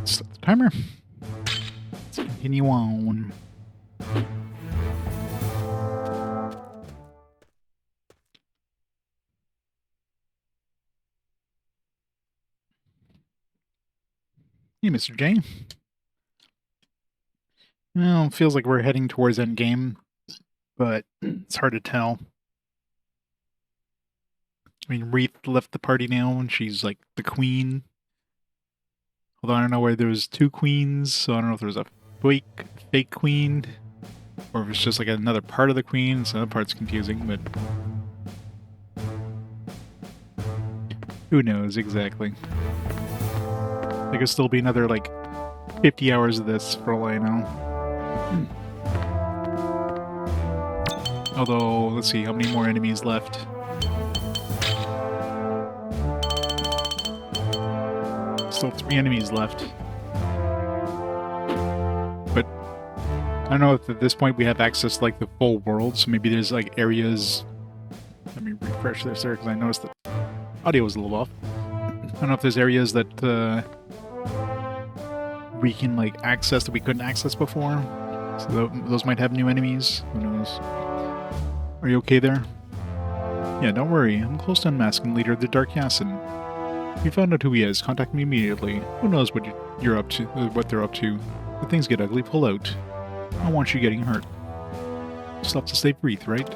Start the timer. Let's continue on. Hey, Mr. J. Well, it feels like we're heading towards endgame, but it's hard to tell. I mean, Wreath left the party now, and she's like the queen. Although I don't know whether there was two queens, so I don't know if there was a fake queen, or if it's just like another part of the queen, so that part's confusing, but who knows exactly. There could still be another, like, 50 hours of this, for all I know. Although, let's see, how many more enemies left? Still 3 enemies left. But I don't know if at this point we have access to, like, the full world, so maybe there's, like, areas... Let me refresh this there, because I noticed that audio was a little off. I don't know if there's areas that, we can, like, access that we couldn't access before. So those might have new enemies. Who knows? Are you okay there? Yeah, don't worry. I'm close to unmasking the leader of the Dark Yason. If you found out who he is, contact me immediately. Who knows what you're up to, what they're up to. If things get ugly, pull out. I don't want you getting hurt. Just have to save Wreath, right?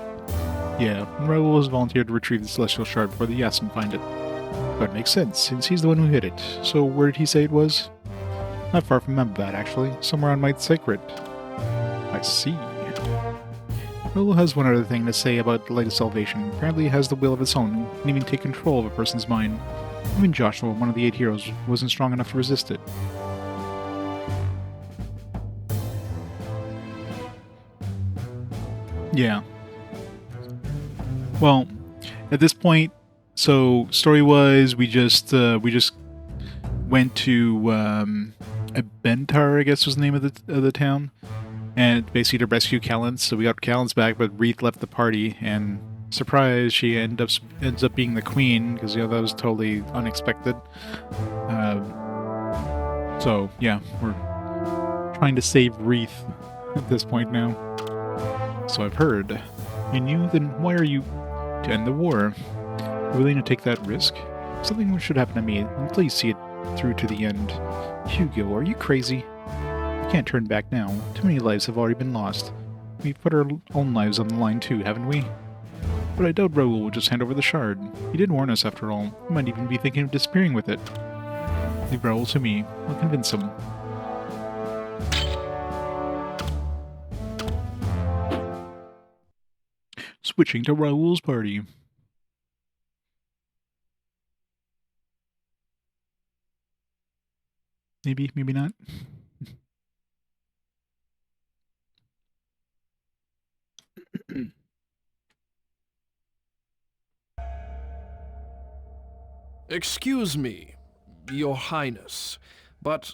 Yeah, Raoul has volunteered to retrieve the Celestial Shard before the Yason find it. But it makes sense, since he's the one who hid it. So where did he say it was? Not far from Membat, actually. Somewhere on Might Sacred. I see. Raoul has one other thing to say about the Light of Salvation. Apparently it has the will of its own, and can even take control of a person's mind. Even Joshua, one of the 8 heroes, wasn't strong enough to resist it. Yeah. Well, at this point, so story-wise, we just went to Bentar, I guess was the name of the town, and basically to rescue Calintz. So we got Calintz back, but Wreath left the party, and surprise, she ends up being the queen, because that was totally unexpected. So yeah, we're trying to save Wreath at this point now. So I've heard. And you? Then why are you to end the war? Willing to take that risk? Something should happen to me, and please see it through to the end. Hugo, are you crazy? We can't turn back now. Too many lives have already been lost. We've put our own lives on the line too, haven't we? But I doubt Raoul will just hand over the shard. He did warn us after all. He might even be thinking of disappearing with it. Leave Raoul to me. I'll convince him. Switching to Raoul's party. Maybe, maybe not. Excuse me, Your Highness, but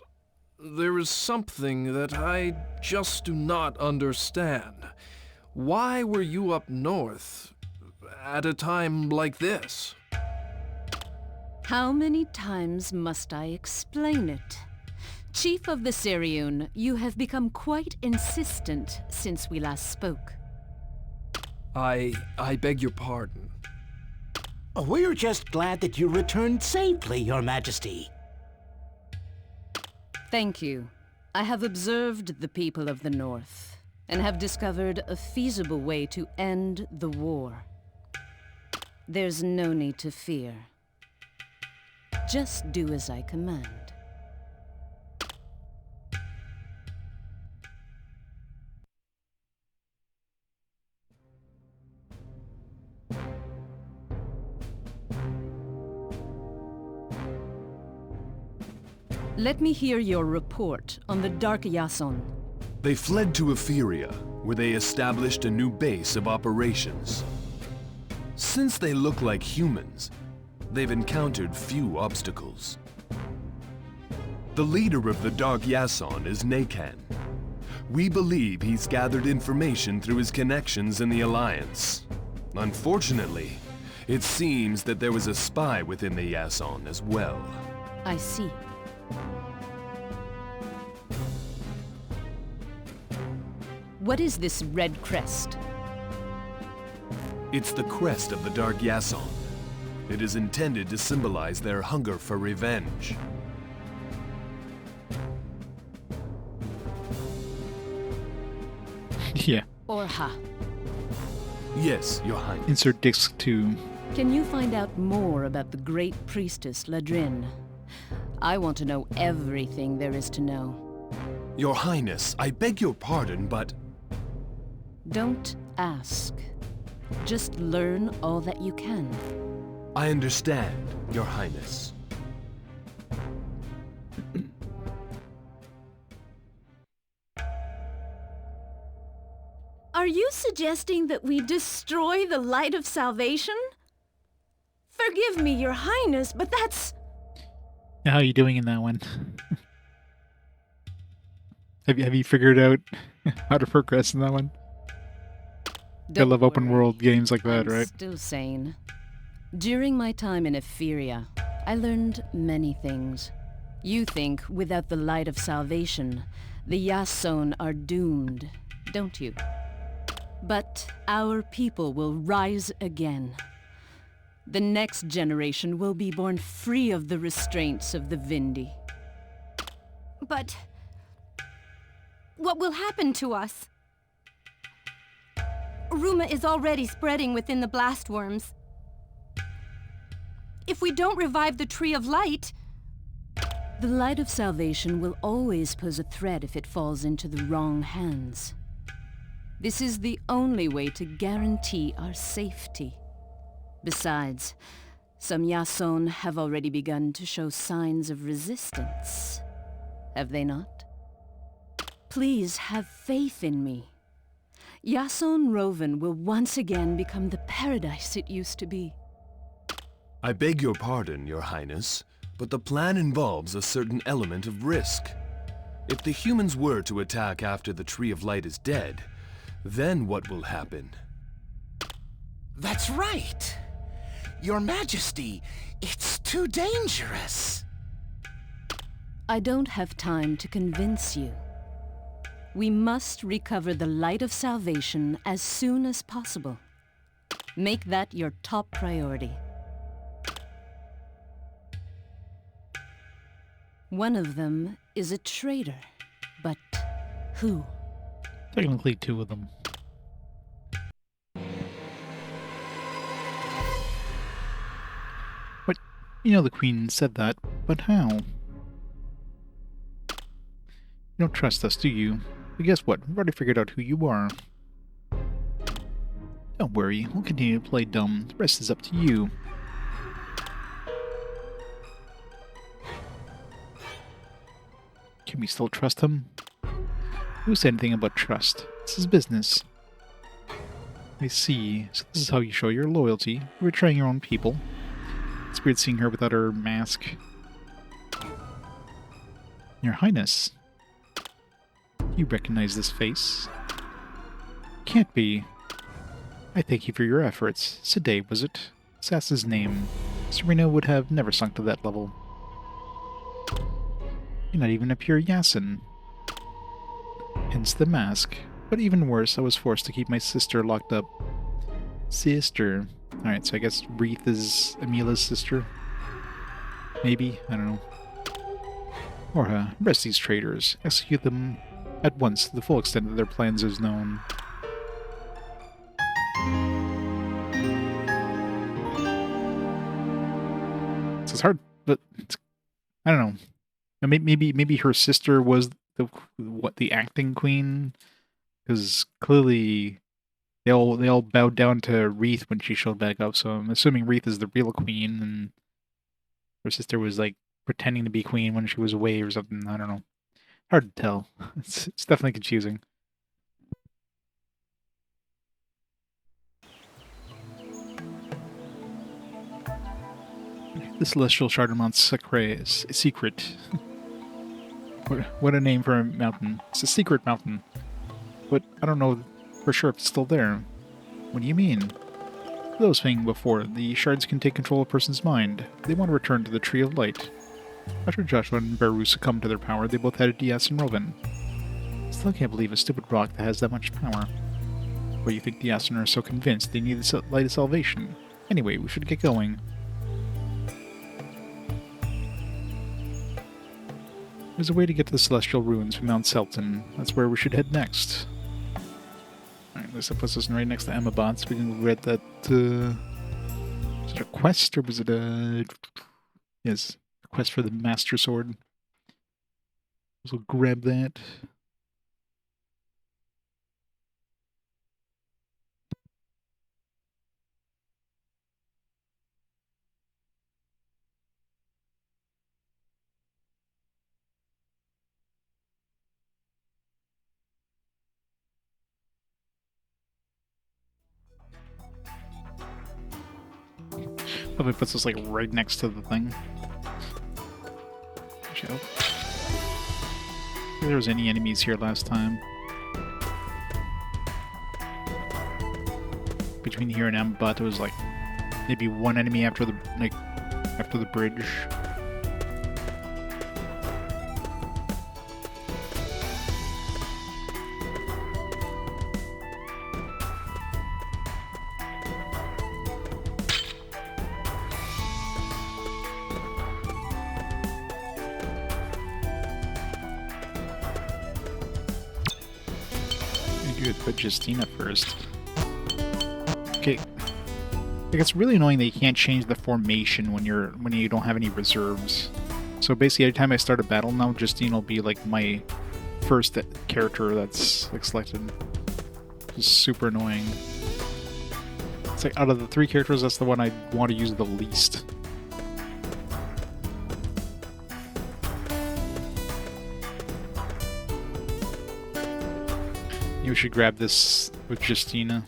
there is something that I just do not understand. Why were you up north at a time like this? How many times must I explain it? Chief of the Siriun, you have become quite insistent since we last spoke. I beg your pardon. We're just glad that you returned safely, Your Majesty. Thank you. I have observed the people of the North, and have discovered a feasible way to end the war. There's no need to fear. Just do as I command. Let me hear your report on the Dark Yason. They fled to Efferia, where they established a new base of operations. Since they look like humans, they've encountered few obstacles. The leader of the Dark Yason is Nakan. We believe he's gathered information through his connections in the Alliance. Unfortunately, it seems that there was a spy within the Yason as well. I see. What is this red crest? It's the crest of the Dark Yason. It is intended to symbolize their hunger for revenge. Yeah. Orha. Yes, Your Highness. Insert disc 2. Can you find out more about the great priestess Ladrin? I want to know everything there is to know. Your Highness, I beg your pardon, but... Don't ask. Just learn all that you can. I understand, Your Highness. Are you suggesting that we destroy the light of salvation? Forgive me, Your Highness, but that's... How are you doing in that one? Have you figured out how to progress in that one? I Don't love open worry. world games like that, I'm right? still sane. During my time in Efferia, I learned many things. You think without the light of salvation, the Yason are doomed, don't you? But our people will rise again. The next generation will be born free of the restraints of the Vindi. But... what will happen to us? Rumor is already spreading within the blastworms. If we don't revive the Tree of Light... The light of salvation will always pose a threat if it falls into the wrong hands. This is the only way to guarantee our safety. Besides, some Yason have already begun to show signs of resistance. Have they not? Please have faith in me. Yason Roven will once again become the paradise it used to be. I beg your pardon, Your Highness, but the plan involves a certain element of risk. If the humans were to attack after the Tree of Light is dead, then what will happen? That's right. Your Majesty, it's too dangerous. I don't have time to convince you. We must recover the light of salvation as soon as possible. Make that your top priority. One of them is a traitor, but who? Technically 2 of them. But, you know the Queen said that, but how? You don't trust us, do you? But guess what? We've already figured out who you are. Don't worry, we'll continue to play dumb. The rest is up to you. Can we still trust him? Who said anything about trust? This is business. I see. So this is how you show your loyalty. You're betraying your own people. It's weird seeing her without her mask. Your Highness. You recognize this face? Can't be. I thank you for your efforts. Sade, was it? Sass's name. Serena would have never sunk to that level. You're not even a pure Yason. Hence the mask. But even worse, I was forced to keep my sister locked up. Sister. Alright, so I guess Wreath is Emila's sister? Maybe? I don't know. Orha, arrest these traitors. Execute them at once. The full extent of their plans is known. So it's hard, but it's, I don't know. Maybe her sister was the acting queen, because clearly they all bowed down to Wreath when she showed back up. So I'm assuming Wreath is the real queen, and her sister was like pretending to be queen when she was away or something. I don't know. Hard to tell. It's definitely confusing. The Celestial Chardemont's secret. What a name for a mountain. It's a secret mountain. But I don't know for sure if it's still there. What do you mean? As I was saying before, the shards can take control of a person's mind. They want to return to the Tree of Light. After Joshua and Beru succumbed to their power, they both headed to Yason Roven. Still can't believe a stupid rock that has that much power. Where you think the Yason are so convinced they need the light of salvation. Anyway, we should get going. There's a way to get to the Celestial Ruins from Mount Selton. That's where we should head next. Alright, this puts us right next to Amabot. We can read that, was it a quest, or was it a... Yes, a quest for the Master Sword. So we'll grab that. Probably puts us like right next to the thing. Actually, if there was any enemies here last time. Between here and Amabot, it was like maybe one enemy after the bridge. Put Justina first. Okay. Like, it's really annoying that you can't change the formation when you don't have any reserves. So basically, every time I start a battle now, Justina will be like my first character that's like selected. It's super annoying. It's like out of the 3 characters, that's the one I want to use the least. We should grab this with Justina.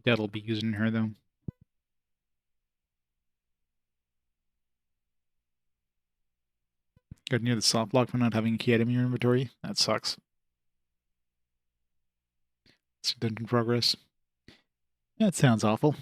Dad'll be using her though. Got near the soft lock for not having a key item in your inventory. That sucks. It's dungeon progress. That sounds awful.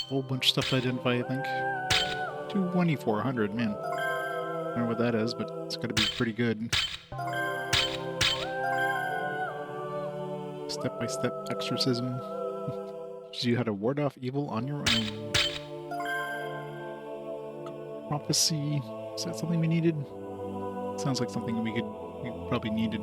Whole bunch of stuff to identify, I think. 2,400, man. I don't know what that is, but it's gotta be pretty good. Step-by-step exorcism. Teaches you how to ward off evil on your own. Prophecy. Is that something we needed? Sounds like something we probably needed.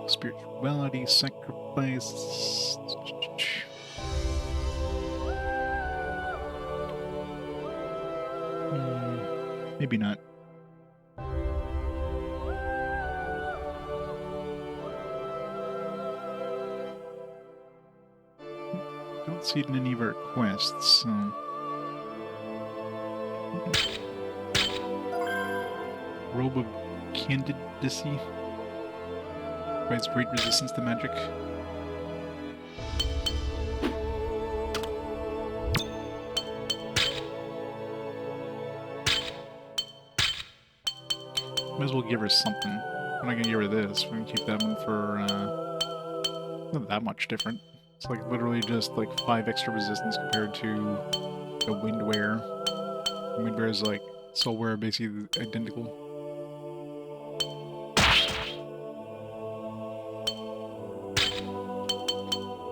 Spirituality, sacrifice. Maybe not. Don't see it in any of our quests, so... Robe of Candidacy. Provides great resistance to magic. Might as well give her something. I'm not gonna get rid of this. We're gonna keep that one for, not that much different. It's like literally just like 5 extra resistance compared to the wind wear. The wind wear is like soul wear, basically identical.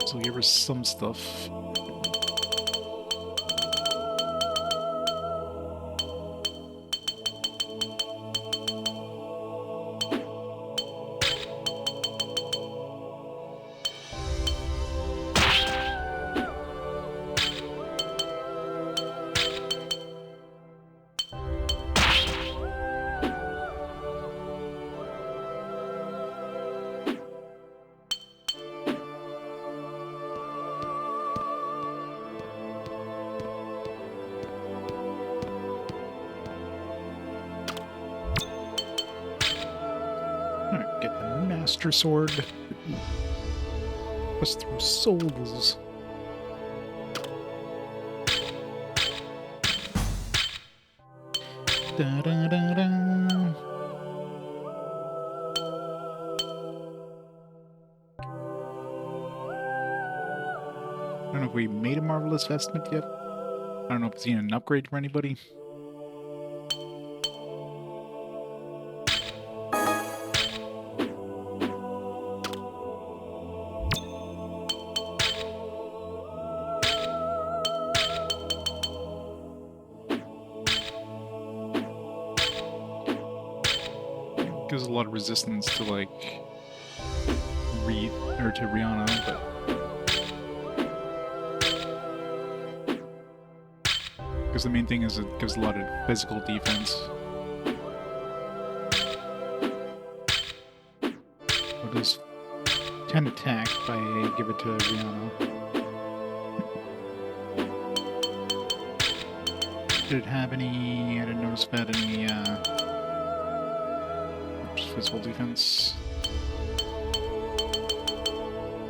So give her some stuff. Alright, get the Master Sword. Push through souls. Da da da da. I don't know if we made a Marvelous Vestment yet. I don't know if it's even an upgrade for anybody. Gives a lot of resistance to like to Rihanna, but because the main thing is it gives a lot of physical defense. It does 10 attack if I give it to Rihanna. Did it have any? I didn't notice if it had any physical defense.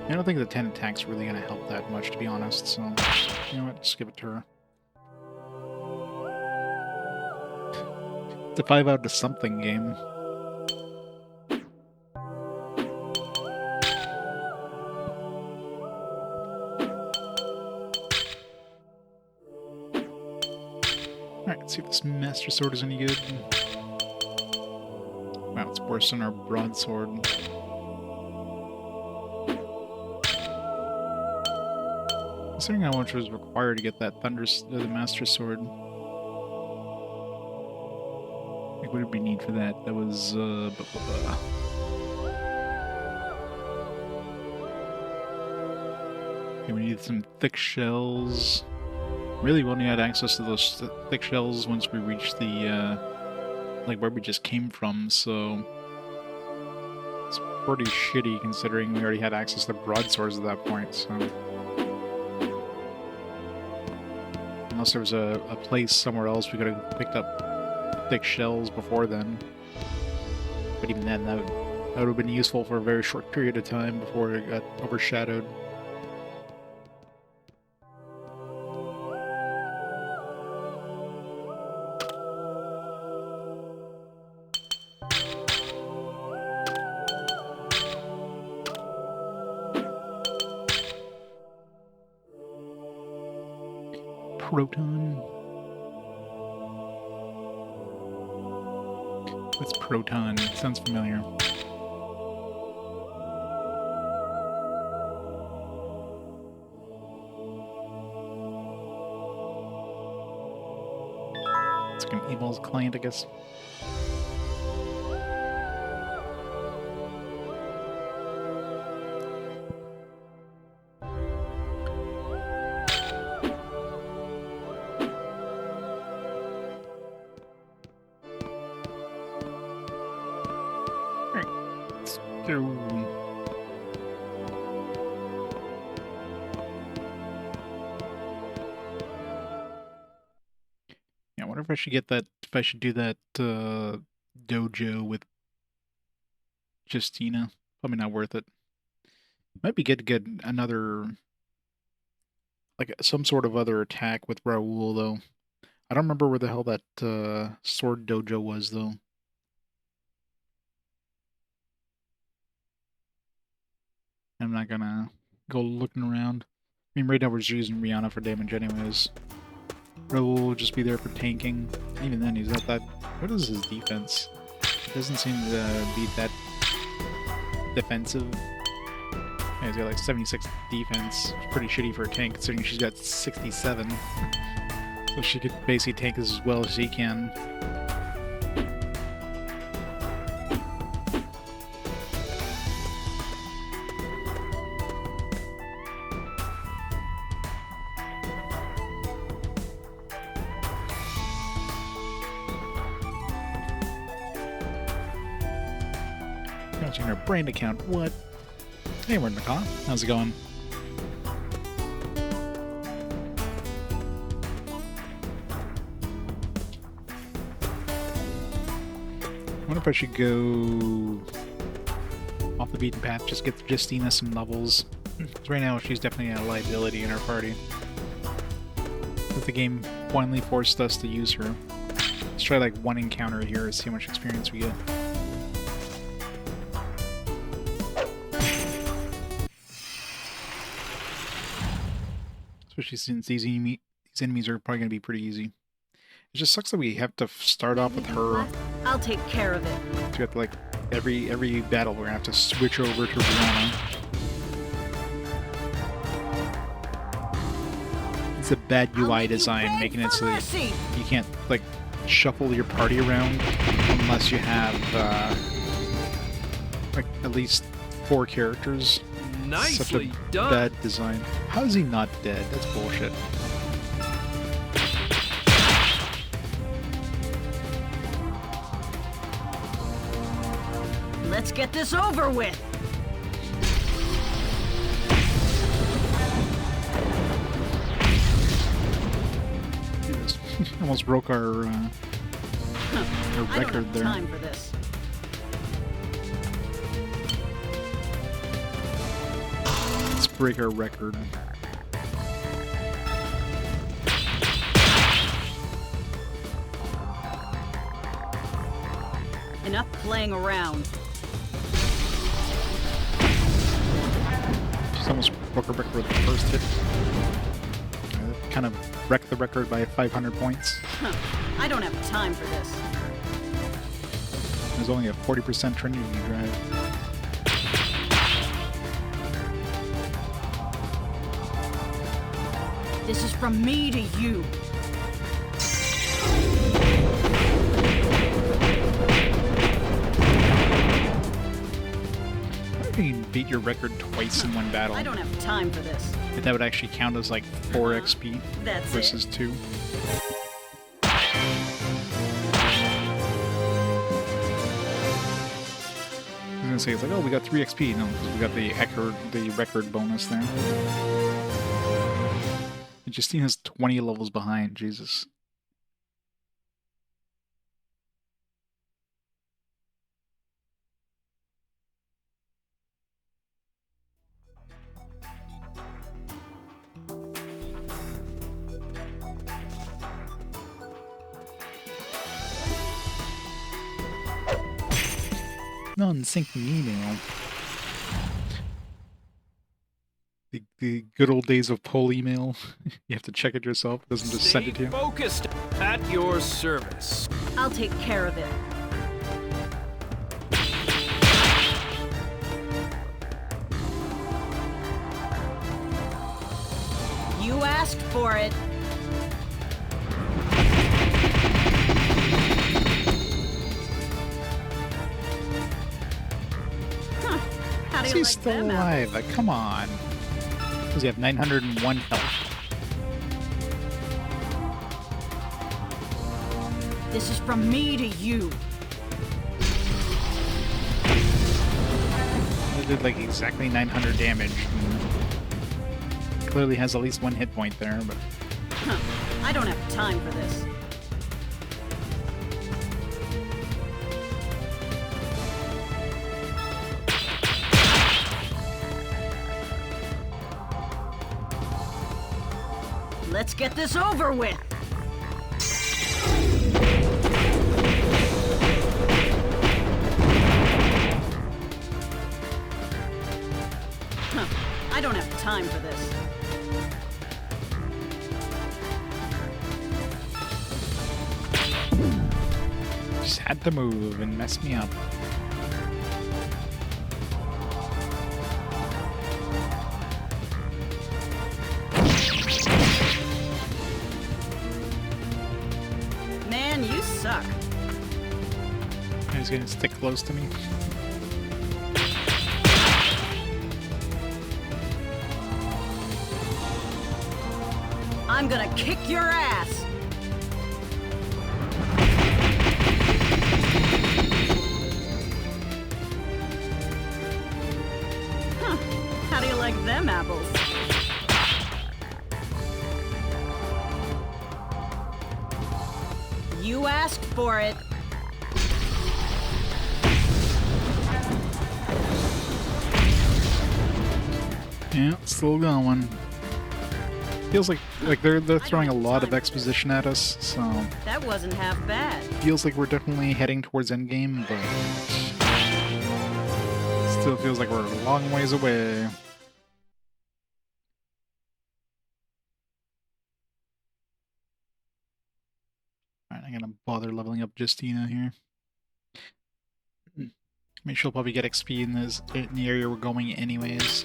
I don't think the 10 attack's really going to help that much, to be honest, so you know what, just give it to her. It's a 5 out of something game. Alright, let's see if this Master Sword is any good. Wow, it's worse than our broadsword. Considering how much was required to get that the Master Sword. Like, what did we need for that? That was, Okay, we needed some thick shells. Really, we only had access to those thick shells once we reached the, like, where we just came from, so... It's pretty shitty, considering we already had access to broadswords at that point, so... Unless there was a place somewhere else we could have picked up thick shells before then. But even then, that would have been useful for a very short period of time before it got overshadowed. Proton. What's proton? Sounds familiar. It's like an evil's client, I guess. Yeah, I wonder if I should get that, if I should do that dojo with Justina. Probably not worth it. Might be good to get another, like some sort of other attack with Raoul, though. I don't remember where the hell that sword dojo was, though. I'm not gonna go looking around. I mean, right now we're just using Rihanna for damage anyways. Rebel will just be there for tanking. Even then, he's not that... What is his defense? He doesn't seem to be that defensive. Yeah, he's got like 76 defense. It's pretty shitty for a tank, considering she's got 67. So she could basically tank as well as he can. Watching her brand account. What? Hey, we're in the car. How's it going? I wonder if I should go off the beaten path, just get Justina some levels. Because right now she's definitely a liability in our party. But the game finally forced us to use her. Let's try like one encounter here and see how much experience we get. Especially since these enemies are probably going to be pretty easy. It just sucks that we have to start off with her. I'll take care of it. So we have to, like, every battle we're going to have to switch over to Rihanna. It's a bad UI design, making it so that you can't, like, shuffle your party around unless you have, like, at least 4 characters. Nicely Such a done. bad design. How is he not dead? That's bullshit. Let's get this over with. Jesus. Almost broke our I record don't have there. time for this. Let's break our record. Enough playing around. Just almost broke her record with the first hit. Kind of wrecked the record by 500 points. I don't have time for this. There's only a 40% Trinity drive. This is from me to you. I think you can beat your record twice in one battle. I don't have time for this. But that would actually count as like 4 XP That's versus it. 2. I was gonna say, it's like, oh, we got 3 XP. No, because we got the record bonus there. And Justina's 20 levels behind. Jesus. Non-syncing email. The good old days of poll email. You have to check it yourself. It doesn't just send it to you. Focused at your service. I'll take care of it. You asked for it. How do you He's like still them apples? alive. Come on. Does he have 901 health? This is from me to you. It did like exactly 900 damage. Clearly has at least 1 hit point there, but I don't have time for this. Let's get this over with. time for this. Just had to move and mess me up. Man, you suck. He's gonna stick close to me. I'm gonna kick your ass. Huh. How do you like them apples? You asked for it. Yeah, still going. Feels like they're throwing a lot of exposition at us, so That wasn't half bad. feels like we're definitely heading towards endgame, but still feels like we're a long ways away. Alright, I'm gonna bother leveling up Justina here. I mean, she'll probably get XP in the area we're going anyways.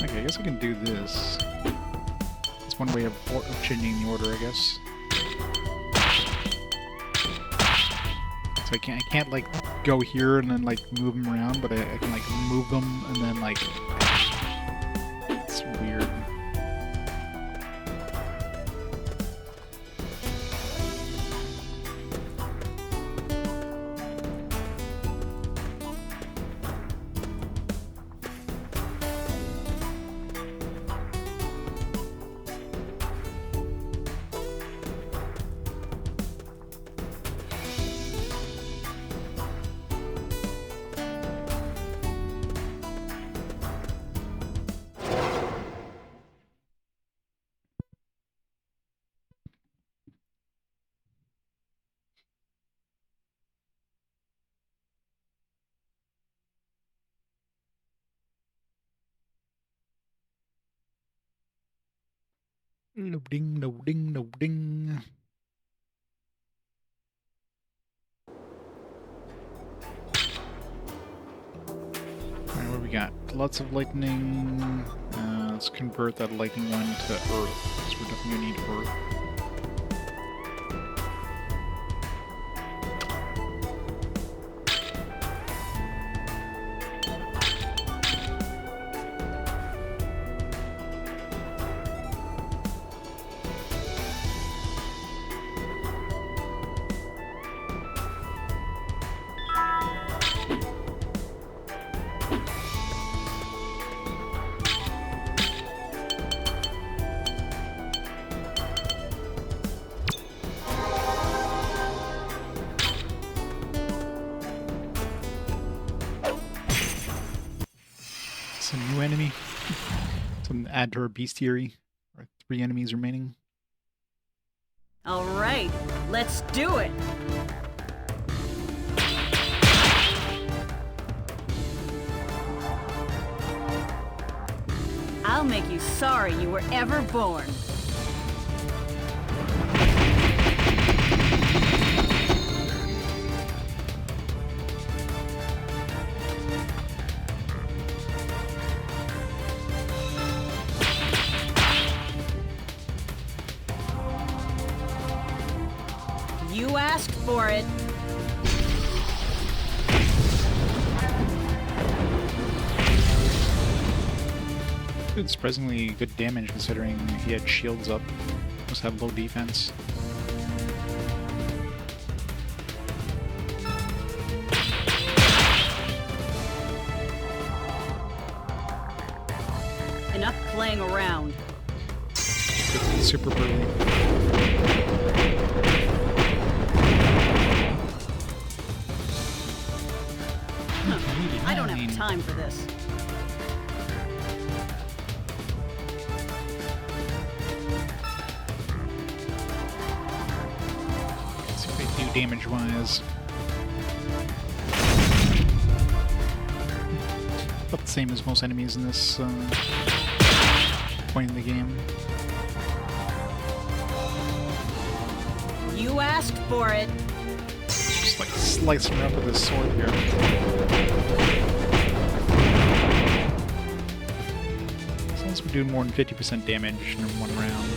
Okay, I guess I can do this. It's one way of changing the order, I guess. So I can't like go here and then like move them around, but I can like move them and then like it's weird. Loading, loading, loading. Alright, what do we got? Lots of lightning. Let's convert that lightning one to earth, because we're definitely gonna need earth. Some new enemy. Some add to our bestiary. Our 3 enemies remaining. All right, let's do it. I'll make you sorry you were ever born. You asked for it. Did surprisingly good damage considering he had shields up. Must have low defense. Enough playing around. Super burly. I don't have time for this. damage-wise. About the same as most enemies in this point in the game. You asked for it. Just like slicing her up with this sword here. Sounds we're doing more than 50% damage in one round.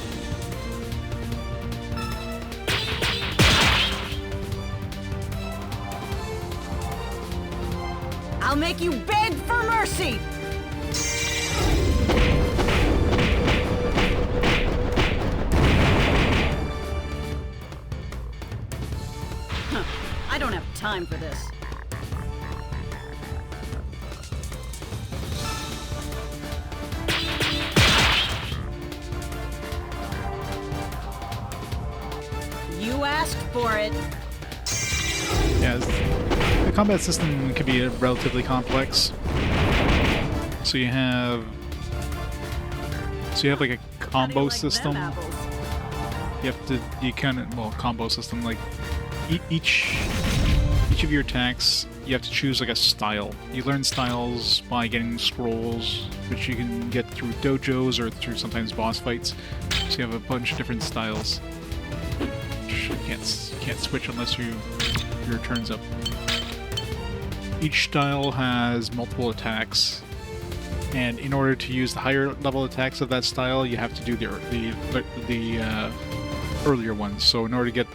I'll make you beg for mercy! Huh. I don't have time for this. You asked for it. Yeah, the combat system can be relatively complex. So you have like a combo system. Combo system, like each of your attacks, you have to choose like a style. You learn styles by getting scrolls, which you can get through dojos or through sometimes boss fights. So you have a bunch of different styles. You can't switch unless your turn's up. Each style has multiple attacks, and in order to use the higher level attacks of that style, you have to do the earlier ones. So in order to get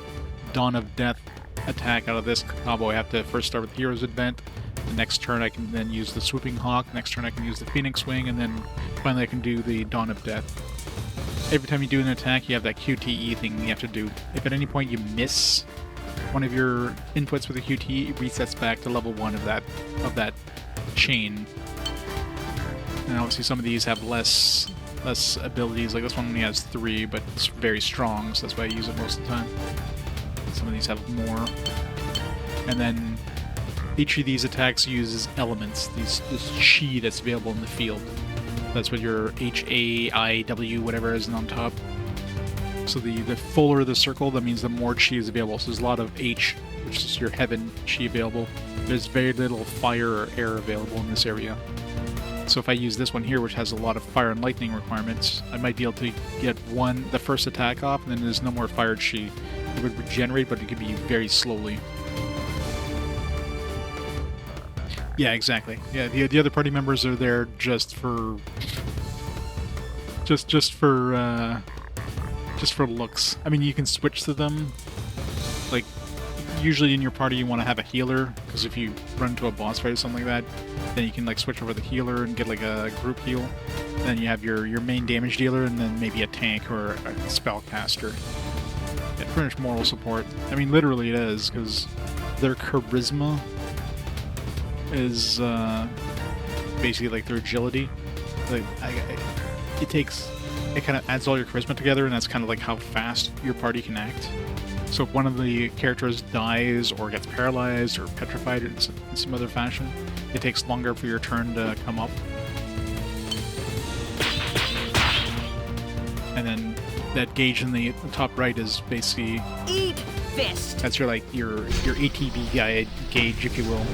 Dawn of Death attack out of this combo, I have to first start with Hero's Advent. The next turn I can then use the Swooping Hawk. Next turn I can use the Phoenix Wing, and then finally I can do the Dawn of Death. Every time you do an attack, you have that QTE thing you have to do. If at any point you miss one of your inputs with a QTE, it resets back to level 1 of that chain. And obviously some of these have less abilities. Like this one only has 3, but it's very strong, so that's why I use it most of the time. Some of these have more. And then each of these attacks uses elements, this chi that's available in the field. That's what your HAIW, whatever is on top. So the fuller the circle, that means the more chi is available. So there's a lot of H, which is your heaven chi available. There's very little fire or air available in this area. So if I use this one here, which has a lot of fire and lightning requirements, I might be able to get the first attack off, and then there's no more fire chi. It would regenerate, but it could be very slowly. Yeah, exactly. Yeah, the other party members are there just for looks. I mean, you can switch to them. Like, usually in your party you want to have a healer, because if you run into a boss fight or something like that, then you can like switch over the healer and get like a group heal. Then you have your main damage dealer, and then maybe a tank or a spellcaster. Yeah, pretty much moral support. I mean, literally it is, because their charisma is basically like their agility. Like it kind of adds all your charisma together, and that's kind of like how fast your party can act. So if one of the characters dies or gets paralyzed or petrified in some other fashion, it takes longer for your turn to come up. And then that gauge in the top right is basically Eat fist. That's your ATB gauge, if you will.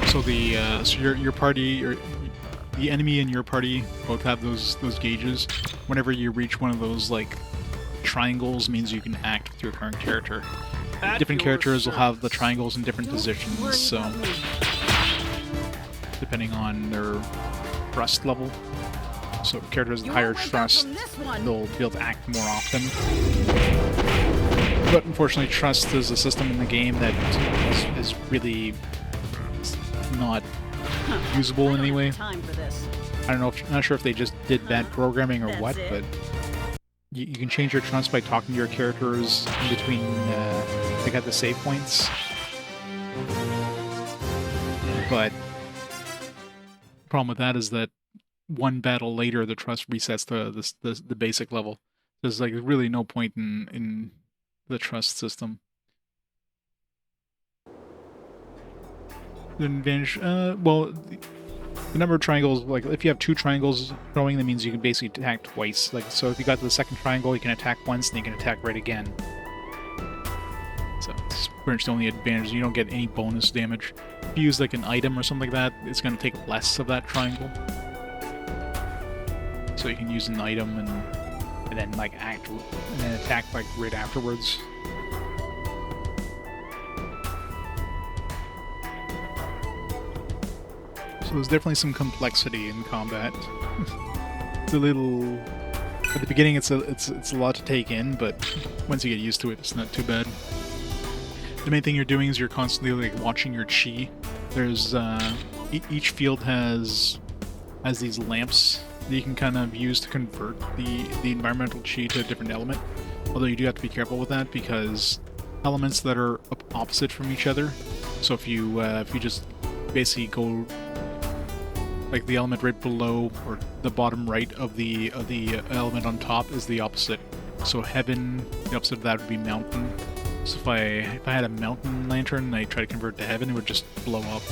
So your party, or the enemy and your party both have those gauges. Whenever you reach one of those like triangles, means you can act with your current character. Different characters will have the triangles in different positions, so depending on their trust level. So characters with higher trust, they'll be able to act more often. But unfortunately, trust is a system in the game that is really not usable in any way. I don't know. Not sure if they just did bad programming or what, but you can change your trust by talking to your characters in between. They got the save points, but the problem with that is that one battle later, the trust resets the basic level. There's like really no point in the trust system. The advantage, well, the number of triangles, like if you have 2 triangles throwing, that means you can basically attack twice. Like, so if you got to the second triangle, you can attack once, and you can attack right again. pretty much the only advantage. You don't get any bonus damage. If you use like an item or something like that, it's going to take less of that triangle. So you can use an item and then like attack like right afterwards. So there's definitely some complexity in combat. It's a little. At the beginning, it's a lot to take in, but once you get used to it, it's not too bad. The main thing you're doing is you're constantly like watching your chi. There's each field has these lamps that you can kind of use to convert the environmental chi to a different element. Although you do have to be careful with that because elements that are opposite from each other. So if you just basically go like the element right below or the bottom right of the element on top is the opposite. So heaven, the opposite of that would be mountain. So if I had a mountain lantern and I try to convert to heaven, it would just blow up,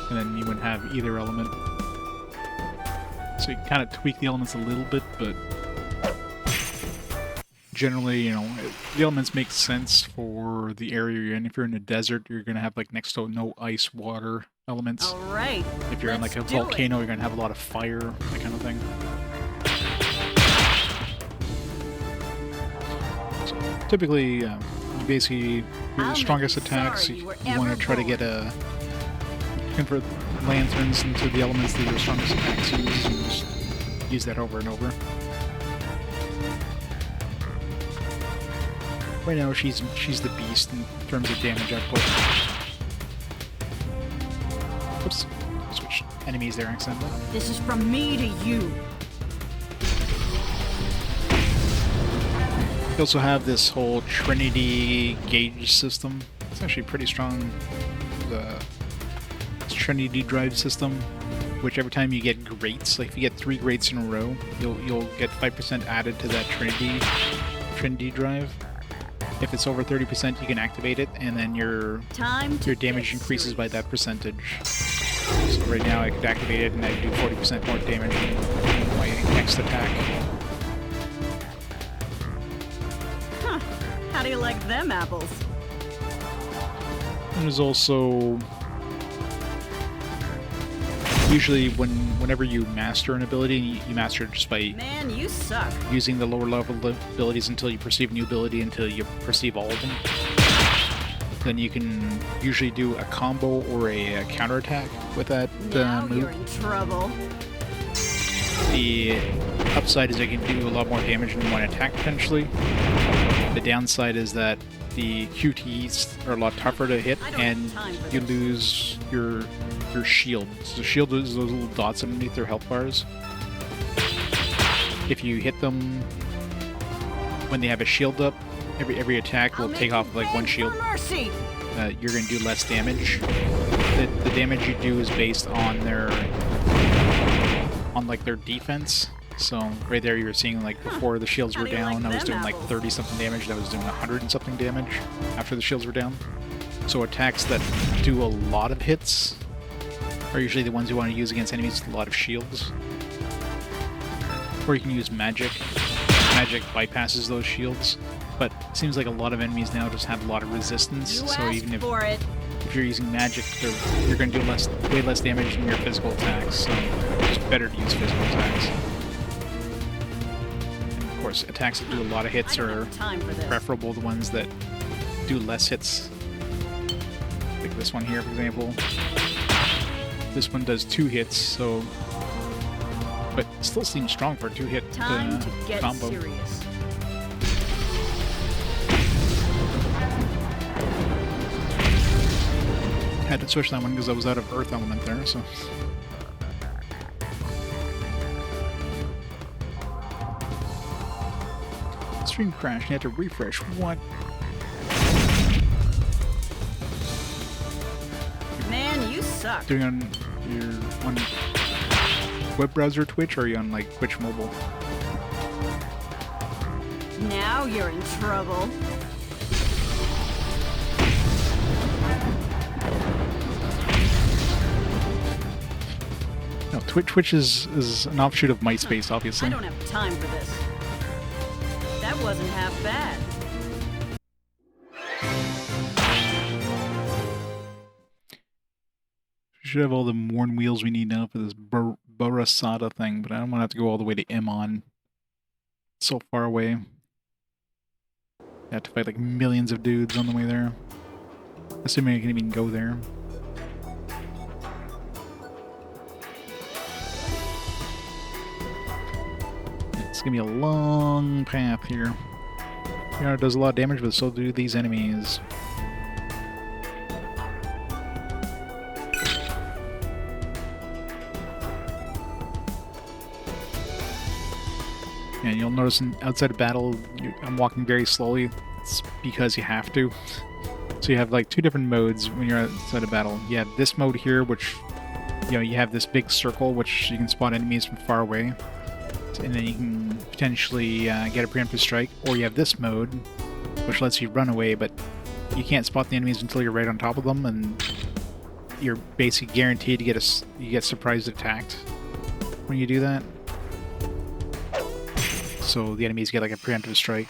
and then you wouldn't have either element. So you can kind of tweak the elements a little bit, but generally, you know, the elements make sense for the area you're in. If you're in a desert, you're gonna have like next to no ice, water elements. All right. If you're in like a volcano, you're gonna have a lot of fire, that kind of thing. So typically, basically, your strongest attacks, you want to try to get convert lanterns into the elements that your strongest attacks use, and just use that over and over. Right now, she's the beast in terms of damage output. Oops, switch enemies there accidentally. This is from me to you. You also have this whole Trinity gauge system. It's actually pretty strong. The Trinity drive system, which every time you get greats, like if you get 3 greats in a row, you'll get 5% added to that Trinity drive. If it's over 30%, you can activate it, and then your damage increases by that percentage. So right now I could activate it and I do 40% more damage in my next attack. Huh. How do you like them apples? And there's also usually whenever you master an ability, you master it just by Man, you suck. using the lower level abilities until you perceive a new ability until you perceive all of them. Then you can usually do a combo or a counterattack with that Now move. you're in trouble. The upside is it can do a lot more damage in one attack potentially. The downside is that the QTEs are a lot tougher to hit, and you lose your shield. So the shield is those little dots underneath their health bars. If you hit them when they have a shield up, every attack will take off like one shield. You're going to do less damage. The damage you do is based on their defense. So right there you were seeing like before the shields were down, I was doing like 30 something damage, and I was doing 100 and something damage after the shields were down. So attacks that do a lot of hits are usually the ones you want to use against enemies with a lot of shields. Or you can use magic. Magic bypasses those shields, but it seems like a lot of enemies now just have a lot of resistance, so even if you're using magic, you're going to do way less damage than your physical attacks, so it's better to use physical attacks. And of course, attacks that do a lot of hits are preferable to ones that do less hits. Like this one here, for example. This one does 2 hits, so... But it still seems strong for a 2-hit combo. Serious. Had to switch that one because I was out of Earth Element there, so... Stream crashed, you had to refresh. What? Man, you suck. Doing on web browser Twitch, or are you on like Twitch mobile? Now you're in trouble. No, Twitch is an offshoot of MySpace, obviously. I don't have time for this. That wasn't half bad. We should have all the worn wheels we need now for this Barasada thing, but I don't want to have to go all the way to Emon. It's so far away. I have to fight like millions of dudes on the way there. Assuming I can even go there. It's gonna be a long path here. It does a lot of damage, but so do these enemies. And you'll notice outside of battle, I'm walking very slowly. It's because you have to. So you have like two different modes when you're outside of battle. You have this mode here, which, you have this big circle, which you can spot enemies from far away. And then you can potentially get a preemptive strike. Or you have this mode, which lets you run away, but you can't spot the enemies until you're right on top of them, and you're basically guaranteed to get surprise attacked when you do that. So the enemies get like a preemptive strike.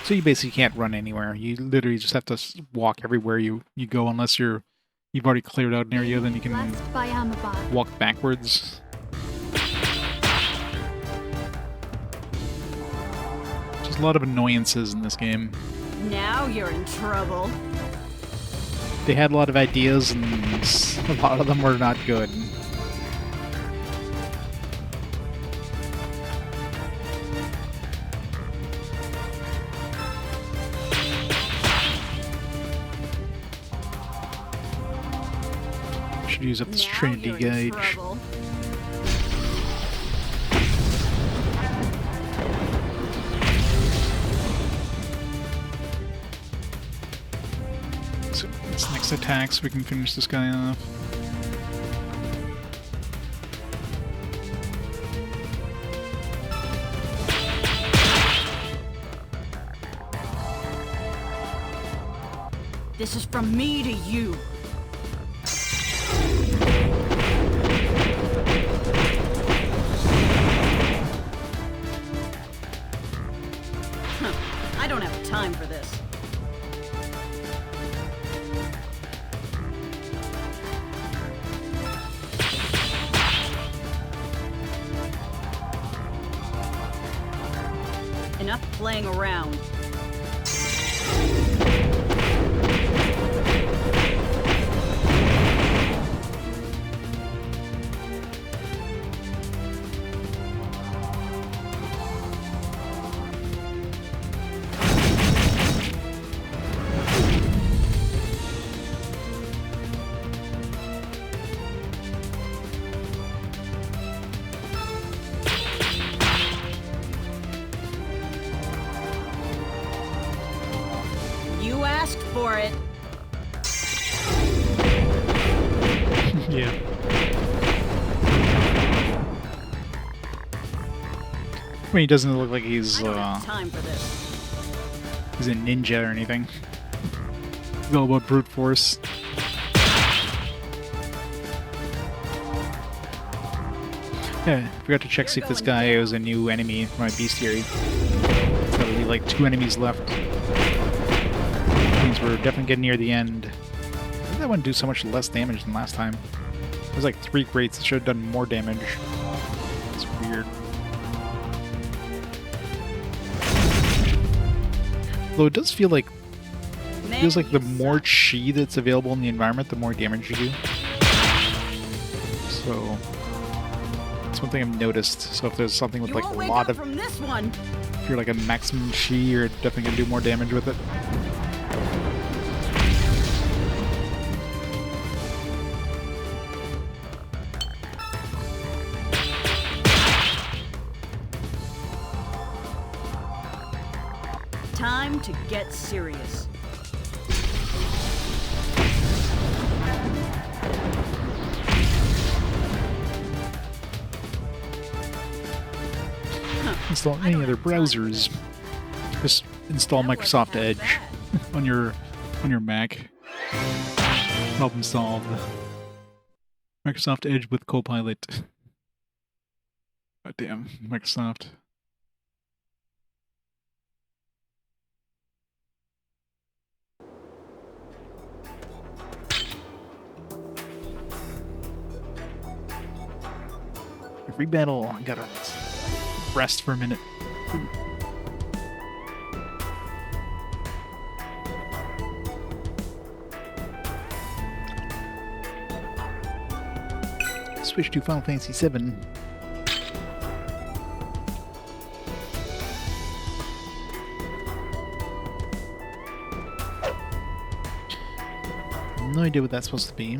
So you basically can't run anywhere. You literally just have to walk everywhere you go, unless you've already cleared out an area, then you can walk backwards. Just a lot of annoyances in this game. Now you're in trouble. They had a lot of ideas, and a lot of them were not good. Should use up this Trinity gauge. So it's next attack, so we can finish this guy off. This is from me to you. I don't have time for this. Enough playing around. You asked for it. Yeah. I mean, he doesn't look like he's I don't have time for this. he's a ninja or anything. He's all about brute force. Yeah, I forgot to check see if this guy is a new enemy for my bestiary. Got only like 2 enemies left. Means we're definitely getting near the end. Why did that one do so much less damage than last time? It was like 3 crates. It should have done more damage. It's weird. Though it does feel like the more chi that's available in the environment, the more damage you do. So that's one thing I've noticed. So if there's something with like a lot of, from this one. if you're like a maximum chi, you're definitely gonna do more damage with it. Time to get serious. Install any other browsers. Just install Microsoft Edge on your Mac. Problem solved. Microsoft Edge with Copilot. God damn, Microsoft. Free battle. I gotta rest for a minute. Switch to Final Fantasy VII. No idea what that's supposed to be.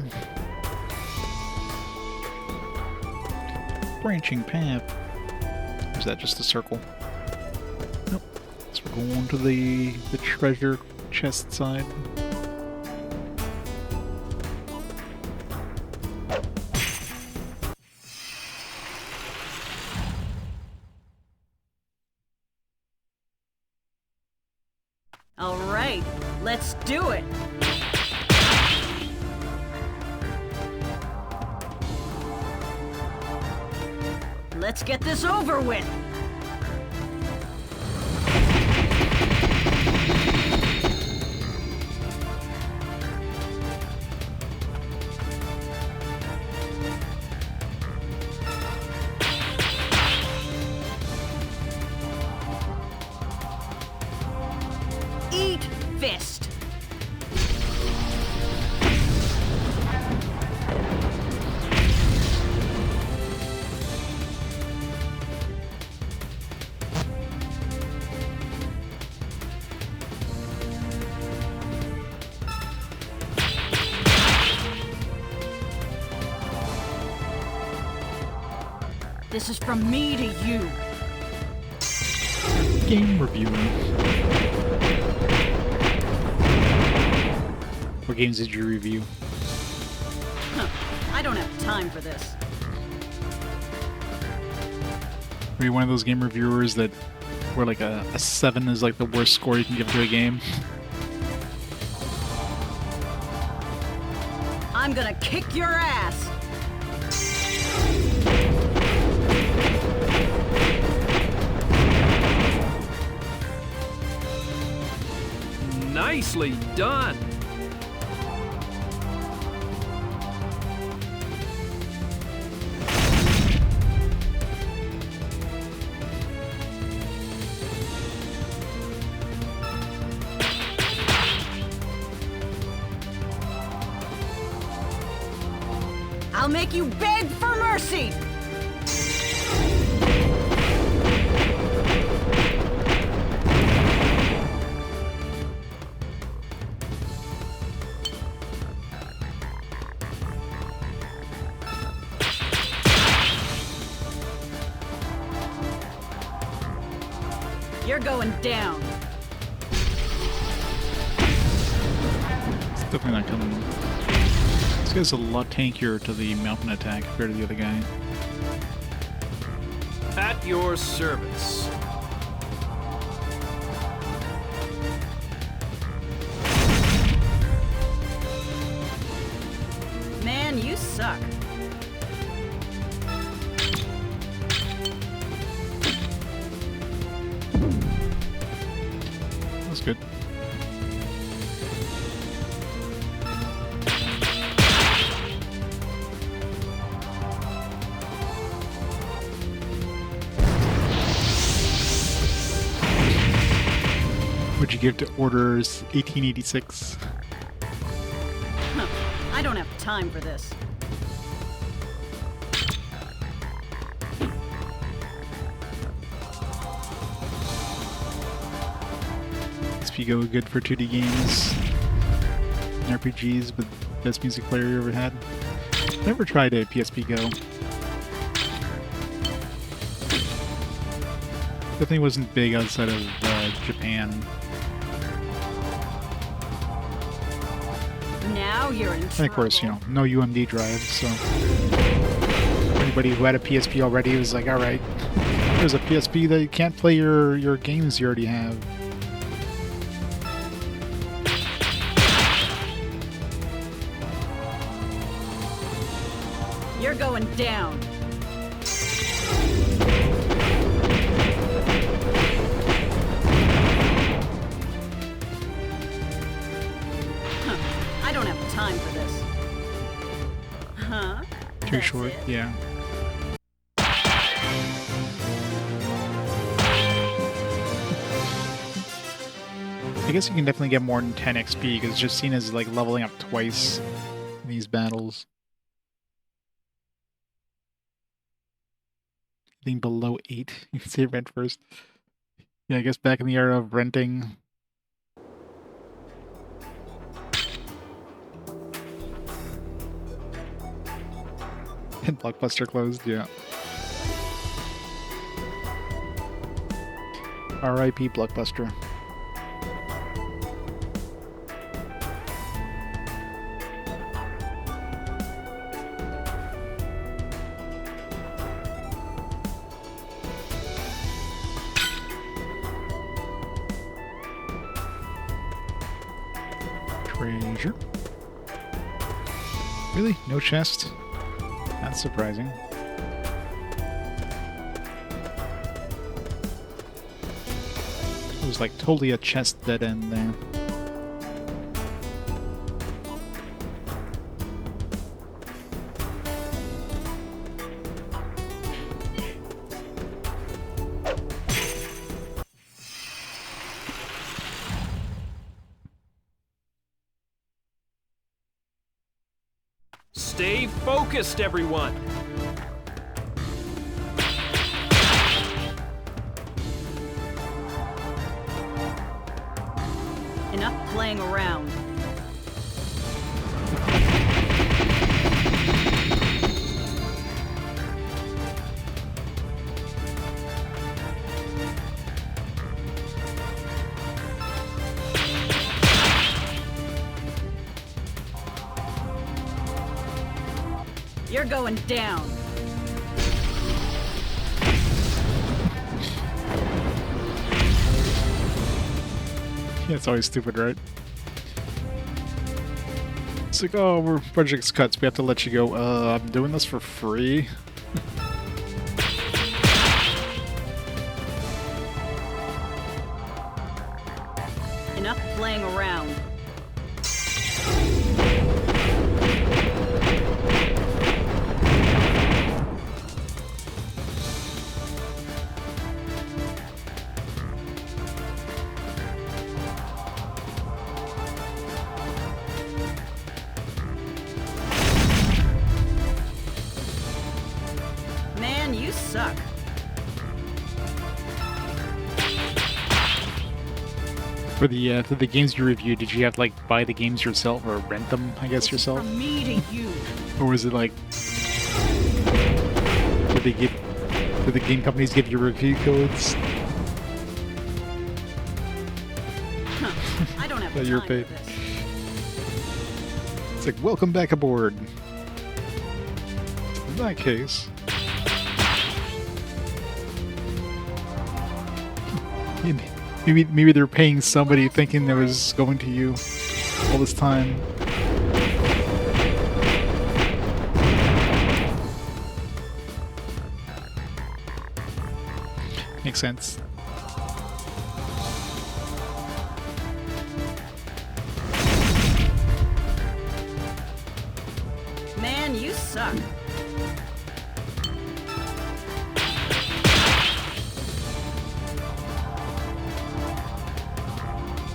Branching path. Or is that just a circle? Nope. So we're going to the treasure chest side. All right, let's do it. Let's get this over with. Eat fist. This is from me to you. Game reviewing. What games did you review? Huh. I don't have time for this. Were you one of those game reviewers that where like a 7 is like the worst score you can give to a game? I'm gonna kick your ass. Nicely done. I'll make you beg for mercy. You're going down. It's definitely not coming. This guy's a lot tankier to the mountain attack compared to the other guy. At your service. Man, you suck. That's good. What'd you give to Orders 1886? Huh. I don't have time for this. XP Go good for 2D games, RPGs with best music player you ever had. Never tried a PSP Go. Definitely wasn't big outside of Japan. Now you're in trouble. And of course, you know, no UMD drive, so anybody who had a PSP already was like, alright, there's a PSP that you can't play your games you already have. You're going down. Huh. I don't have time for this. Huh? Too That's short, it? yeah. I guess you can definitely get more than 10 XP because it's just seen as like leveling up twice in these battles. Anything below 8, you can say rent first. Yeah, I guess back in the era of renting. And Blockbuster closed, yeah. R.I.P. Blockbuster. Treasure. Really? No chest? That's surprising. It was like totally a chest dead end there. Stay focused, everyone! Enough playing around. You're going down. Yeah, it's always stupid, right? It's like, oh, we're project's cuts. We have to let you go. I'm doing this for free. Enough playing around. Man, you suck. For the games you reviewed, did you have to like buy the games yourself or rent them? I guess yourself, From me to you. or was it like did the game companies give you review codes I don't have that time you're for paid? this. It's like, welcome back aboard. In that case, maybe they're paying somebody thinking that was going to you all this time. Makes sense. Man, you suck.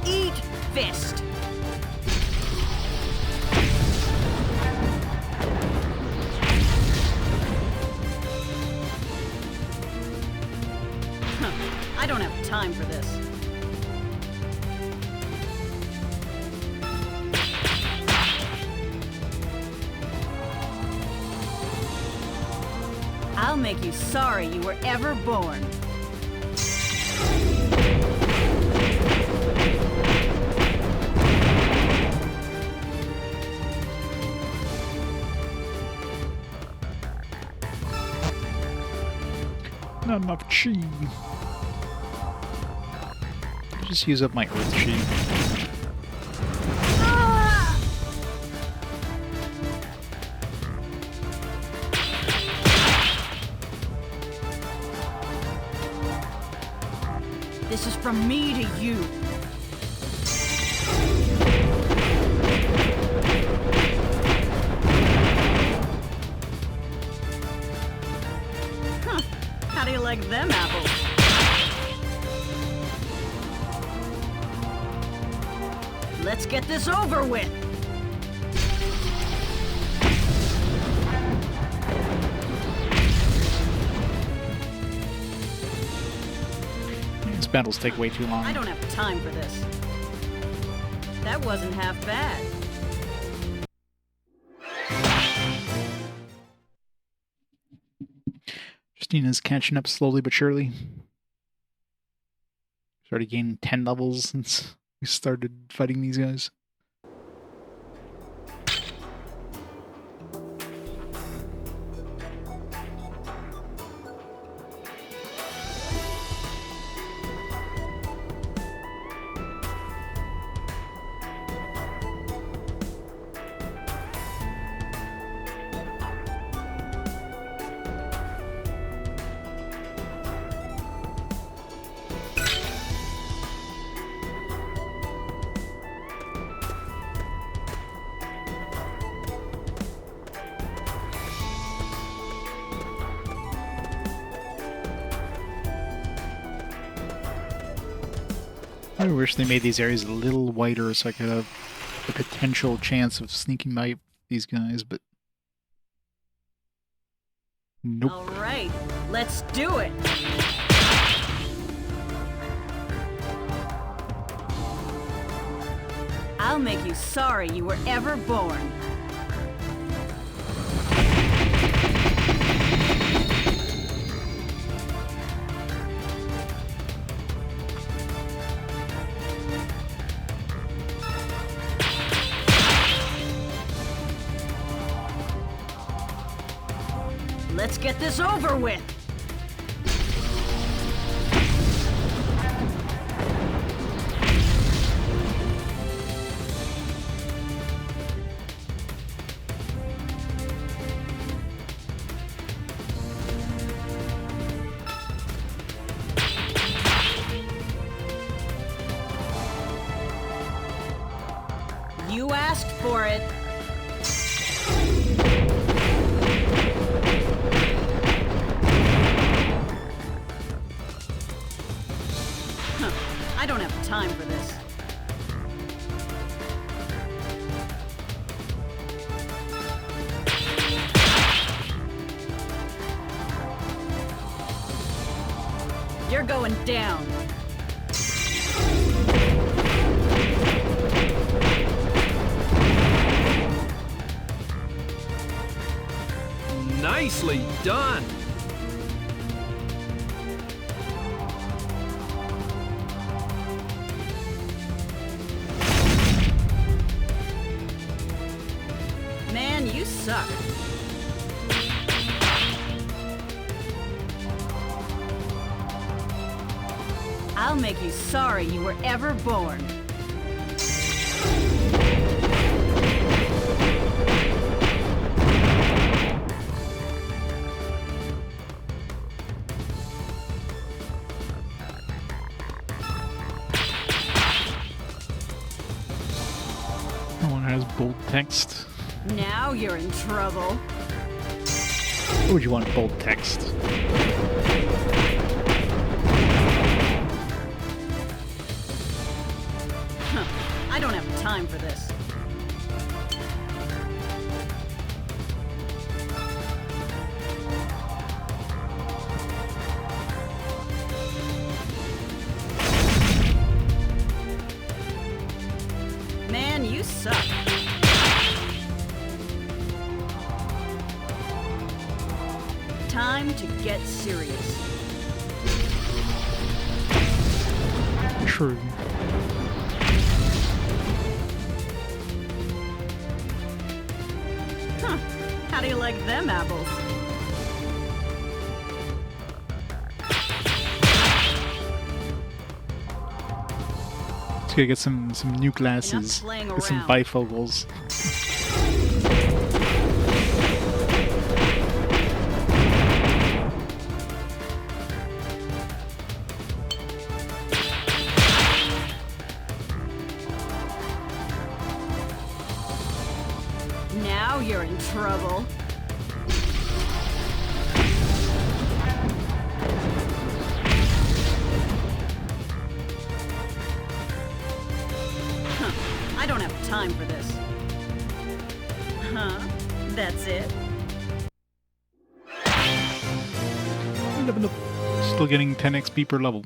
Eat fist. I don't have time for this. I'll make you sorry you were ever born. Not enough chi. Just use up my earth chi. This is from me to you. Huh. How do you like them apples? Let's get this over with! These battles take way too long. I don't have time for this. That wasn't half bad. Justina's catching up slowly but surely. Started gaining 10 levels since we started fighting these guys. I wish they made these areas a little wider so I could have a potential chance of sneaking by these guys, but nope. All right, let's do it. I'll make you sorry you were ever born. Let's get this over with! You asked for it. I don't have time for this. You're going down. Nicely done! Man, you suck. I'll make you sorry you were ever born. That one has bold text. Now you're in trouble. What would you want bold text? I don't have time for this. Man, you suck. Time to get serious. True. Huh. How do you like them apples? Let's go get some new glasses. playing Get some around. bifocals. Now you're in trouble. Huh. I I don't have time for this. Huh? That's it? Level up. Still getting 10 XP per level.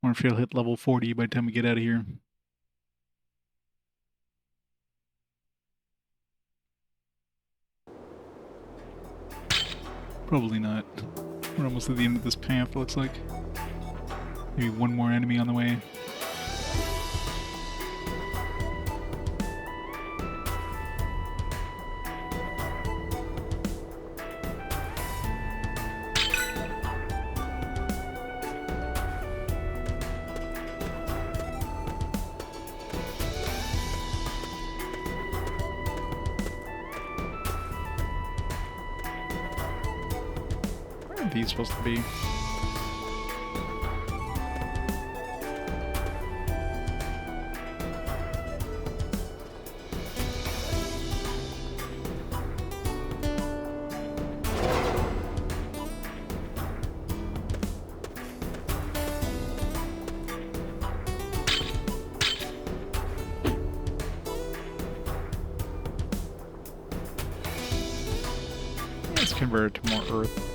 Or if she'll hit level 40 by the time we get out of here. Probably not. We're almost at the end of this path, looks like. Maybe one more enemy on the way. Where are these supposed to be? Let's convert it to more earth.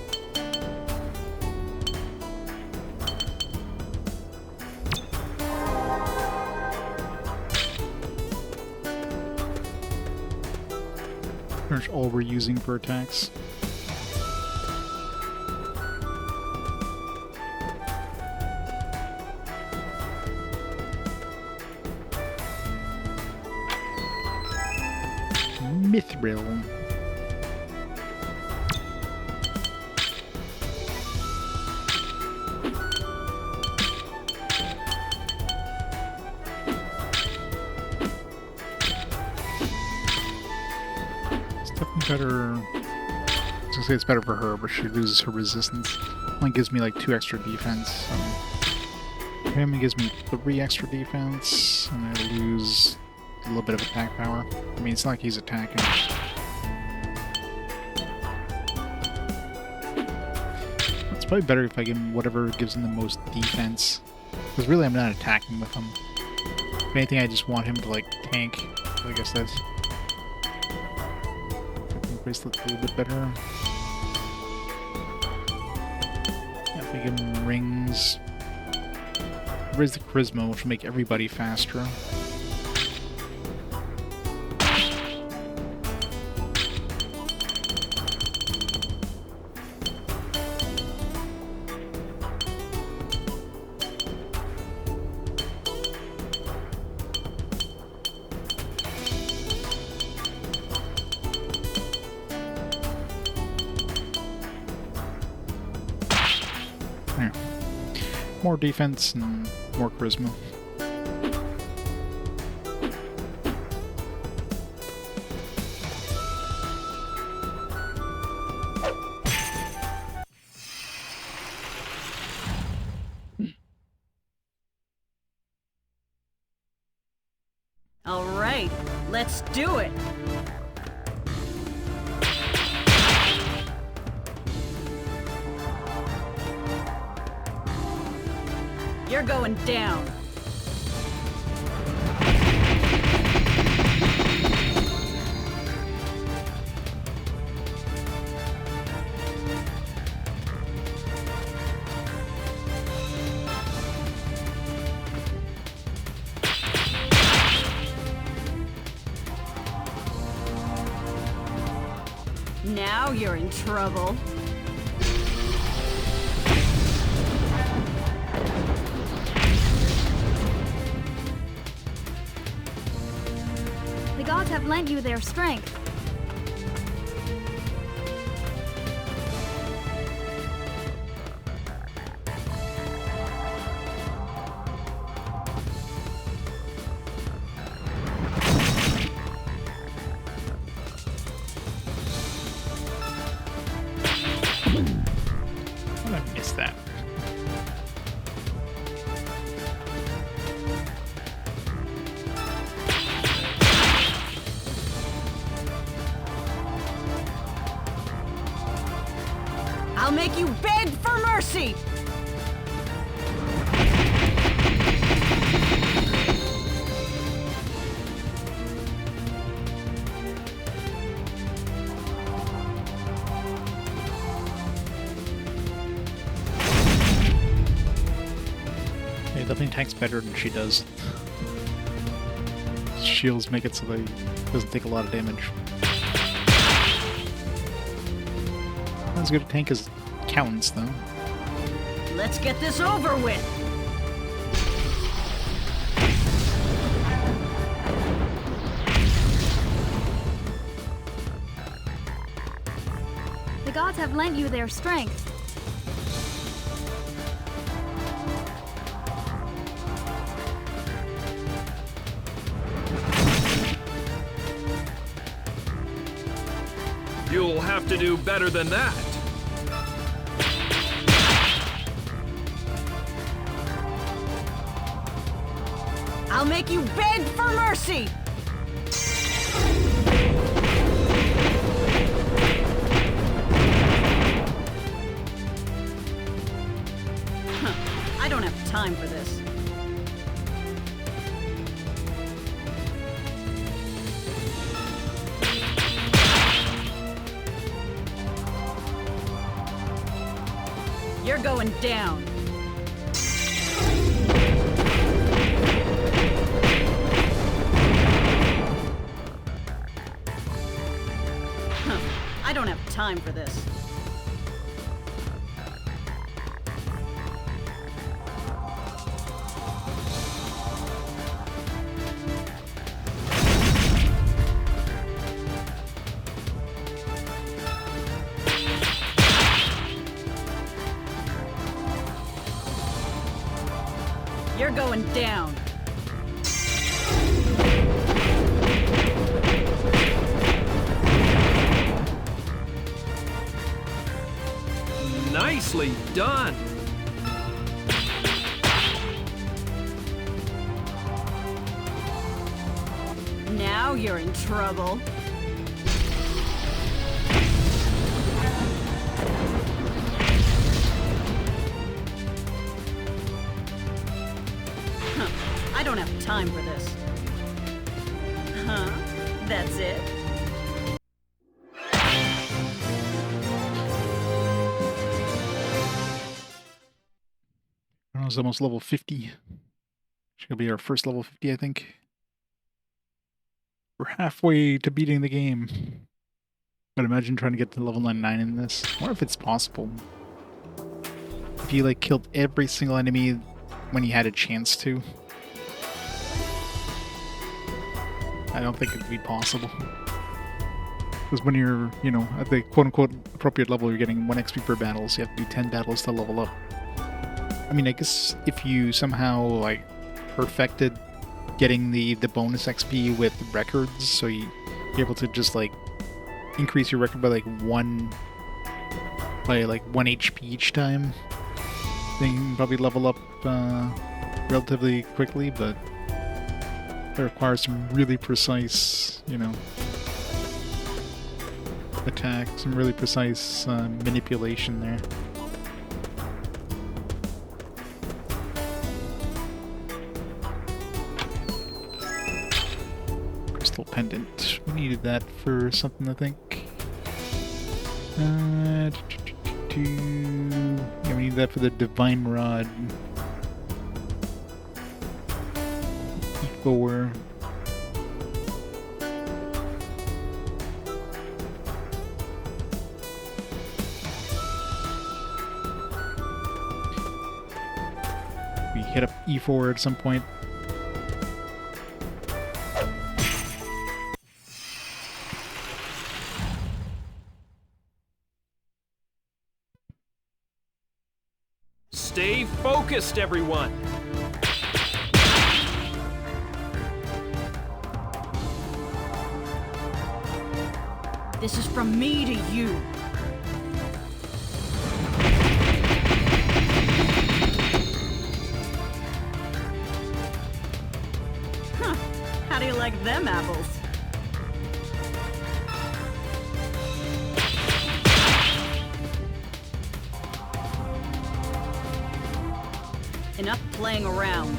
Pretty much all we're using for attacks. Mithril. Better. I was gonna say it's better for her, but she loses her resistance. Only gives me like 2 extra defense. Him gives me 3 extra defense, and I lose a little bit of attack power. I mean, it's not like he's attacking. It's probably better if I give him whatever gives him the most defense. Because really, I'm not attacking with him. If anything, I just want him to like tank. I guess that's. Bracelet a little bit better. Yeah, if we give him rings. Raise the charisma, which will make everybody faster. There. More defense and more charisma. All right, let's do it. You're going down. Now you're in trouble. The gods have lent you their strength. How did I miss that? I'll make you beg for mercy! attacks better than she does. Shields make it so they doesn't take a lot of damage. Not as good a tank as Calintz, though. Let's get this over with. The gods have lent you their strength. You'll have to do better than that. I'll make you beg for mercy! I don't have time for this. You're going down. I don't have time for this. You're going down. Nicely done. Now you're in trouble. I don't have time for this. Huh? That's it? I was almost level 50. Should be our first level 50, I think. We're halfway to beating the game. But imagine trying to get to level 99 in this. I wonder if it's possible. If you like killed every single enemy when you had a chance to. I don't think it'd be possible. Because when you're, you know, at the quote-unquote appropriate level, you're getting 1 XP per battle, so you have to do 10 battles to level up. I mean, I guess if you somehow, like, perfected getting the bonus XP with records, so you're able to just, like, increase your record by, like, 1 HP each time, then you can probably level up relatively quickly, but that requires some really precise, you know, attack, some really precise manipulation there. Crystal pendant. We needed that for something, I think. Yeah, we need that for the divine rod. E4. We hit up E4 at some point. Stay focused, everyone. This is from me to you. Huh. How do you like them apples? Enough playing around.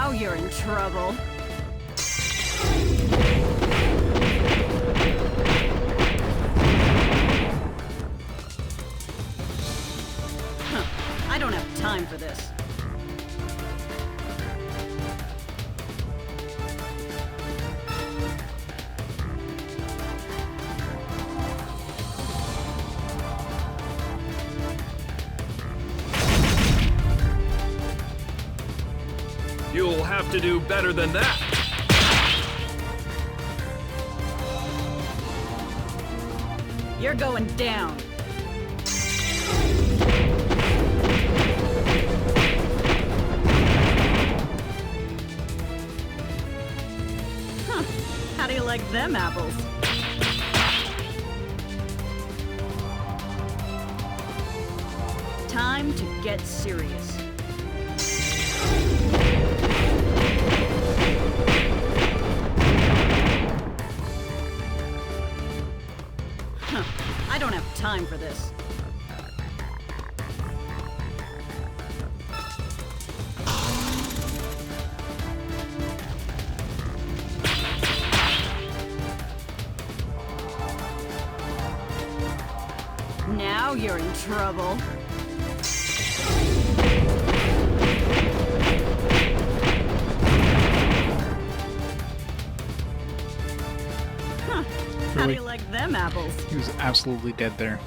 Now you're in trouble. Huh. I don't have time for this. You'll have to do better than that. You're going down. Huh. How do you like them apples? Time to get serious. I don't have time for this. Now you're in trouble. Huh. How do you like them apples? He was absolutely dead there.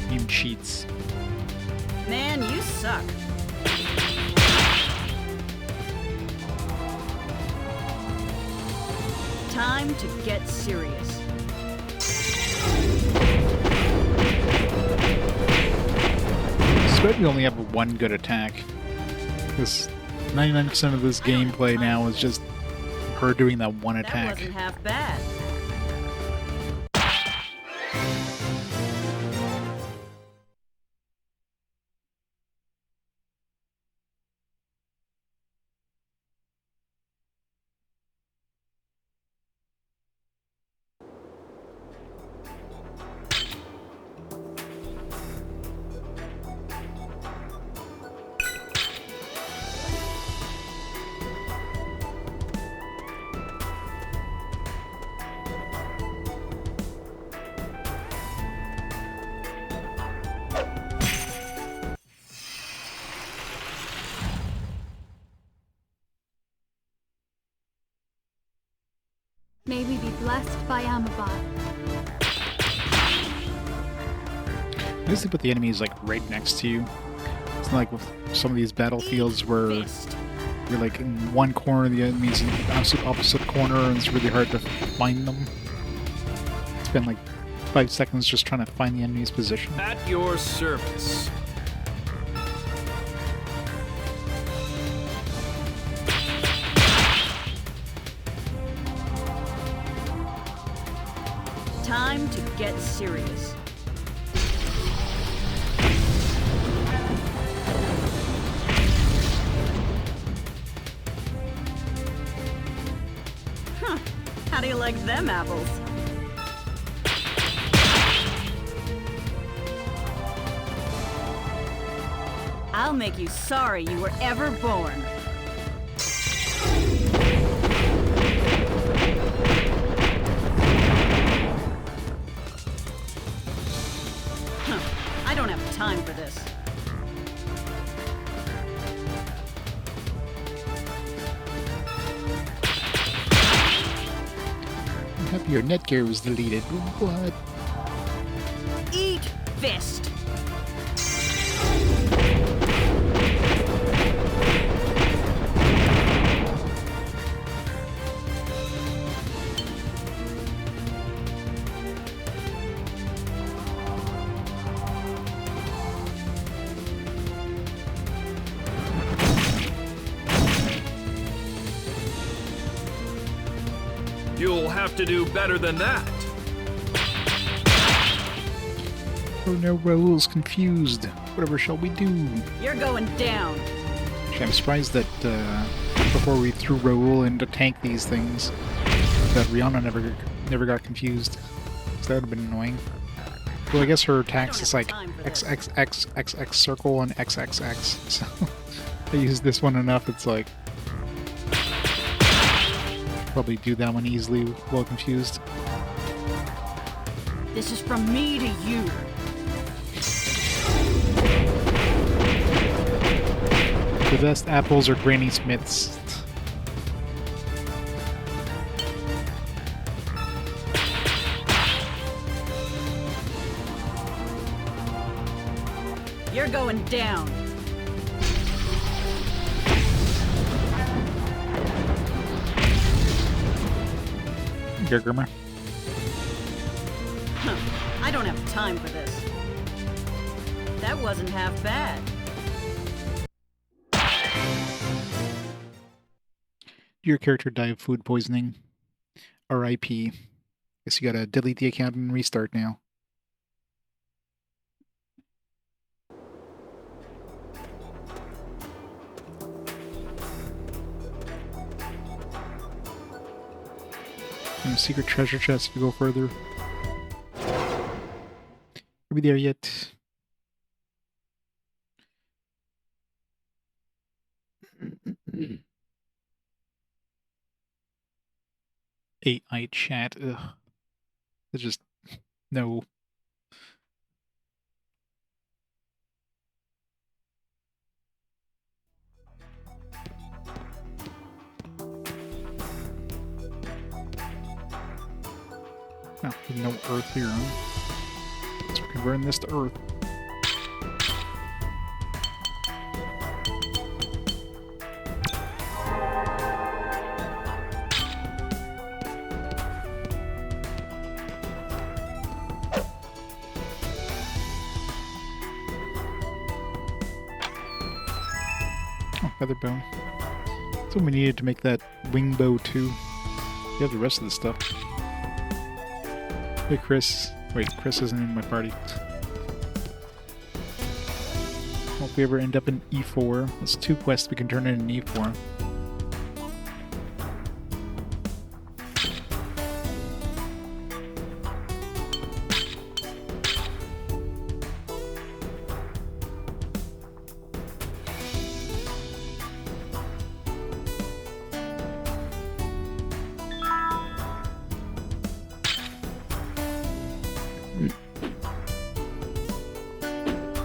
Game cheats. Man, you suck. Time to get serious. I swear we only have one good attack. This 99% of this gameplay now is just her doing that one That attack. wasn't half bad. May we be blessed by Amabot. At least they put the enemies like right next to you. It's not like with some of these battlefields where you're like in one corner, the enemy's in the opposite corner, and it's really hard to find them. Spend like 5 seconds just trying to find the enemy's position. At your service. Time to get serious. Huh. How do you like them apples? I'll make you sorry you were ever born. I don't have time for this. I'm happy your Netgear was deleted. What? Eat fist. You'll have to do better than that. Oh no, Raoul's confused. Whatever shall we do? You're going down. Actually, I'm surprised that before we threw Raoul in to tank these things, that Rihanna never got confused. So that would have been annoying. Well, I guess her attacks is like Time for this. XXXXX circle and XXX. So I use this one enough, it's like... Probably do that one easily while confused. This is from me to you. The best apples are Granny Smith's. You're going down. Here, Grimmer. Huh. I don't have time for this. That wasn't half bad. Your character died of food poisoning. R.I.P. Guess you gotta delete the account and restart now. And secret treasure chest if you go further. Are we there yet? AI chat. Ugh. It's just no. No, there's no earth here, huh? Let's convert this to earth. Oh, feather bone. That's what we needed to make that wing bow too. You have the rest of the stuff. Hey, Chris. Wait, Chris isn't in my party. Hope we ever end up in E4. That's 2 quests we can turn in E4.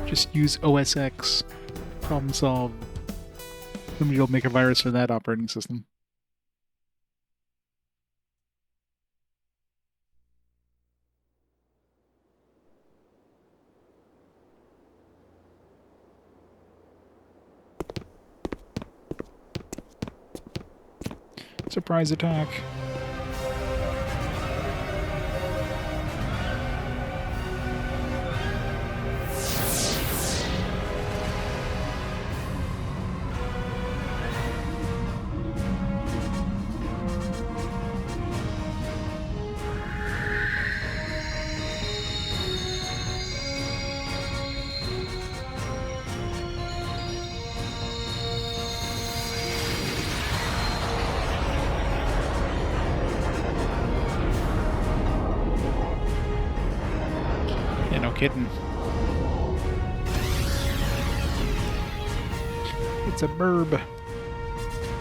Just use OS X. Problem solved. Somebody will make a virus for that operating system. Surprise attack. Yeah, no kidding. It's a burb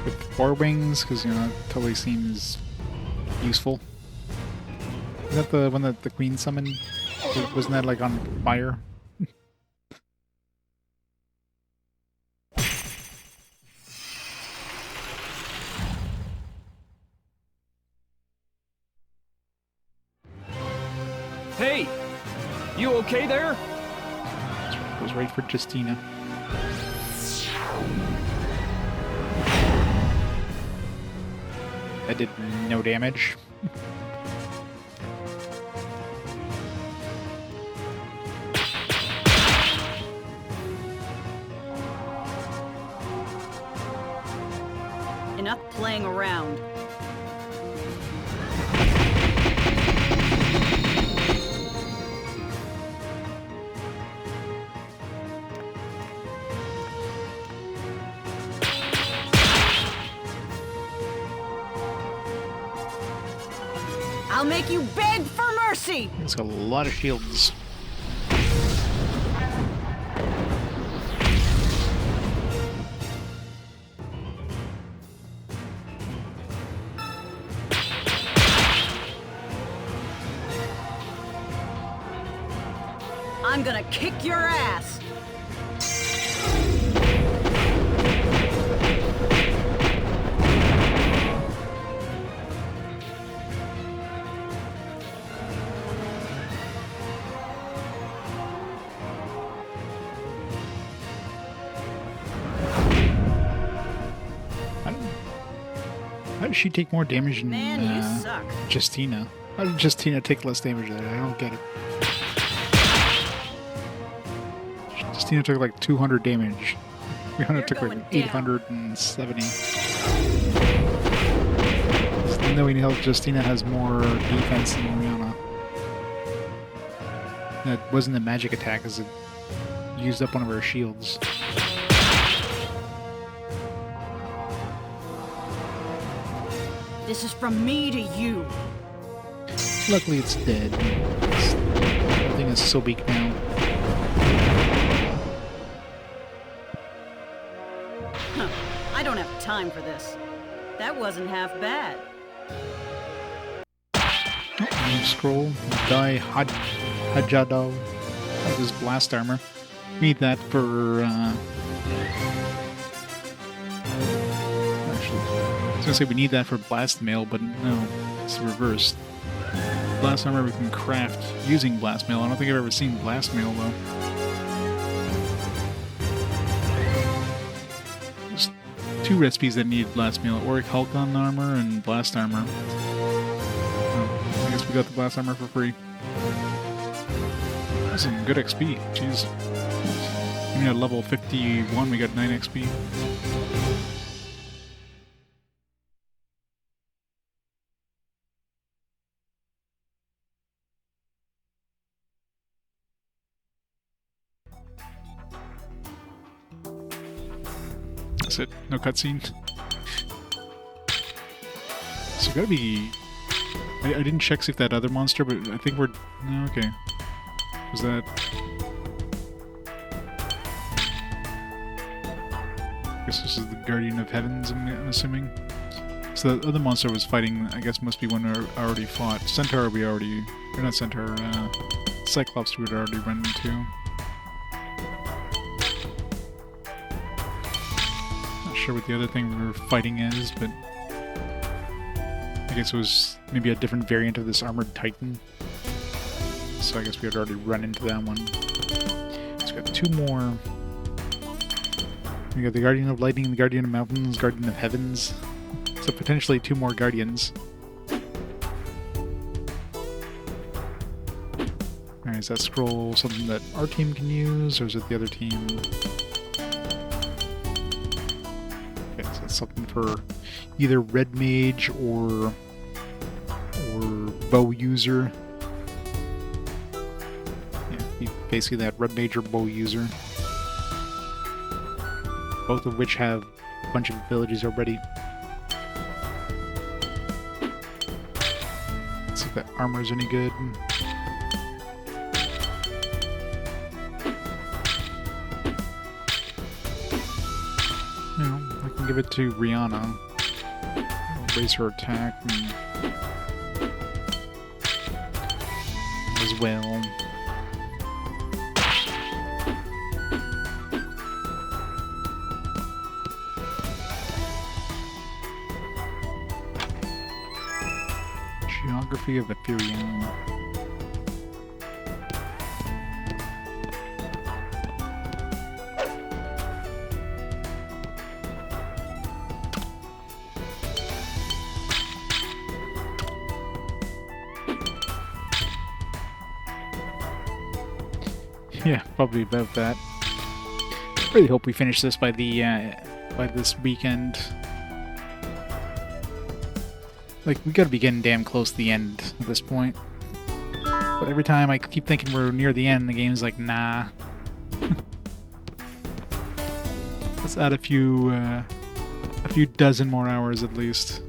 with 4 wings, because, you know, it totally seems useful. Is that the one that the queen summoned? Wasn't that, like, on fire? Hey! You okay there? Goes right for Justina. That did no damage. Enough playing around. I'll make you beg for mercy! It's got a lot of shields. I'm gonna kick your ass! How does she take more damage than Man, you suck. Justina? How did Justina take less damage there? I don't get it. Justina took like 200 damage. Rihanna took like 870. Even though we know Justina has more defense than Rihanna. That wasn't a magic attack as it used up one of her shields. This is from me to you. Luckily it's dead. Everything is so weak now. Huh. I don't have time for this. That wasn't half bad. Scroll. Die Hajado. That was blast armor. Need that for actually, I was gonna say we need that for blast mail, but no, it's reversed. Blast armor we can craft using blast mail. I don't think I've ever seen blast mail though. There's two recipes that need blast mail: Auric Halcon armor and blast armor. Oh, I guess we got the blast armor for free. That's some good XP. Jeez. Even at level 51, we got 9 XP. That's it. No cutscene. So gotta be... I didn't check see if that other monster, but I think we're... No, okay. Was that... I guess this is the Guardian of Heavens, I'm assuming. So the other monster was fighting, I guess must be one we already fought. Centaur we already... Or not Centaur, Cyclops we had already run into. Not sure what the other thing we were fighting is, but... I guess it was maybe a different variant of this armored titan. So I guess we had already run into that one. So we got two more. We got the Guardian of Lightning, the Guardian of Mountains, Guardian of Heavens. So potentially two more Guardians. Alright, is that scroll something that our team can use, or is it the other team? Okay, so that's something for either Red Mage or Bow User. Yeah, basically that Red Mage or Bow User. Both of which have a bunch of abilities already. Let's see if that armor is any good. No, I can give it to Rihanna. Raise her attack and as well. Geography of Efferia. Yeah, probably about that. Really hope we finish this by this weekend. Like, we gotta be getting damn close to the end at this point. But every time I keep thinking we're near the end, the game's like, nah. Let's add a few dozen more hours at least.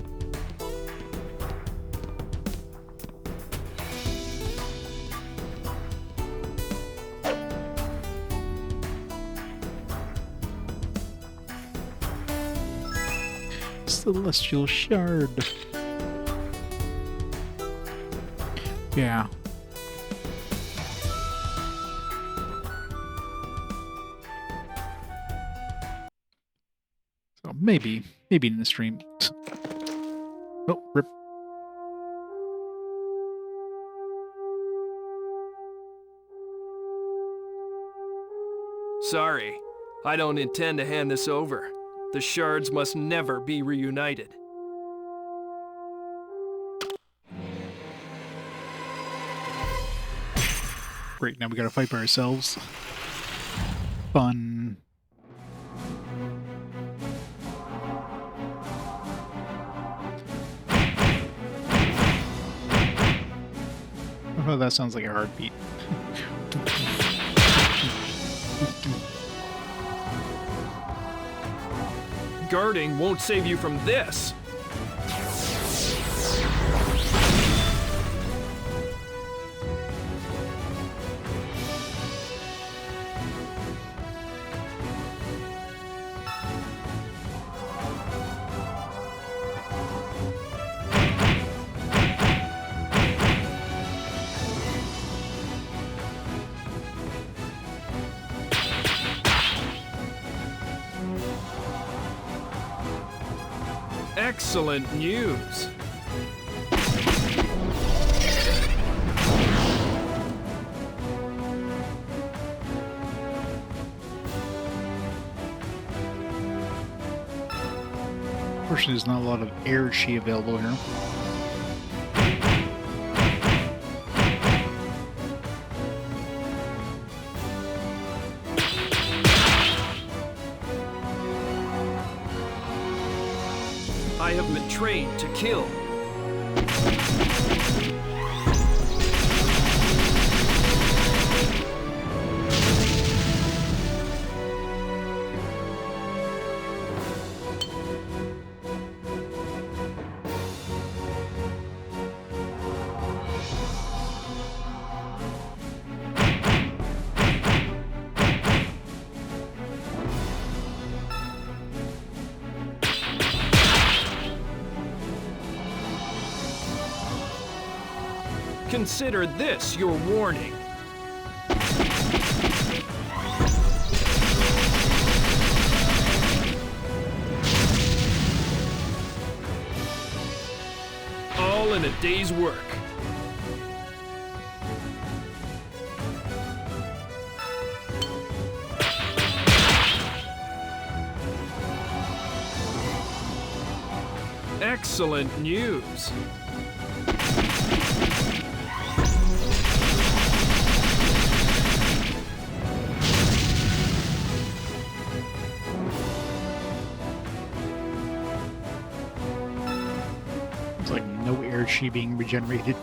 Celestial Shard. Yeah. Maybe in the stream. Oh, rip. Sorry, I don't intend to hand this over. The shards must never be reunited. Great, now we gotta fight by ourselves. Fun. Oh, that sounds like a heartbeat. Guarding won't save you from this. Excellent news. Unfortunately, there's not a lot of air chi available here. I have been trained to kill. Consider this your warning. All in a day's work. Excellent news. It's like no air chi being regenerated.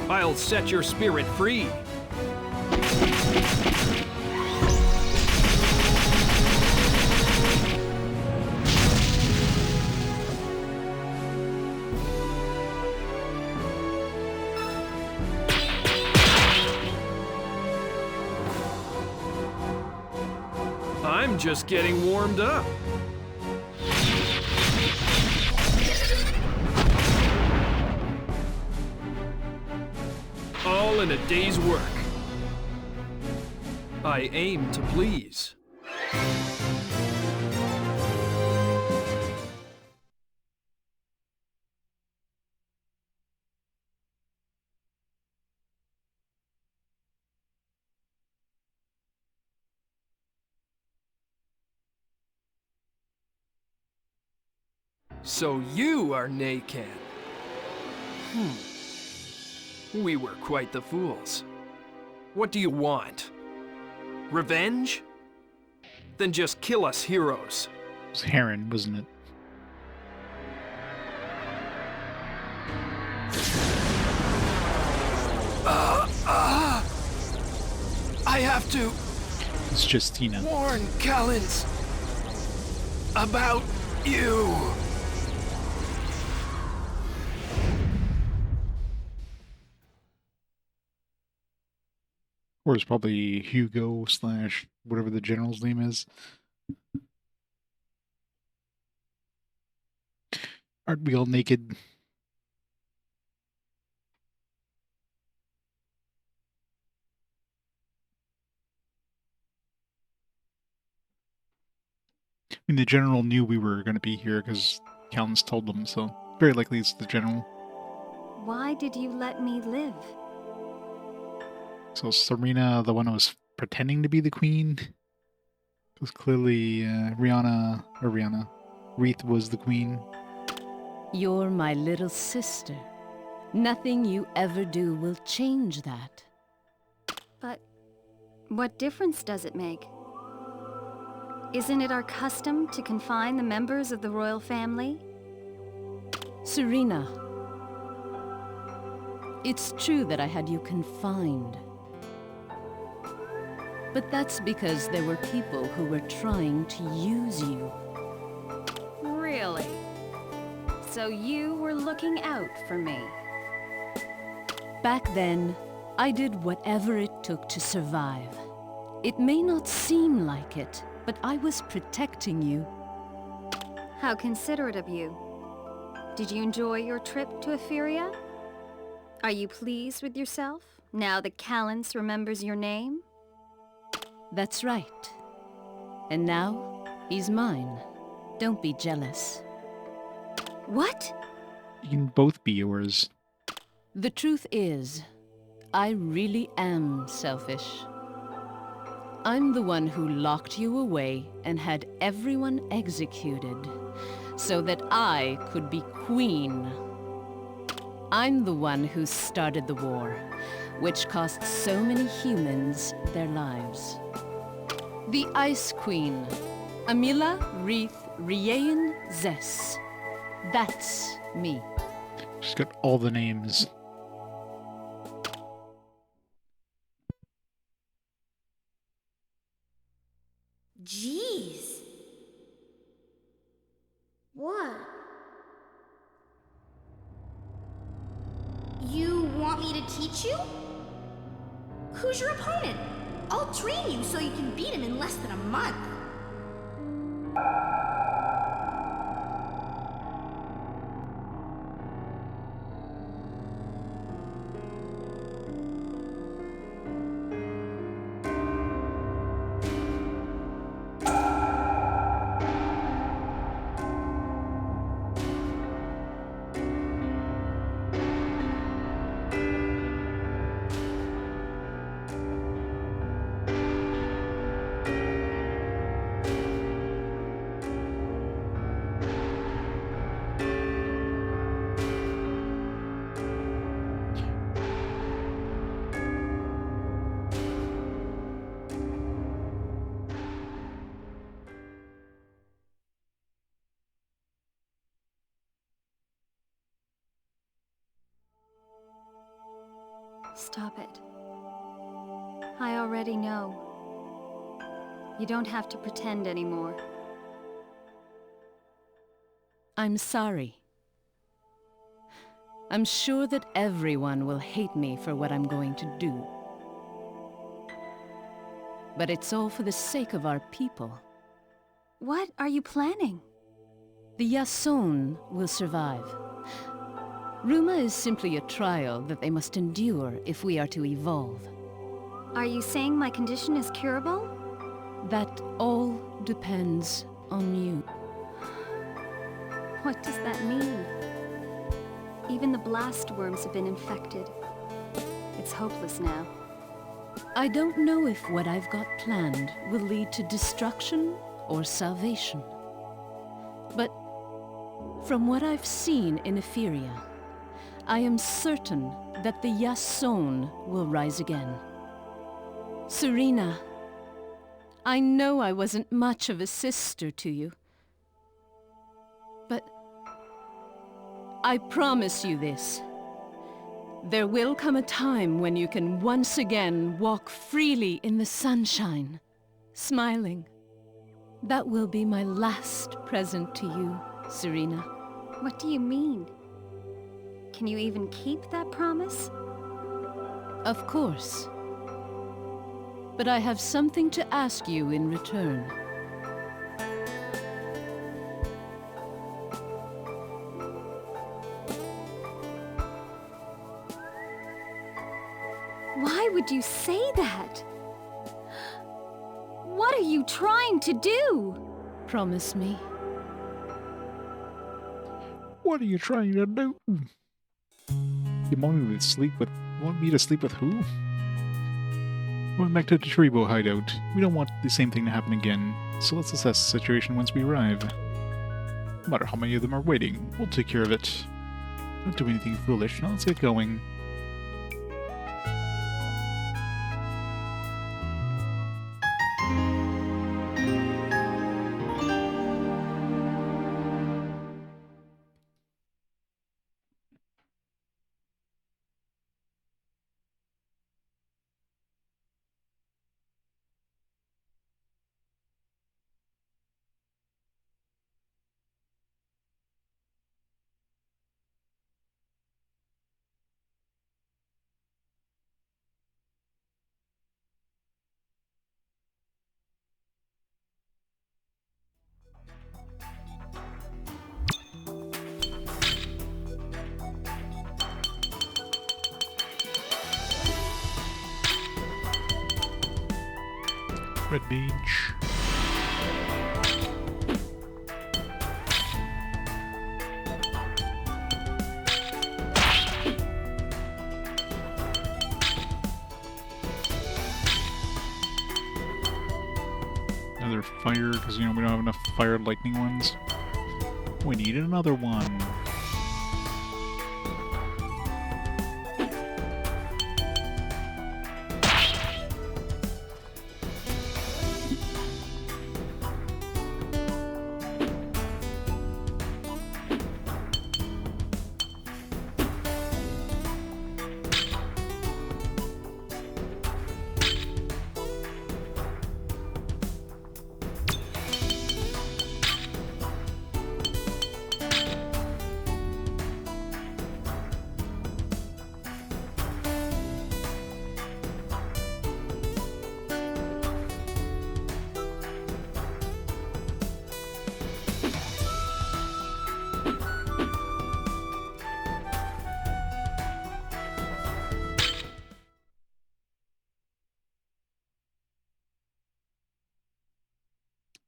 I'll set your spirit free. I'm just getting warmed up. All in a day's work. I aim to please. So you are Nakan. We were quite the fools. What do you want? Revenge? Then just kill us heroes. It was Heron, wasn't it? I have to It's just Tina. warn Calintz about you. Or it's probably Hugo slash whatever the general's name is. Aren't we all naked? I mean, the general knew we were going to be here because Calintz told them, so very likely it's the general. Why did you let me live? So Serena, the one who was pretending to be the queen, because clearly Reith was the queen. You're my little sister. Nothing you ever do will change that. But what difference does it make? Isn't it our custom to confine the members of the royal family? Serena, it's true that I had you confined. But that's because there were people who were trying to use you. Really? So you were looking out for me? Back then, I did whatever it took to survive. It may not seem like it, but I was protecting you. How considerate of you. Did you enjoy your trip to Efferia? Are you pleased with yourself, now that Calintz remembers your name? That's right. And now, he's mine. Don't be jealous. What? You can both be yours. The truth is, I really am selfish. I'm the one who locked you away and had everyone executed, so that I could be queen. I'm the one who started the war, which cost so many humans their lives. The Ice Queen, Amila Reith Riein Zess. That's me. She's got all the names. Jeez. What? You want me to teach you? Who's your opponent? I'll train you so you can beat him in less than a month. Stop it. I already know. You don't have to pretend anymore. I'm sorry. I'm sure that everyone will hate me for what I'm going to do. But it's all for the sake of our people. What are you planning? The Yason will survive. Ruma is simply a trial that they must endure if we are to evolve. Are you saying my condition is curable? That all depends on you. What does that mean? Even the blast worms have been infected. It's hopeless now. I don't know if what I've got planned will lead to destruction or salvation. But from what I've seen in Efferia, I am certain that the Yason will rise again. Serena, I know I wasn't much of a sister to you, but I promise you this. There will come a time when you can once again walk freely in the sunshine, smiling. That will be my last present to you, Serena. What do you mean? Can you even keep that promise? Of course. But I have something to ask you in return. could you say that? What are you trying to do? Promise me. What are you trying to do? You want me to sleep with... Want me to sleep with who? Going back to the Tribo hideout. We don't want the same thing to happen again, so let's assess the situation once we arrive. No matter how many of them are waiting, we'll take care of it. Don't do anything foolish. Now let's get going. Red Mage. Another fire, because, you know, we don't have enough fire lightning ones. We need another one.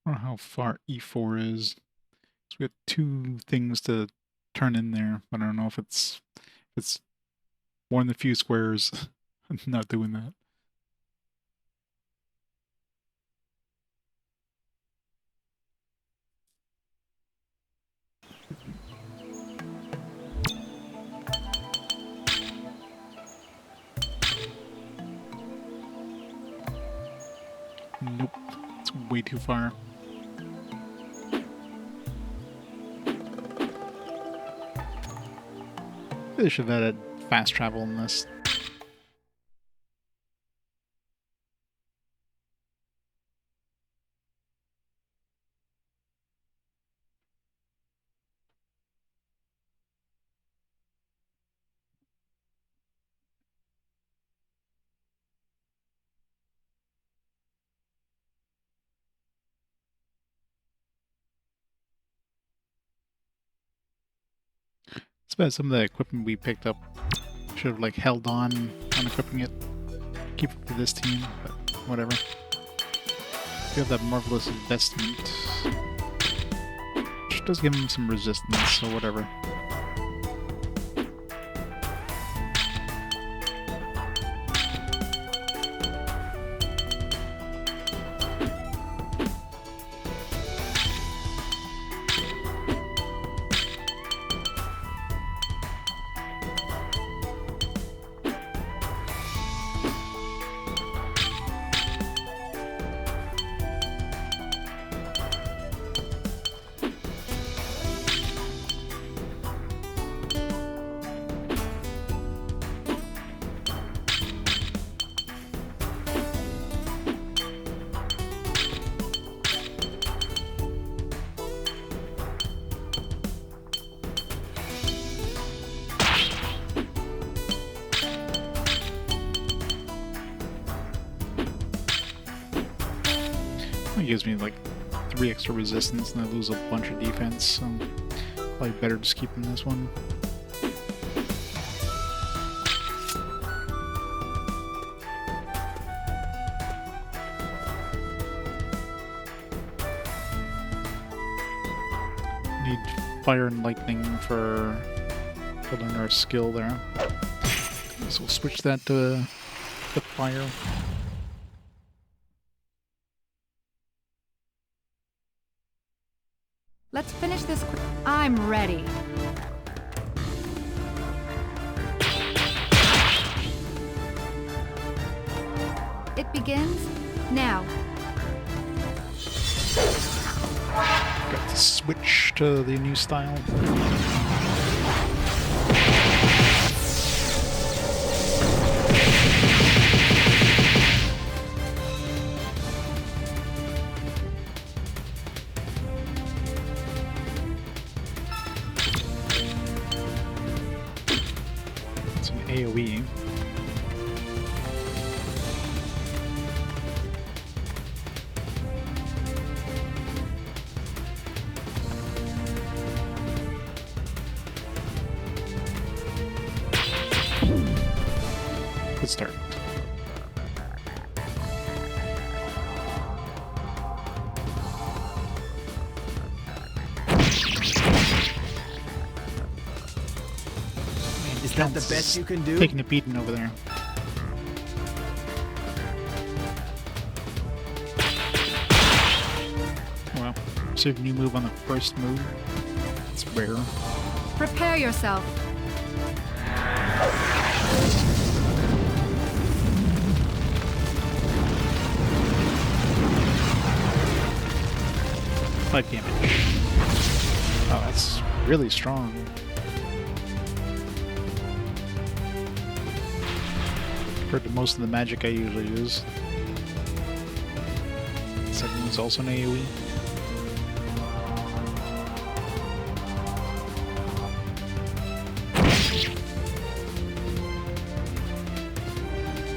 I don't know how far E4 is. So we have two things to turn in there, but I don't know if it's more than a few squares. I'm not doing that. Nope, it's way too far. They should have added fast travel in this. It's about some of the equipment we picked up. Should have, like, held on equipping it. Keep it for this team, but whatever. We have that marvelous investment. Which does give him some resistance, so whatever. It gives me like 3 extra resistance and I lose a bunch of defense, so probably better just keeping this one. Need fire and lightning for building our skill there. So we'll switch that to fire. Let's finish this. I'm ready. It begins now. Got to switch to the new style. It's an AoE. Good start. Is that the best you can do? Taking a beating over there. Well, save new move on the first move. It's rare. Prepare yourself. Five damage. Oh, that's really strong. Compared to most of the magic I usually use. Second one's also an AoE.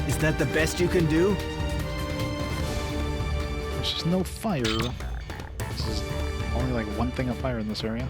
Is that the best you can do? There's just no fire. This is only like one thing of fire in this area.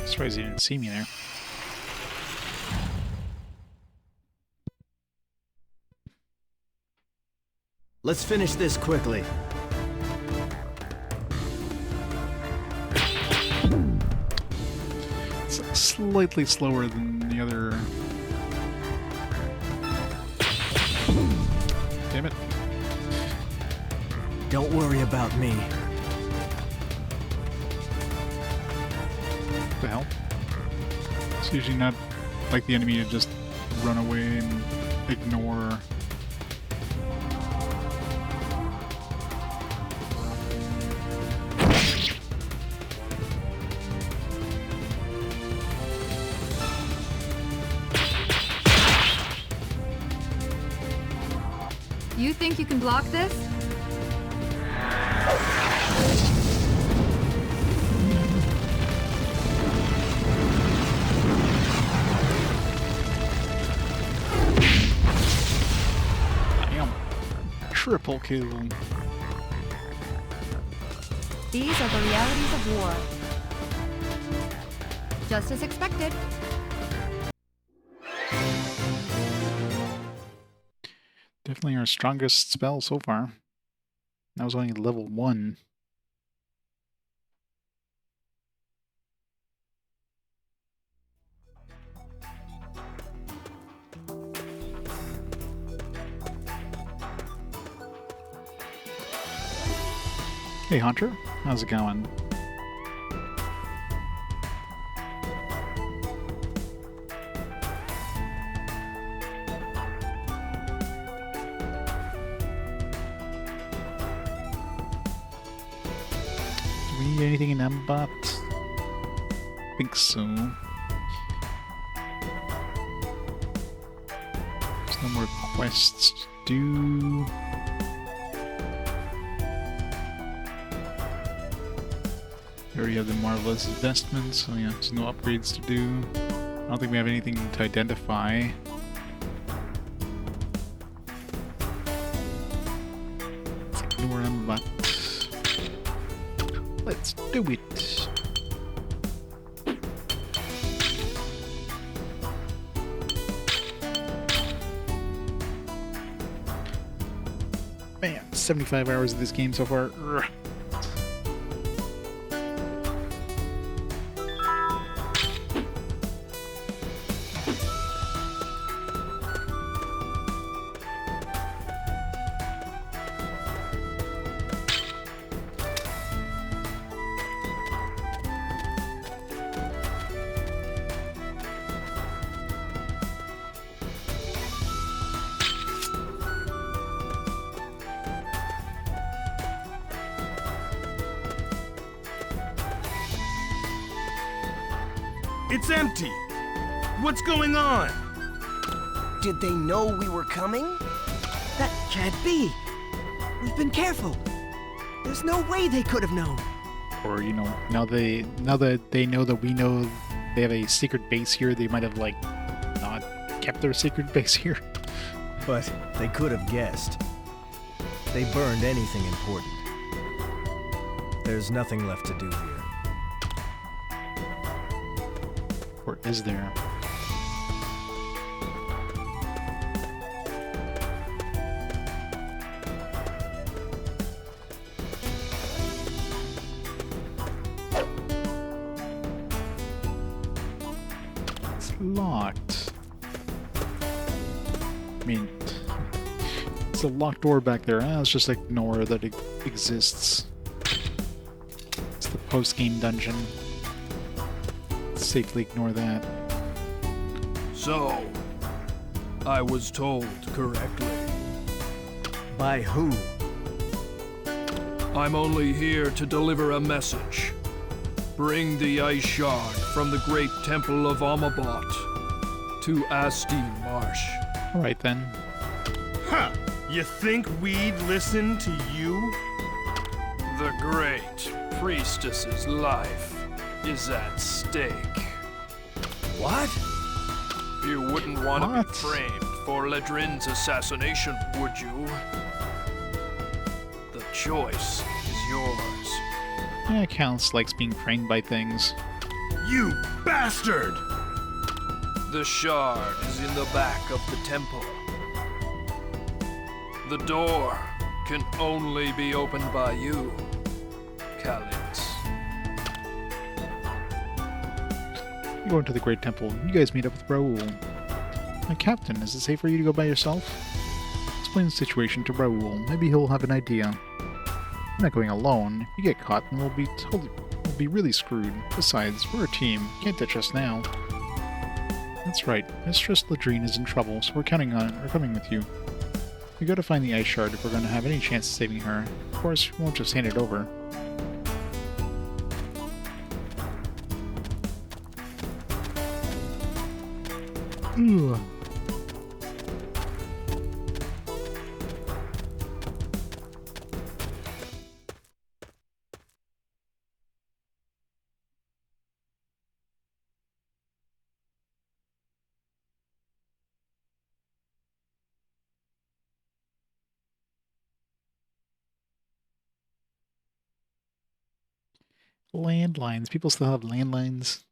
Surprised he didn't see me there. Let's finish this quickly. It's slightly slower than the other. Damn it. Don't worry about me. What the hell? It's usually not like the enemy to just run away and ignore. You think you can block this? Damn. Triple kill. These are the realities of war. Just as expected. Definitely our strongest spell so far. That was only level 1. Hey, Hunter. How's it going? Do we need anything in Mbot? I think so. There's no more quests to do. We already have the marvelous investments, so yeah, there's no upgrades to do. I don't think we have anything to identify. Let's ignore them, but let's do it. Man, 75 hours of this game so far. Urgh. It's empty! What's going on? Did they know we were coming? That can't be! We've been careful! There's no way they could have known! Or, you know, now that they know that we know they have a secret base here, they might have, like, not kept their secret base here. But they could have guessed. They burned anything important. There's nothing left to do here. Or is there? It's locked. I mean, it's a locked door back there. Let's just ignore that it exists. It's the post-game dungeon. Safely ignore that. So, I was told correctly. By who? I'm only here to deliver a message. Bring the ice shard from the great temple of Amabot to Asti Marsh. Alright then. Huh! You think we'd listen to you? The great priestess's life is at stake. What? You wouldn't want to be framed for Ledrin's assassination, would you? The choice is yours. Yeah, Calintz likes being framed by things. You bastard! The shard is in the back of the temple. The door can only be opened by you, Calintz. You go into the Great Temple. You guys meet up with Raoul. My captain, is it safe for you to go by yourself? Explain the situation to Raoul. Maybe he'll have an idea. I'm not going alone. If you get caught, then we'll be really screwed. Besides, we're a team. Can't ditch us now. That's right. Mistress Ledrine is in trouble, so we're counting on it. We're coming with you. We gotta find the ice shard if we're gonna have any chance of saving her. Of course, we won't just hand it over. Ugh. Landlines. People still have landlines.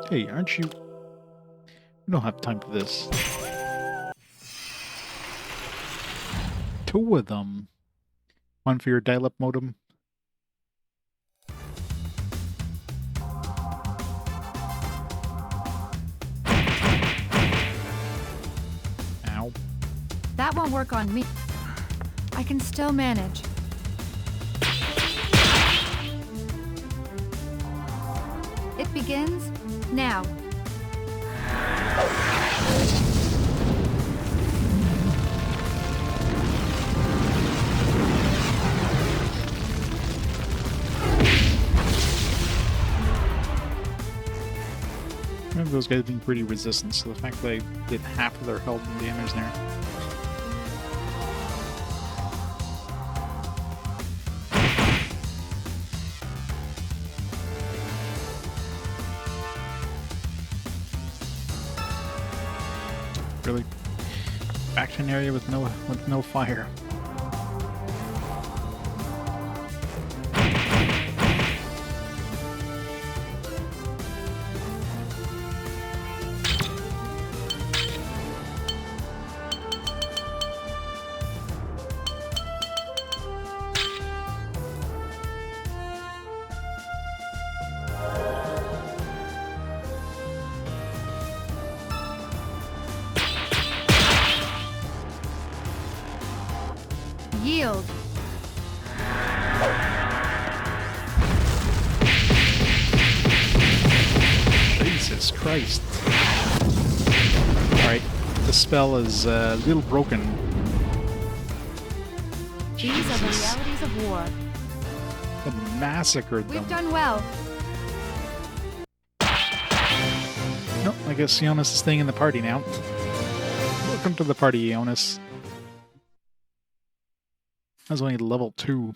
Hey, aren't you... We don't have time for this. Two of them. One for your dial-up modem. That won't work on me. I can still manage. It begins now. Remember those guys being pretty resistant, so the fact that I did half of their health and damage there. Really? Faction area with no fire. Yield. Jesus Christ. Alright, the spell is a little broken. These are the realities of war. The massacred them. We've done well. Nope, I guess Jonas is staying in the party now. Welcome to the party, Jonas. That's only level 2.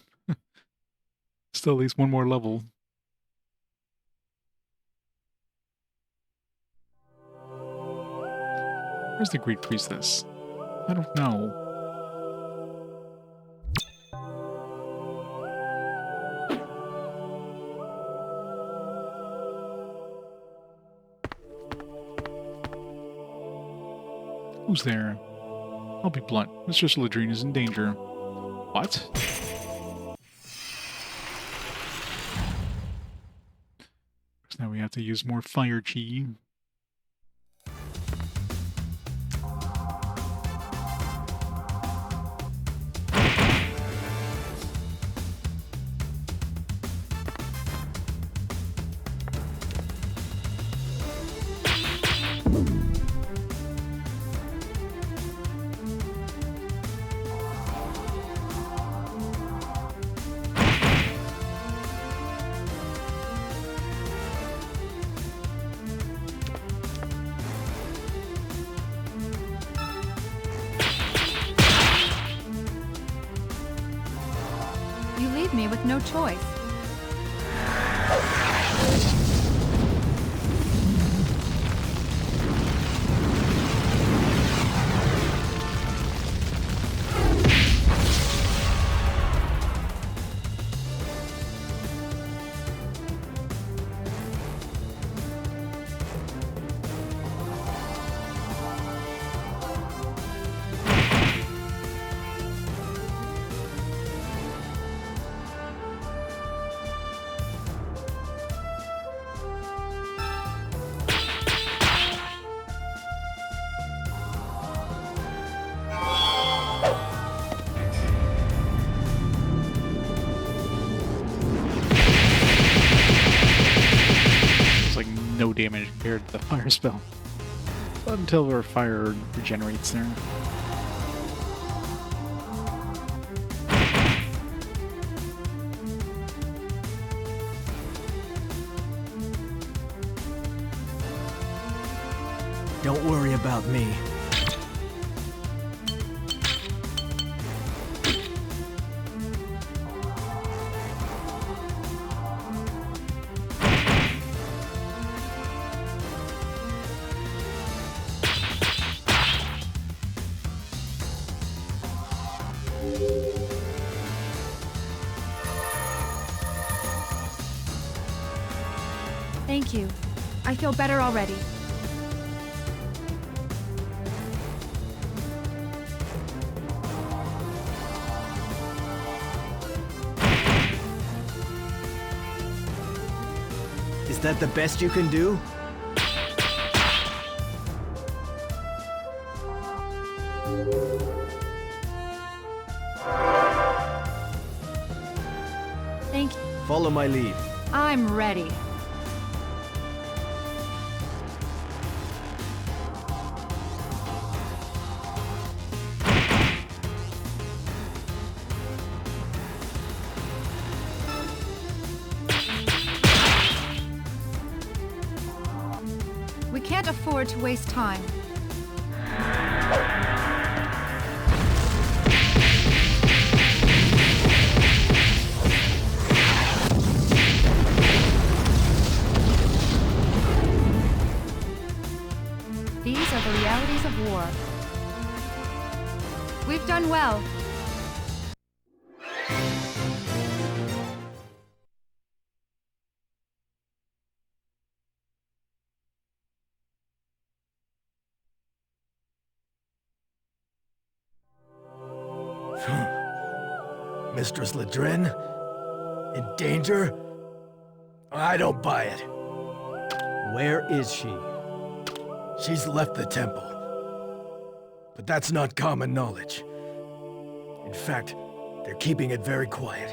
Still at least one more level. Where's the Great Priestess? I don't know. Who's there? I'll be blunt. Mistress Ladrine is in danger. What? Now we have to use more fire chi. You leave me with no choice. No damage compared to the fire spell. But until our fire regenerates there. Don't worry about me. Thank you. I feel better already. Is that the best you can do? Follow my lead. I'm ready. We can't afford to waste time. These are the realities of war. We've done well. Mistress Ledrin? In danger? I don't buy it. Where is she? She's left the temple. But that's not common knowledge. In fact, they're keeping it very quiet.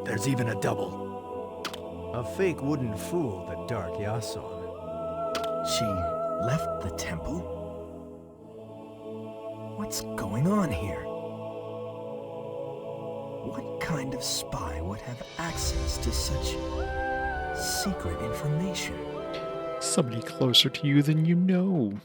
There's even a double. A fake wouldn't fool the dark Yason. She left the temple? What's going on here? What kind of spy would have access to such secret information? Somebody closer to you than you know.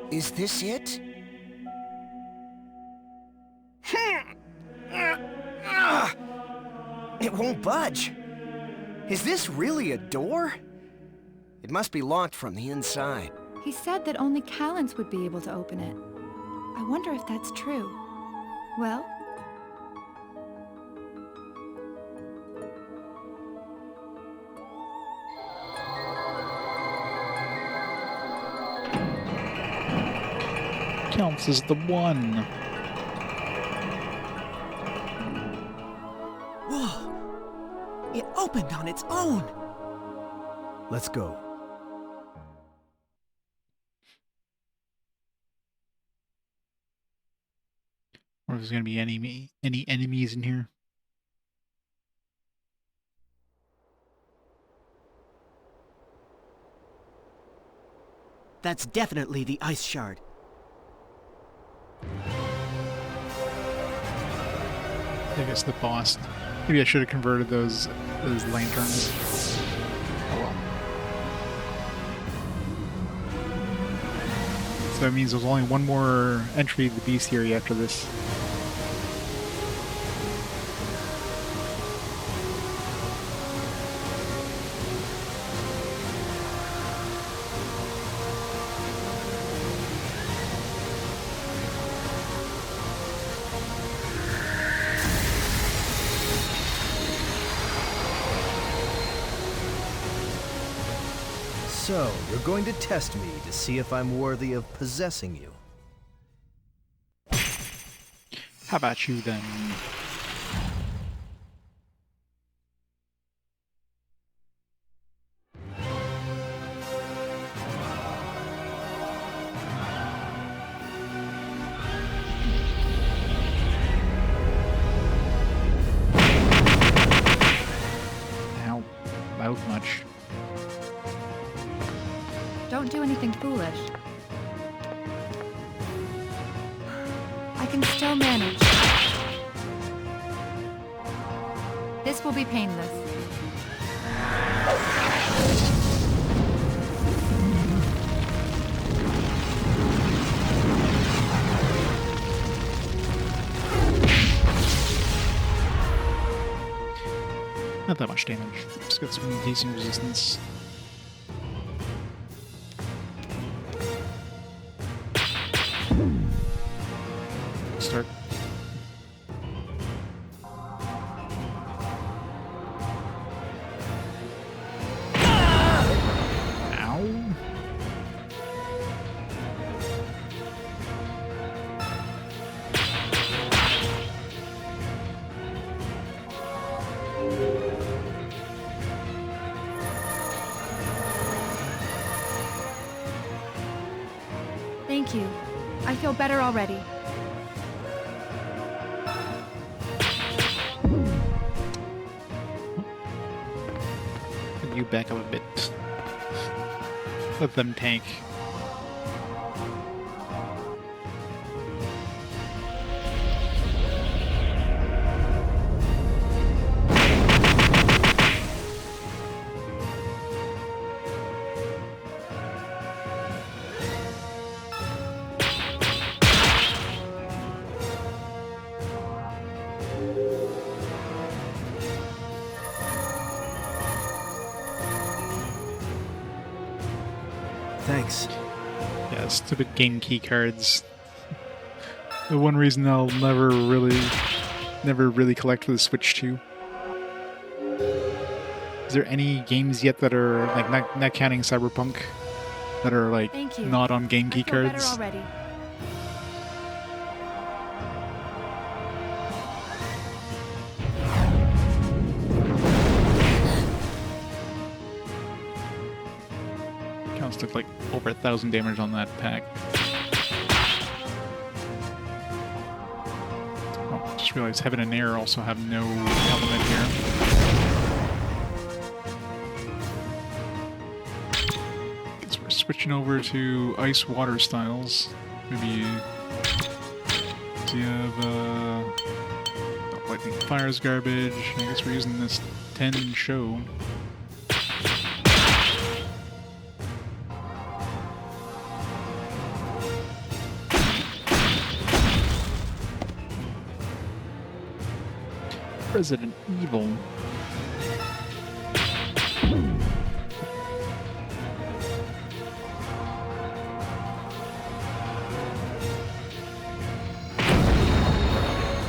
Is this it? It won't budge. Is this really a door? It must be locked from the inside. He said that only Calintz would be able to open it. I wonder if that's true. Well? Calintz is the one. Whoa! It opened on its own! Let's go. Or if there's gonna be any enemies in here. That's definitely the ice shard. I guess the boss. Maybe I should have converted those lanterns. Oh well. So that means there's only one more entry to the bestiary after this. So, you're going to test me to see if I'm worthy of possessing you. How about you then? How about much? Don't do anything foolish. I can still manage. This will be painless. Not that much damage. Just got some decent resistance. Start. Ow. Thank you. I feel better already. You back up a bit. Let them tank. Thanks. Yeah, stupid game key cards. The one reason I'll never really collect for the Switch 2. Is there any games yet that are like not counting Cyberpunk that are like not on game key cards? Already. Counts took like over 1,000 damage on that pack. Oh, just realized Heaven and Air also have no element here. So we're switching over to ice water styles. Maybe do you have lightning fire's garbage. I guess we're using this 10 show. Resident Evil.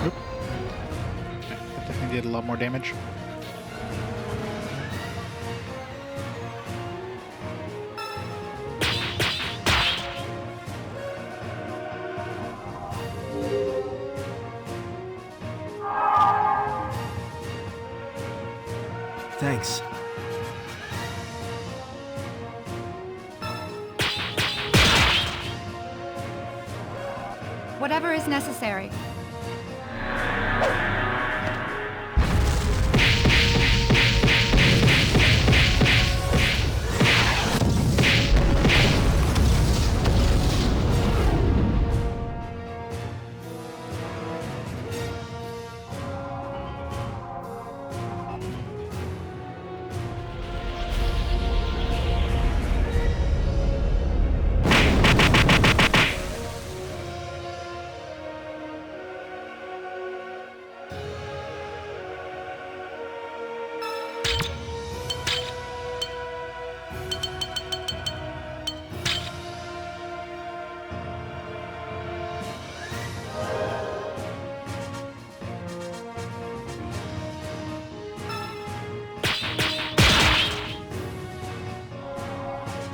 Oop. That definitely did a lot more damage. Thanks. Whatever is necessary.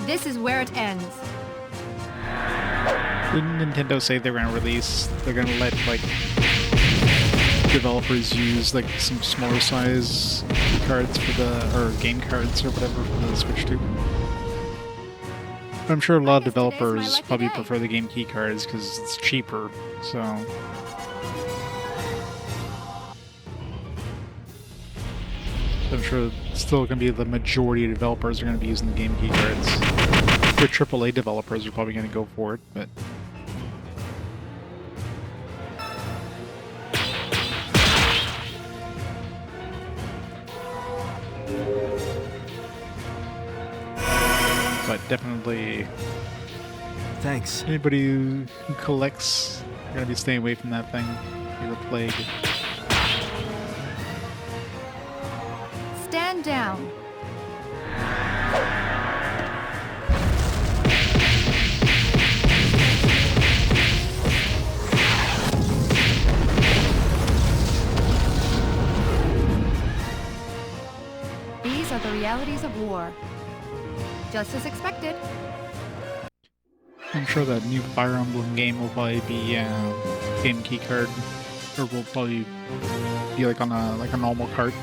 This is where it ends. Didn't Nintendo say they're gonna release? They're gonna let like developers use like some smaller size cards for or game cards or whatever for the Switch 2. But I'm sure a lot of developers probably prefer the game key cards because it's cheaper. So. I'm sure it's still going to be the majority of developers are going to be using the game key cards. Your AAA developers are probably going to go for it, but... but definitely... Thanks. Anybody who collects, you're gonna be staying away from that thing. You're a plague. Stand down. These are the realities of war. Just as expected. I'm sure that new Fire Emblem game will probably be game key card, or will probably be like on a normal cart.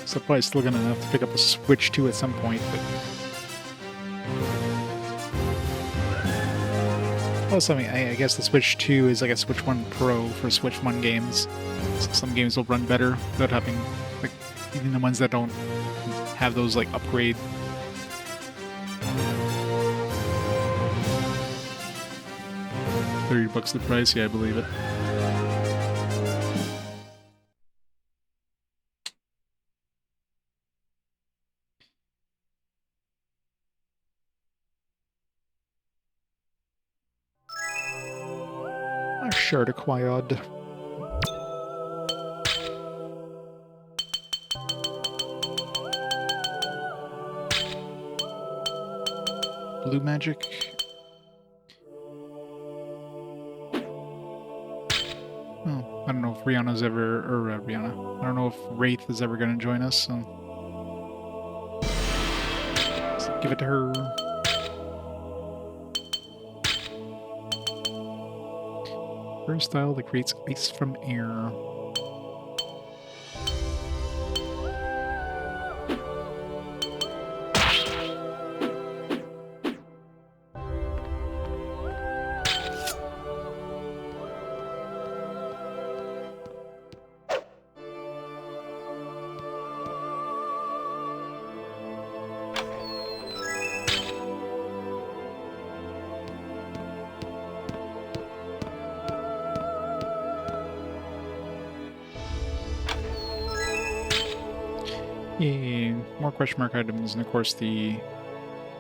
So probably still gonna have to pick up a Switch 2 at some point. But also, I mean, I guess the Switch 2 is like a Switch 1 Pro for Switch 1 games. So some games will run better without having, like, even the ones that don't have those like upgrade. $30 the price, yeah, I believe it. A shard acquired. Blue magic. Oh, I don't know if Rihanna's ever, or Rihanna. I don't know if Wraith is ever going to join us, so let's give it to her. Her style that creates ice from air. Yay, more question mark items, and of course the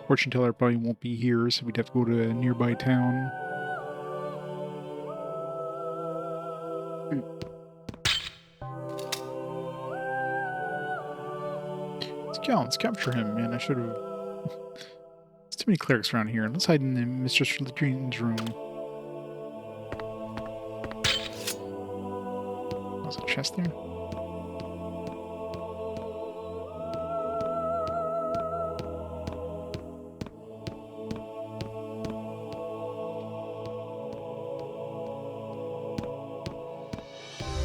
fortune teller probably won't be here, so we'd have to go to a nearby town. Let's capture him, man. I should have... There's too many clerics around here. Let's hide in Mistress Ladrine's room. There's a chest there.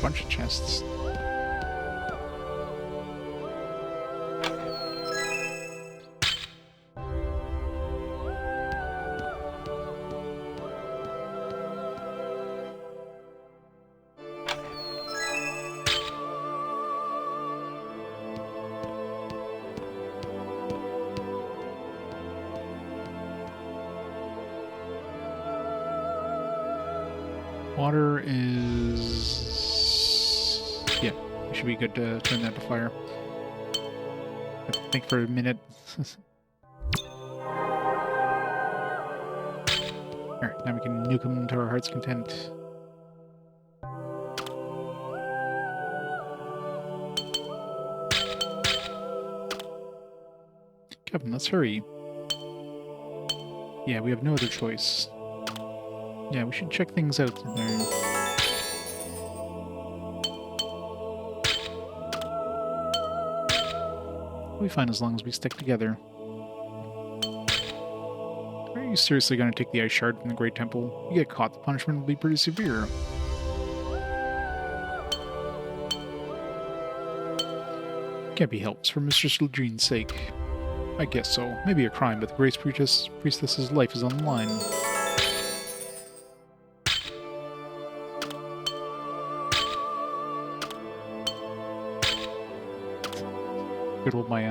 Bunch of chests. Water is... yeah, we should be good to turn that to fire. I think for a minute. Alright, now we can nuke them to our heart's content. Kevin, let's hurry. Yeah, we have no other choice. Yeah, we should check things out in there. We'll be fine as long as we stick together. Are you seriously going to take the ice shard from the Great Temple? If you get caught, the punishment will be pretty severe. Can't be helped. It's for Mistress Ladrine's sake. I guess so. Maybe a crime, but the Grace Priestess's life is on the line. Good old my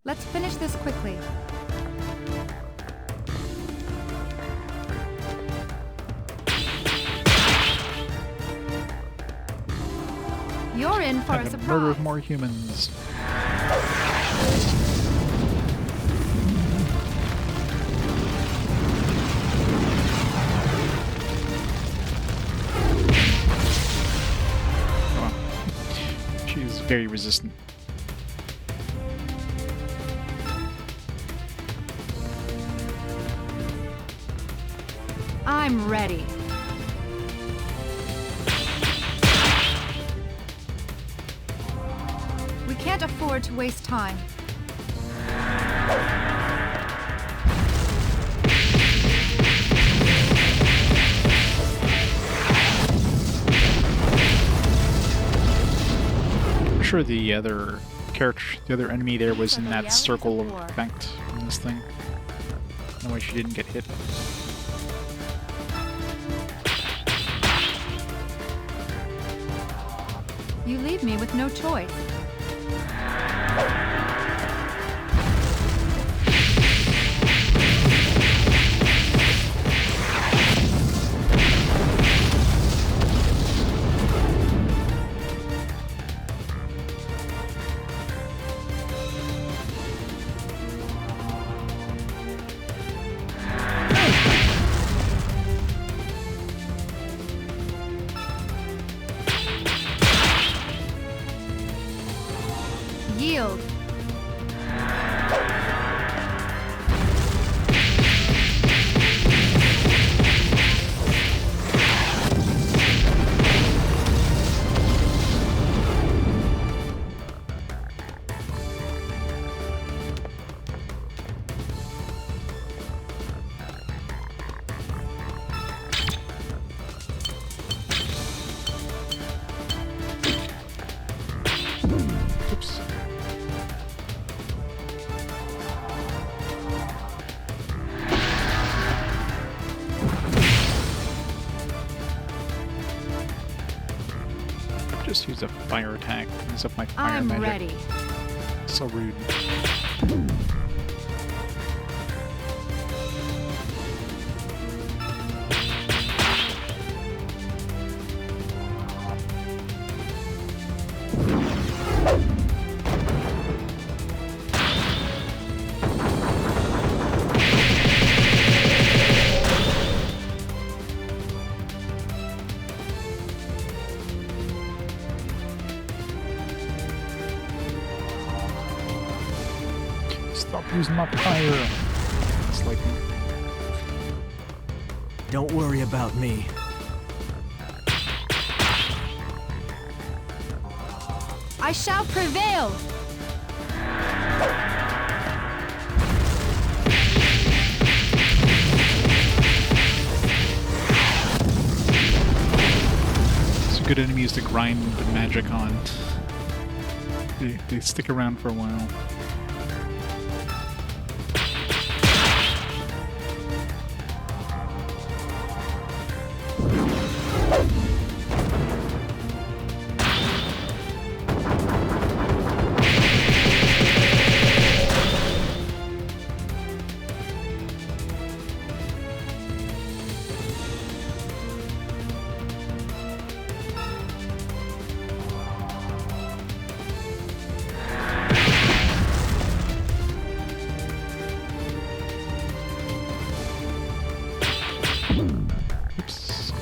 Let's finish this quickly. You're in for a surprise. Murder more humans. Oh, she's very resistant. I'm ready. We can't afford to waste time. I'm sure the other character, the other enemy there was in that circle of effect in this thing. No way she didn't get hit. You leave me with no choice. Yield. Oops. Just use a fire attack. Use up my fire I'm magic. ready. So rude. Stop using my fire. It's like Don't worry about me. I shall prevail! it's a good enemies to grind magic on. They stick around for a while. Oops.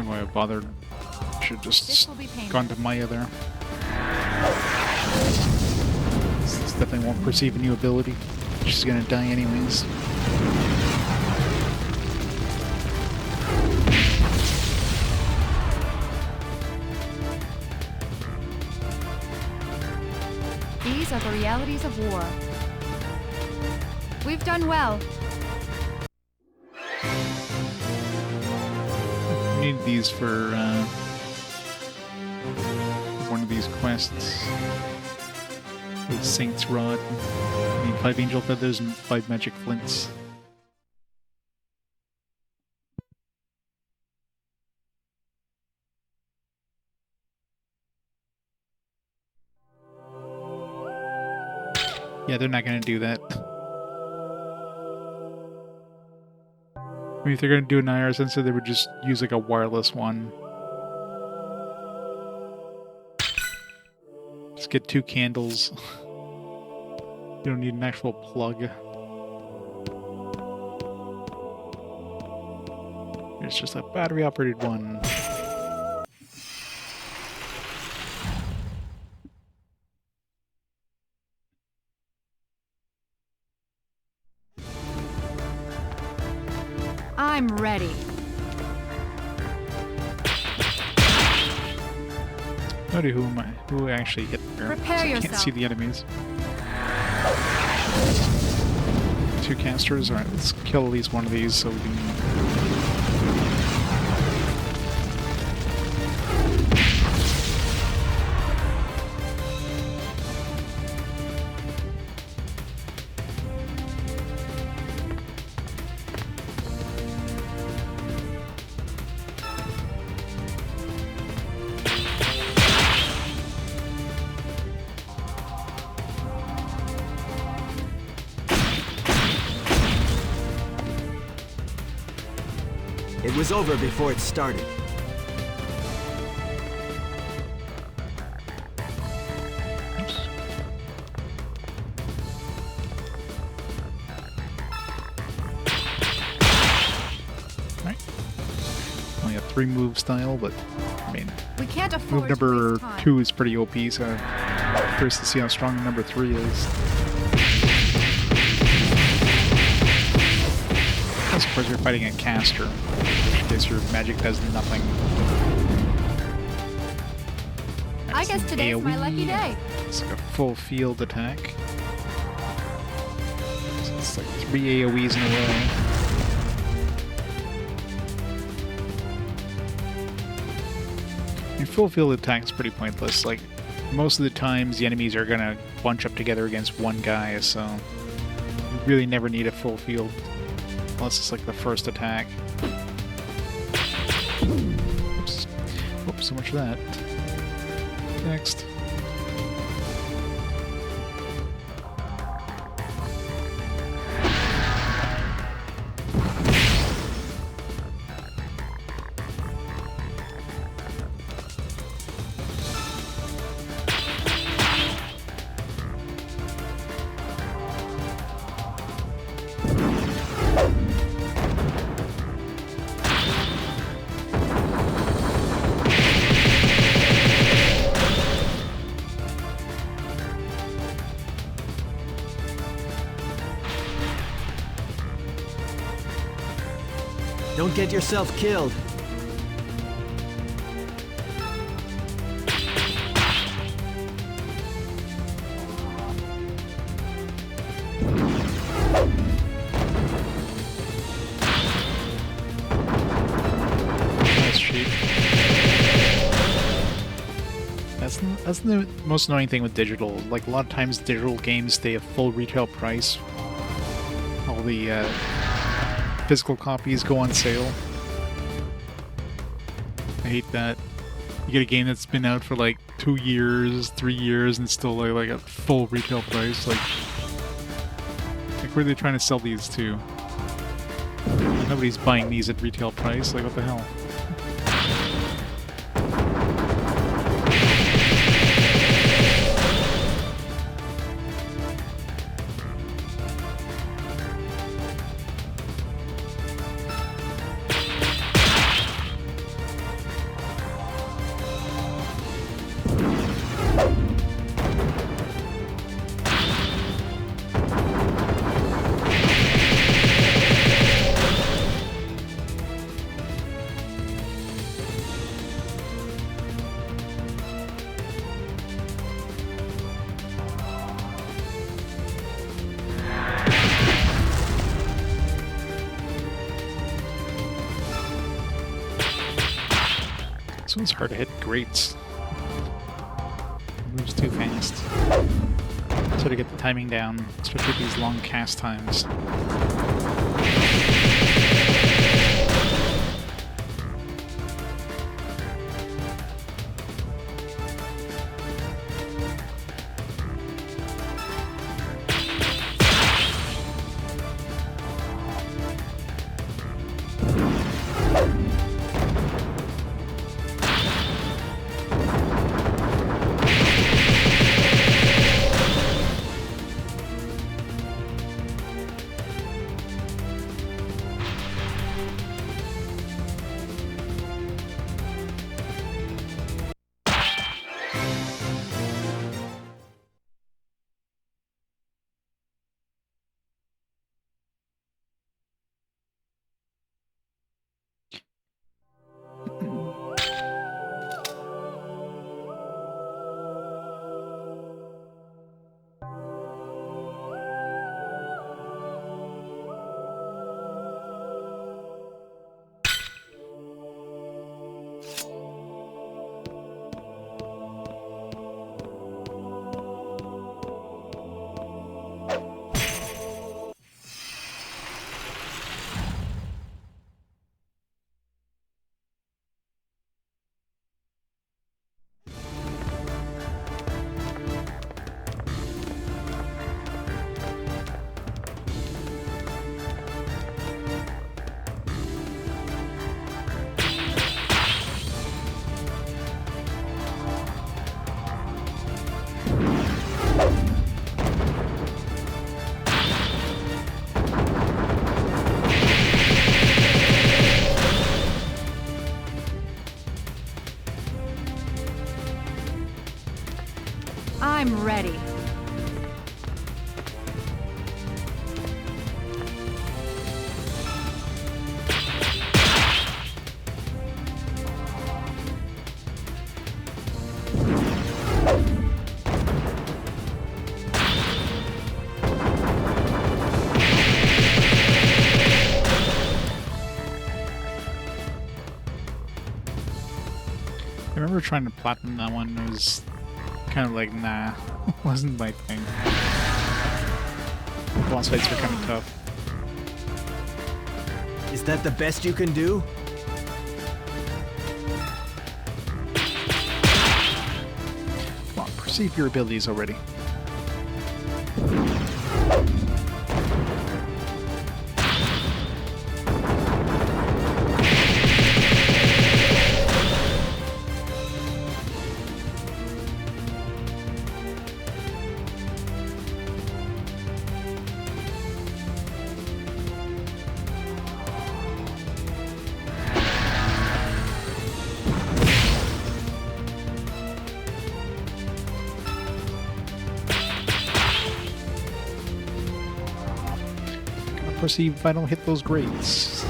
Why I bothered. Should just gone to Maya there. This definitely won't perceive a new ability. She's gonna die anyways. These are the realities of war. We've done well. We need these for one of these quests. The Saint's Rod. I need 5 angel feathers and 5 magic flints. Yeah, they're not going to do that. I mean, if they're going to do an IR sensor, they would just use like a wireless one. Just get 2 candles. You don't need an actual plug. There's just a battery-operated one. I'm ready. Notice who actually hit there. Prepare I yourself. can't see the enemies. 2 casters. Alright, let's kill at least one of these so we can... It was over before it started. Right. Only a 3-move style, but I mean, We can't afford move to number waste time. 2 is pretty OP, so I'm curious to see how strong number 3 is. I suppose you're fighting a caster, in case your magic does nothing. I guess today's my lucky day. It's like a full field attack. So it's like 3 AoEs in a row. I mean, full field attack is pretty pointless. Like, most of the times the enemies are gonna bunch up together against one guy, so you really never need a full field. Unless it's like the first attack. Oops. Oops, so much for that. Next. Don't get yourself killed. That's cheap. That's the most annoying thing with digital. Like, a lot of times digital games stay at full retail price. All the physical copies go on sale. I hate that. You get a game that's been out for like 2 years, 3 years, and still like at full retail price. Like where are they trying to sell these to? Nobody's buying these at retail price. Like, what the hell? This one's hard to hit. Grates. Moves too fast. So to get the timing down, especially with these long cast times. I'm ready. I remember trying to platinum that one. It was kind of like, nah, wasn't my thing. Boss fights were kind of tough. Is that the best you can do? Come on, perceive your abilities already. See if I don't hit those grades.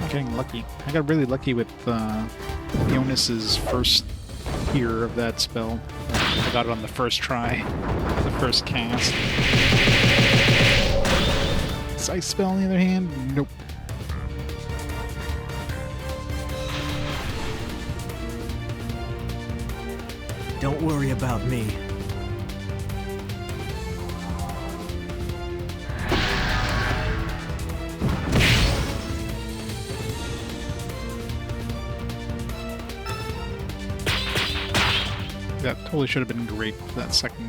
I'm getting lucky. I got really lucky with Jonas's first tier of that spell. I got it on the first try, the first cast. This ice spell, on the other hand, nope. Don't worry about me. That totally should have been great for that second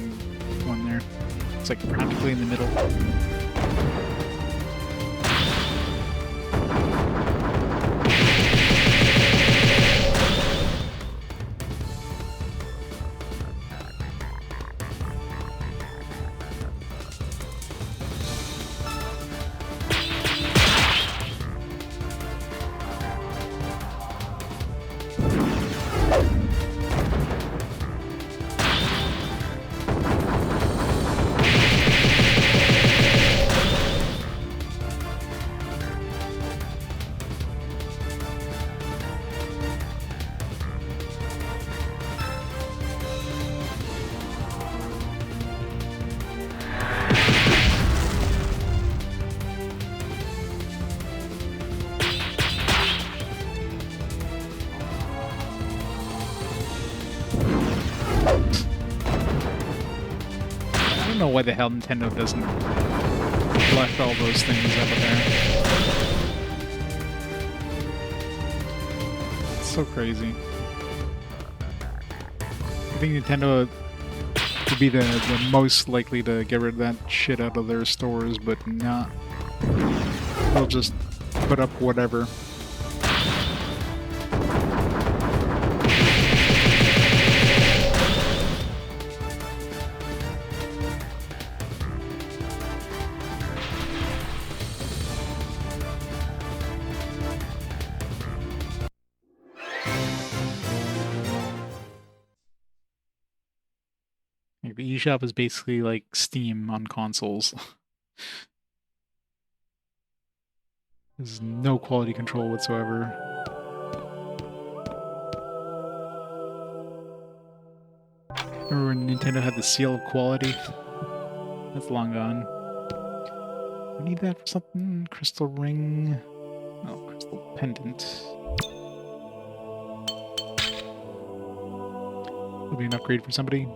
one there. It's like practically in the middle. I don't know why the hell Nintendo doesn't left all those things up there. It's so crazy. I think Nintendo would be the most likely to get rid of that shit out of their stores, but not. They'll just put up whatever. The eShop is basically like Steam on consoles. There's no quality control whatsoever. Remember when Nintendo had the seal of quality? That's long gone. We need that for something? Crystal ring? No, crystal pendant. Will be an upgrade for somebody.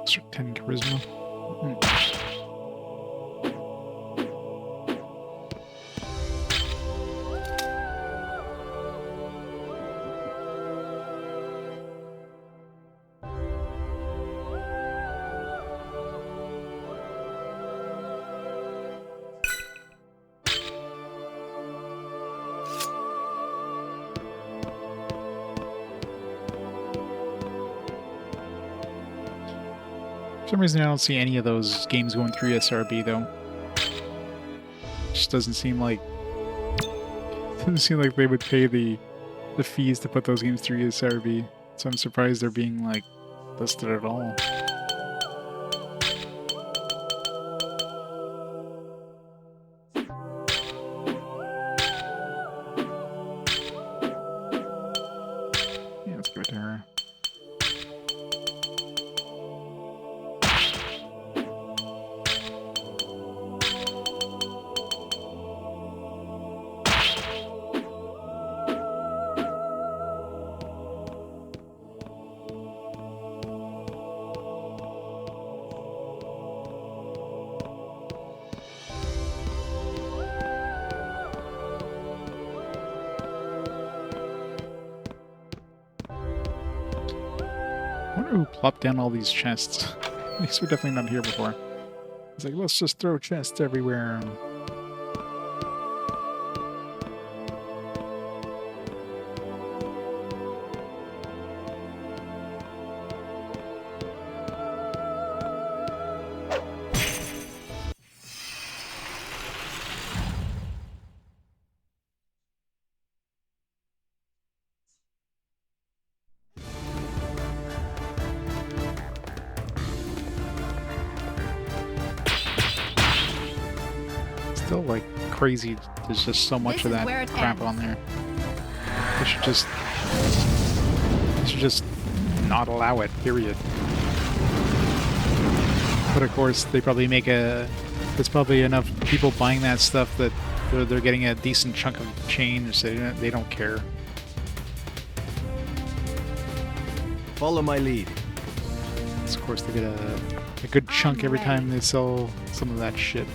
Extra 10 charisma. For some reason I don't see any of those games going through SRB though. Just doesn't seem like they would pay the fees to put those games through SRB. So I'm surprised they're being like listed at all. Yeah, let's give it to her. I wonder who plopped down all these chests. These were definitely not here before. It's like, let's just throw chests everywhere. Still like crazy. There's just so much of that crap on there. They should just not allow it, period. But of course they probably make there's probably enough people buying that stuff that they're getting a decent chunk of change, so they don't care. Follow my lead. So of course they get a good chunk every time they sell some of that shit.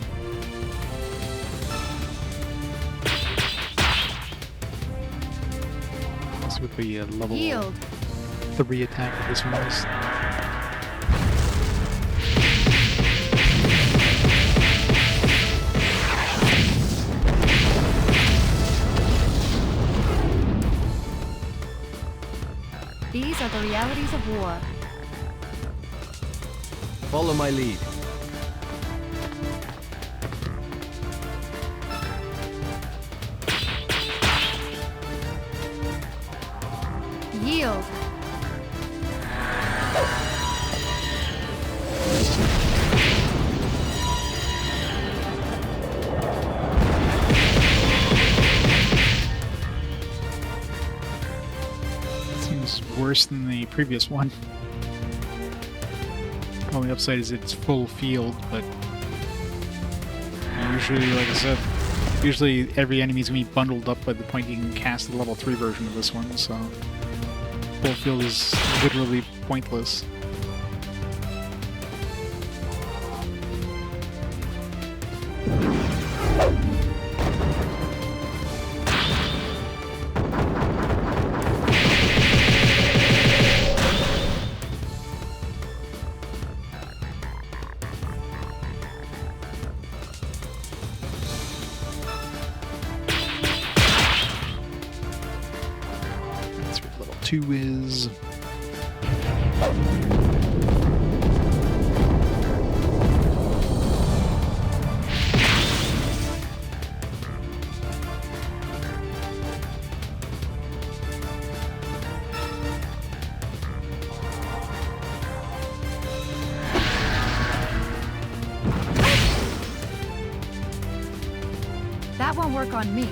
With the level 3 attack of this mouse. These are the realities of war. Follow my lead. Yield. Seems worse than the previous one. Only upside is it's full field, but usually, like I said, usually every enemy's gonna be bundled up by the point you can cast the level 3 version of this one, so full field is literally pointless. That's what level 2 is. That won't work on me.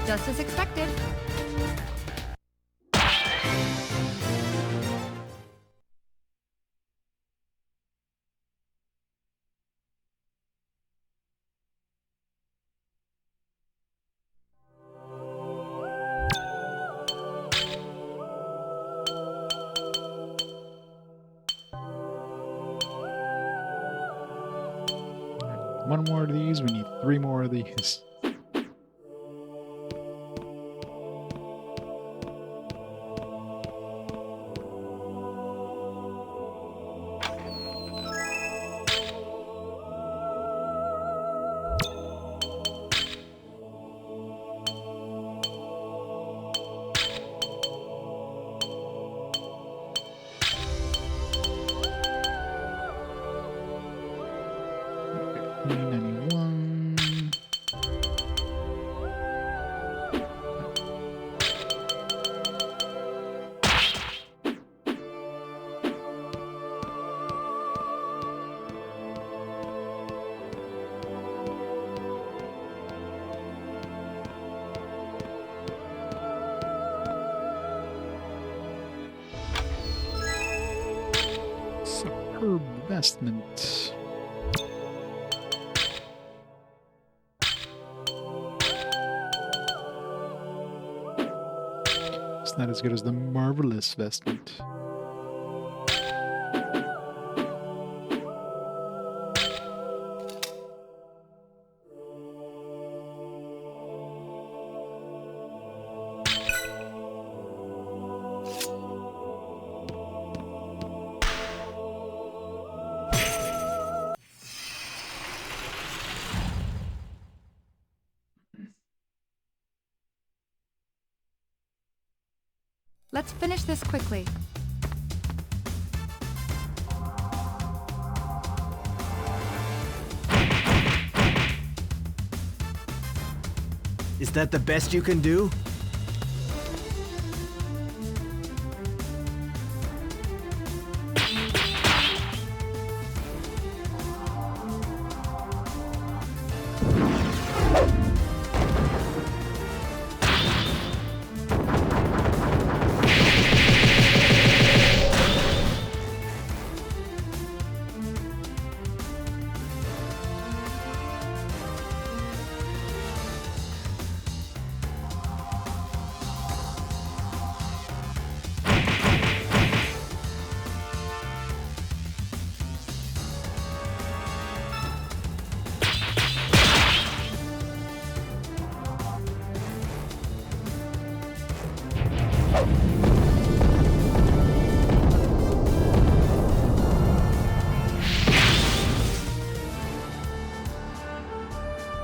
Just as expected. one more of these. We need 3 more of these. Superb vestment. It's not as good as the marvelous vestment. Let's finish this quickly. Is that the best you can do?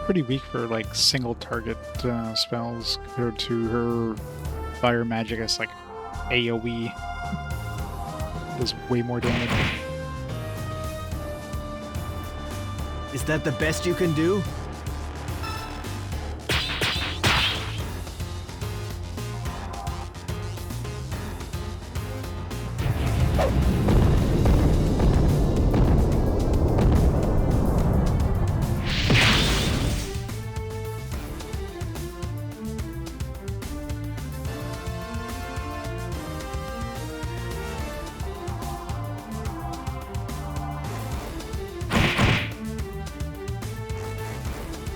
Pretty weak for like single target spells compared to her fire magic. It's like AoE. Does way more damage. Is that the best you can do?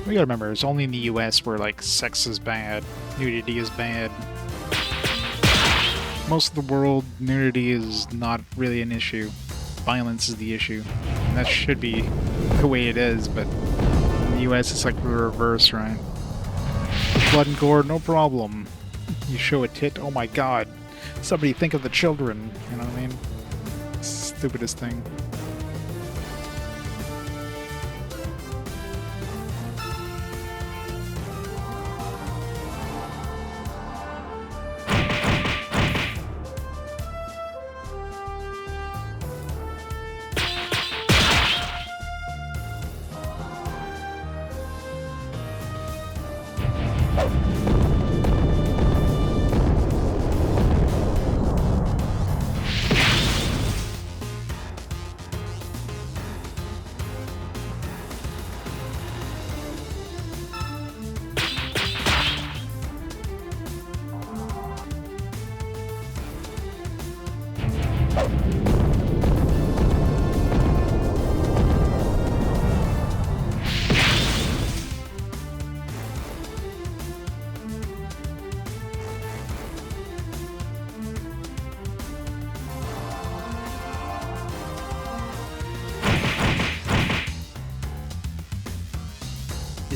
We gotta remember, it's only in the US where, like, sex is bad, nudity is bad. Most of the world, nudity is not really an issue. Violence is the issue. And that should be the way it is, but in the US it's like the reverse, right? Blood and gore, no problem. You show a tit, oh my god. Somebody think of the children, you know what I mean? Stupidest thing.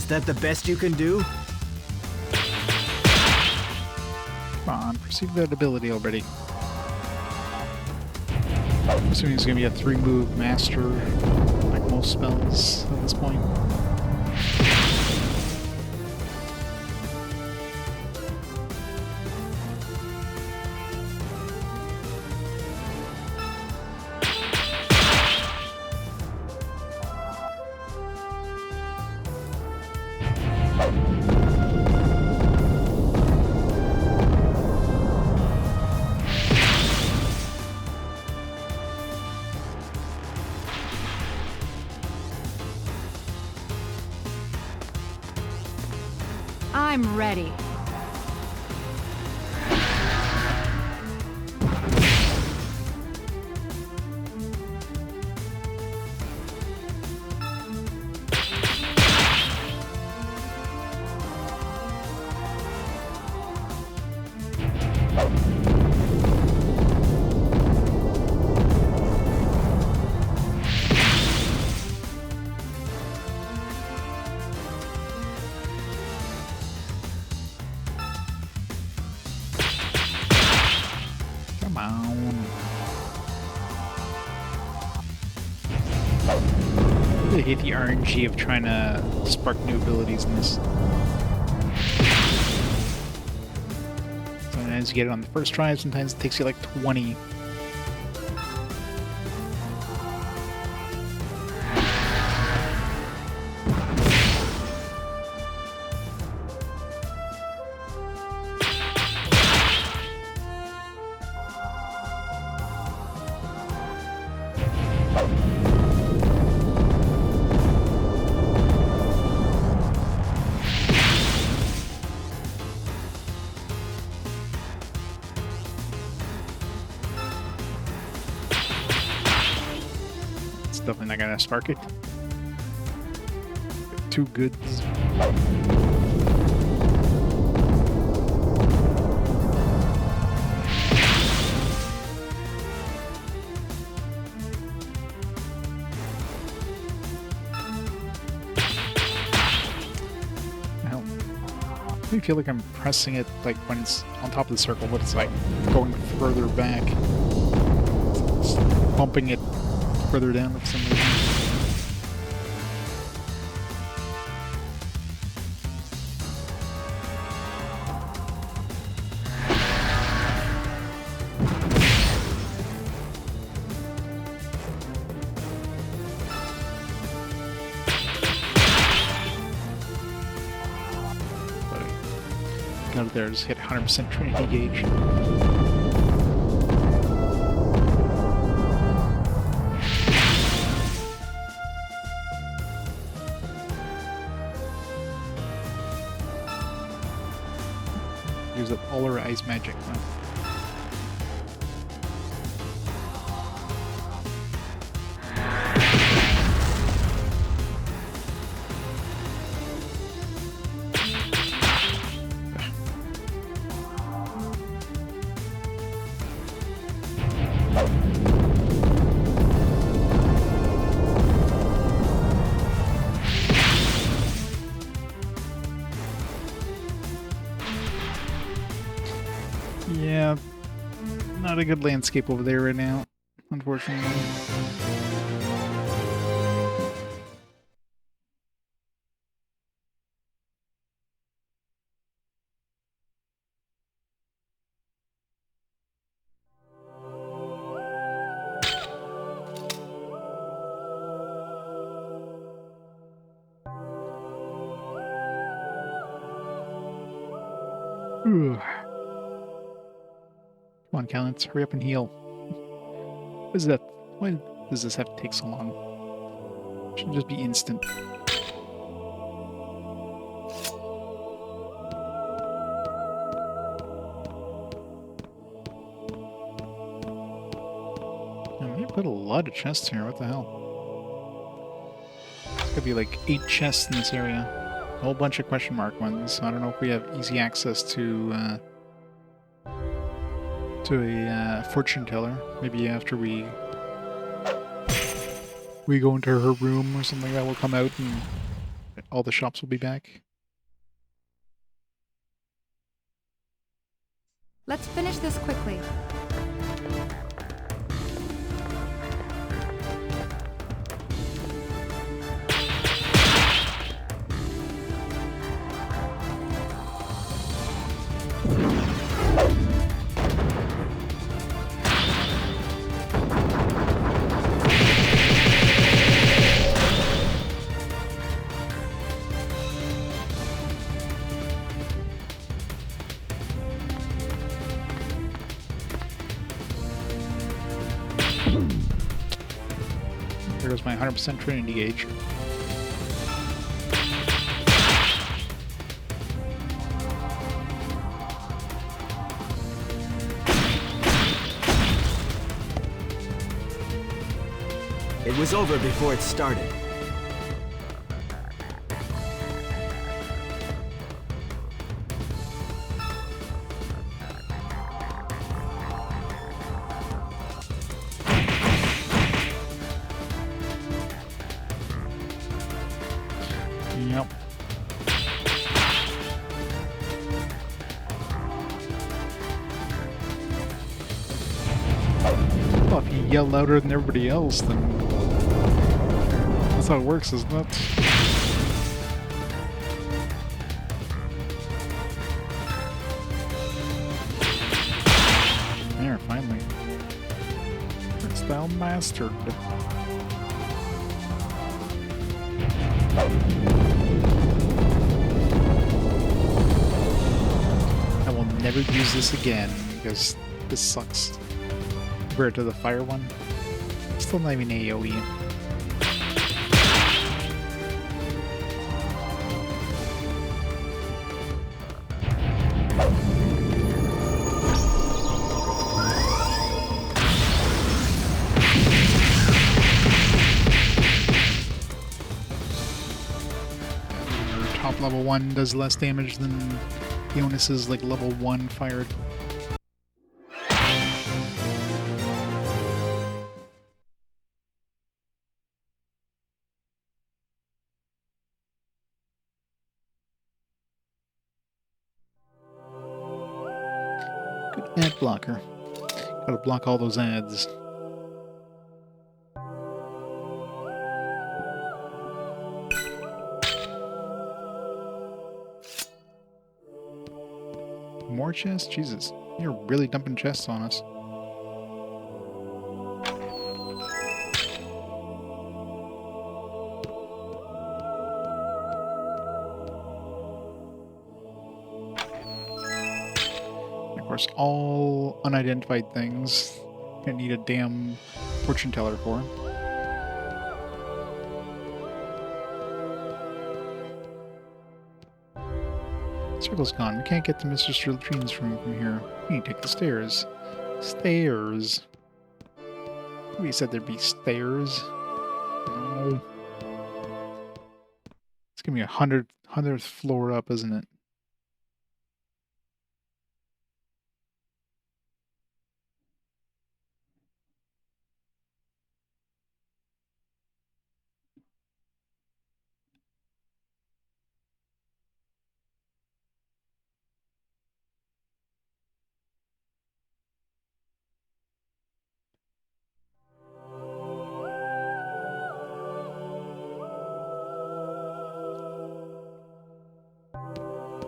Is that the best you can do? Come on, perceive that ability already. I'm assuming it's going to be a 3-move master, like most spells at this point. I'm ready. Come on. I really hate the RNG of trying to spark new abilities in this. Sometimes you get it on the first try, sometimes it takes you like 20. Definitely not gonna spark it. Too good. I feel like I'm pressing it like when it's on top of the circle, but it's like going further back. It's bumping it further down for some reason. But out there, just hit 100% Trinity gauge. Use up all our ice magic now. Yeah, not a good landscape over there right now, unfortunately. Come on, Calintz, hurry up and heal. What is that? Why does this have to take so long? It should just be instant. They put a lot of chests here, what the hell? There's gotta be like 8 chests in this area. A whole bunch of question mark ones, so I don't know if we have easy access to a fortune teller. Maybe after we go into her room or something like that, we'll come out and all the shops will be back. Let's finish this quickly. There goes my 100% Trinity gauge. It was over before it started. Yep. Well, if you yell louder than everybody else, then that's how it works, isn't it? There, finally. It's thou mastered. I will never use this again because this sucks. Compared to the fire one, still not even AoE. Top level 1 does less damage than Jonas's like level 1 fired. Good ad blocker. Gotta block all those ads. More chests? Jesus. You're really dumping chests on us. And of course, all unidentified things I need a damn fortune teller for. Circle's gone. We can't get to Mr. Latrine's room from here. We need to take the stairs. Stairs. We said there'd be stairs. No. It's gonna be 100th floor up, isn't it?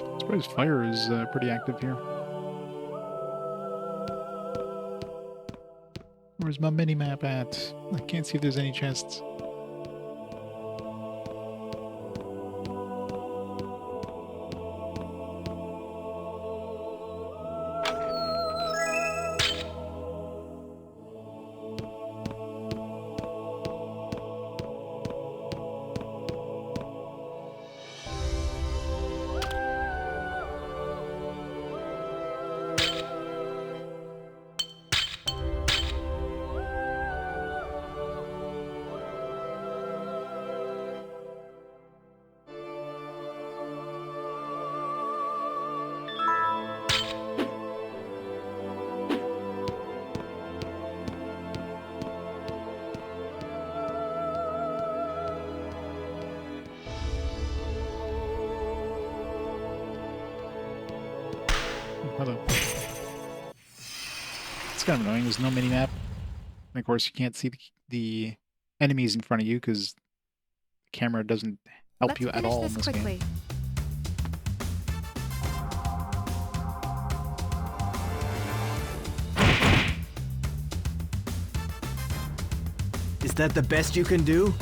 I suppose fire is pretty active here. Where's my mini-map at? I can't see if there's any chests. Hello. It's kind of annoying. There's no mini-map. And of course, you can't see the enemies in front of you because the camera doesn't help you at all in this game. Is that the best you can do?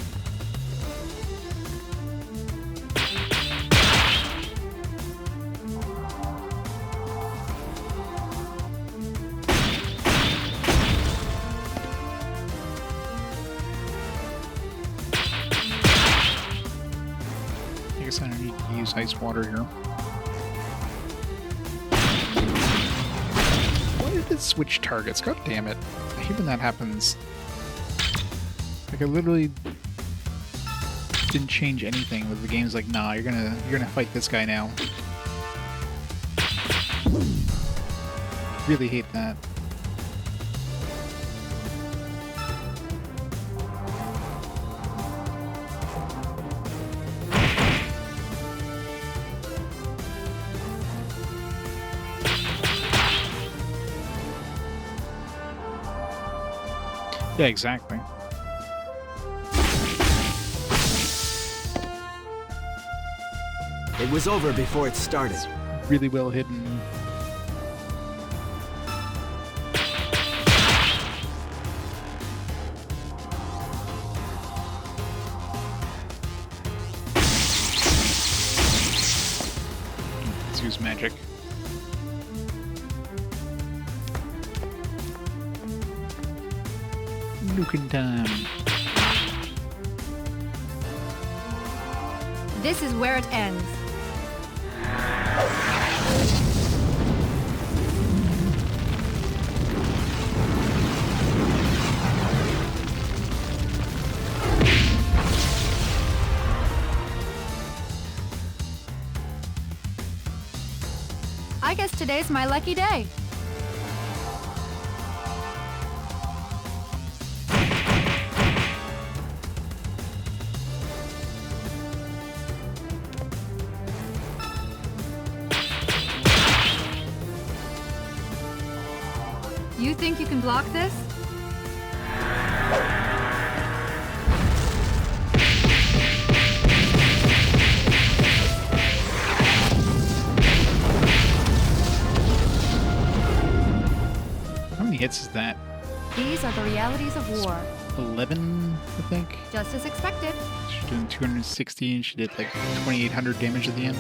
I guess I don't need to use ice water here. Why did it switch targets? God damn it. I hate when that happens. Like, I literally didn't change anything with the game's like, nah, you're gonna fight this guy now. Really hate that. Yeah, exactly. It was over before it started. It's really well hidden. Let's use magic. Nuking time. This is where it ends. I guess today's my lucky day. You think you can block this? How many hits is that? These are the realities of war. 11, I think. Just as expected. She's doing 260 and she did like 2,800 damage at the end.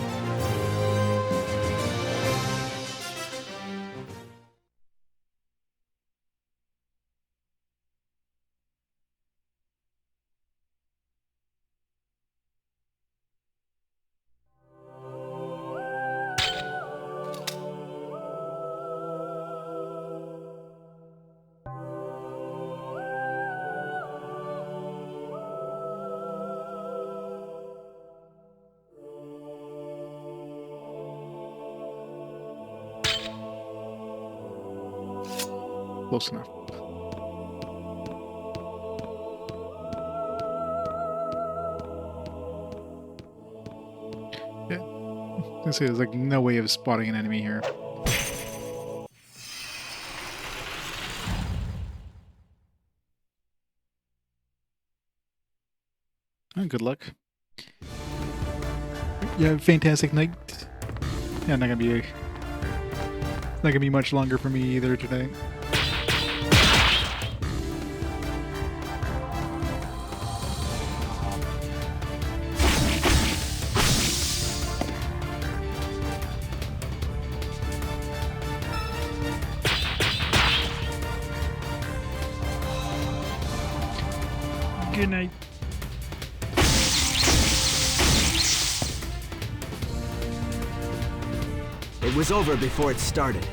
Close enough. Yeah. I was gonna say there's like no way of spotting an enemy here. Oh, good luck. Yeah, fantastic night. Yeah, not gonna be much longer for me either today. Good night. It was over before it started.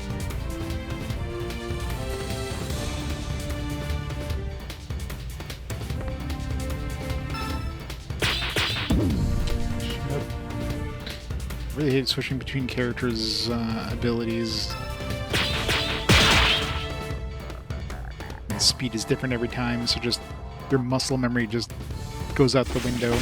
Really hate switching between characters' abilities. And speed is different every time, so just your muscle memory just goes out the window.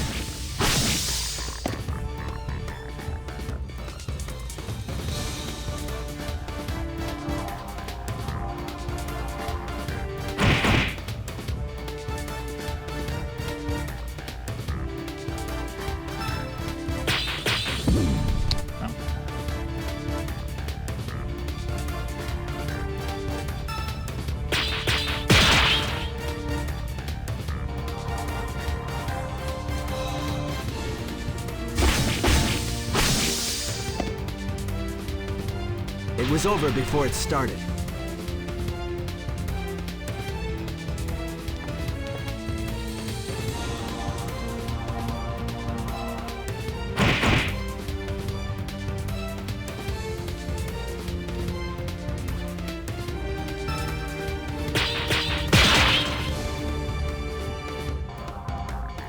Oh. It was over before it started.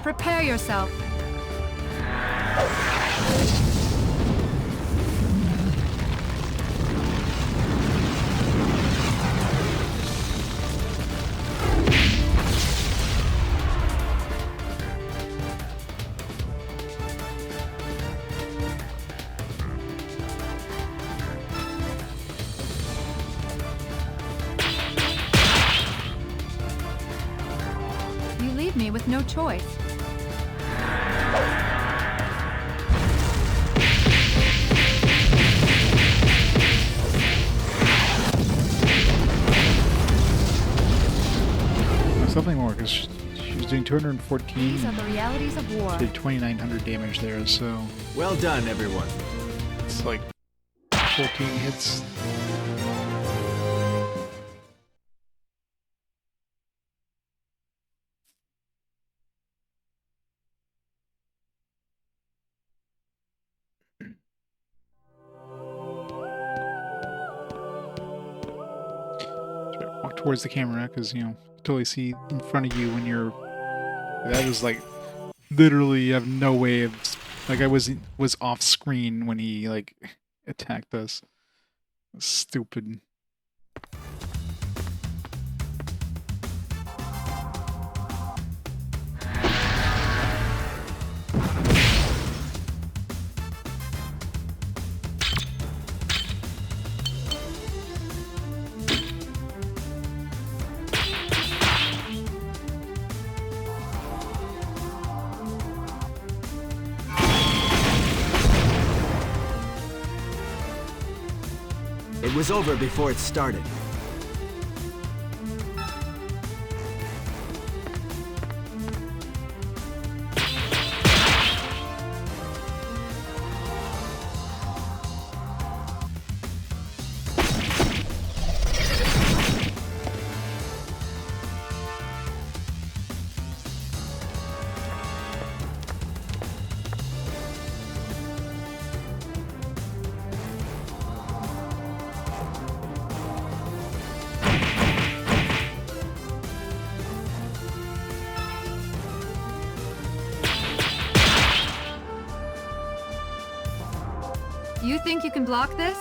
Prepare yourself. You leave me with no choice. Something more, because she was doing 214. These are the realities of war. She did 2,900 damage there, so Well done, everyone. it's like 14 hits. Walk towards the camera, because you know, totally see in front of you when you're. That was like literally, you have no way of. Like I was off screen when he like attacked us. Stupid. It was over before it started. You think you can block this?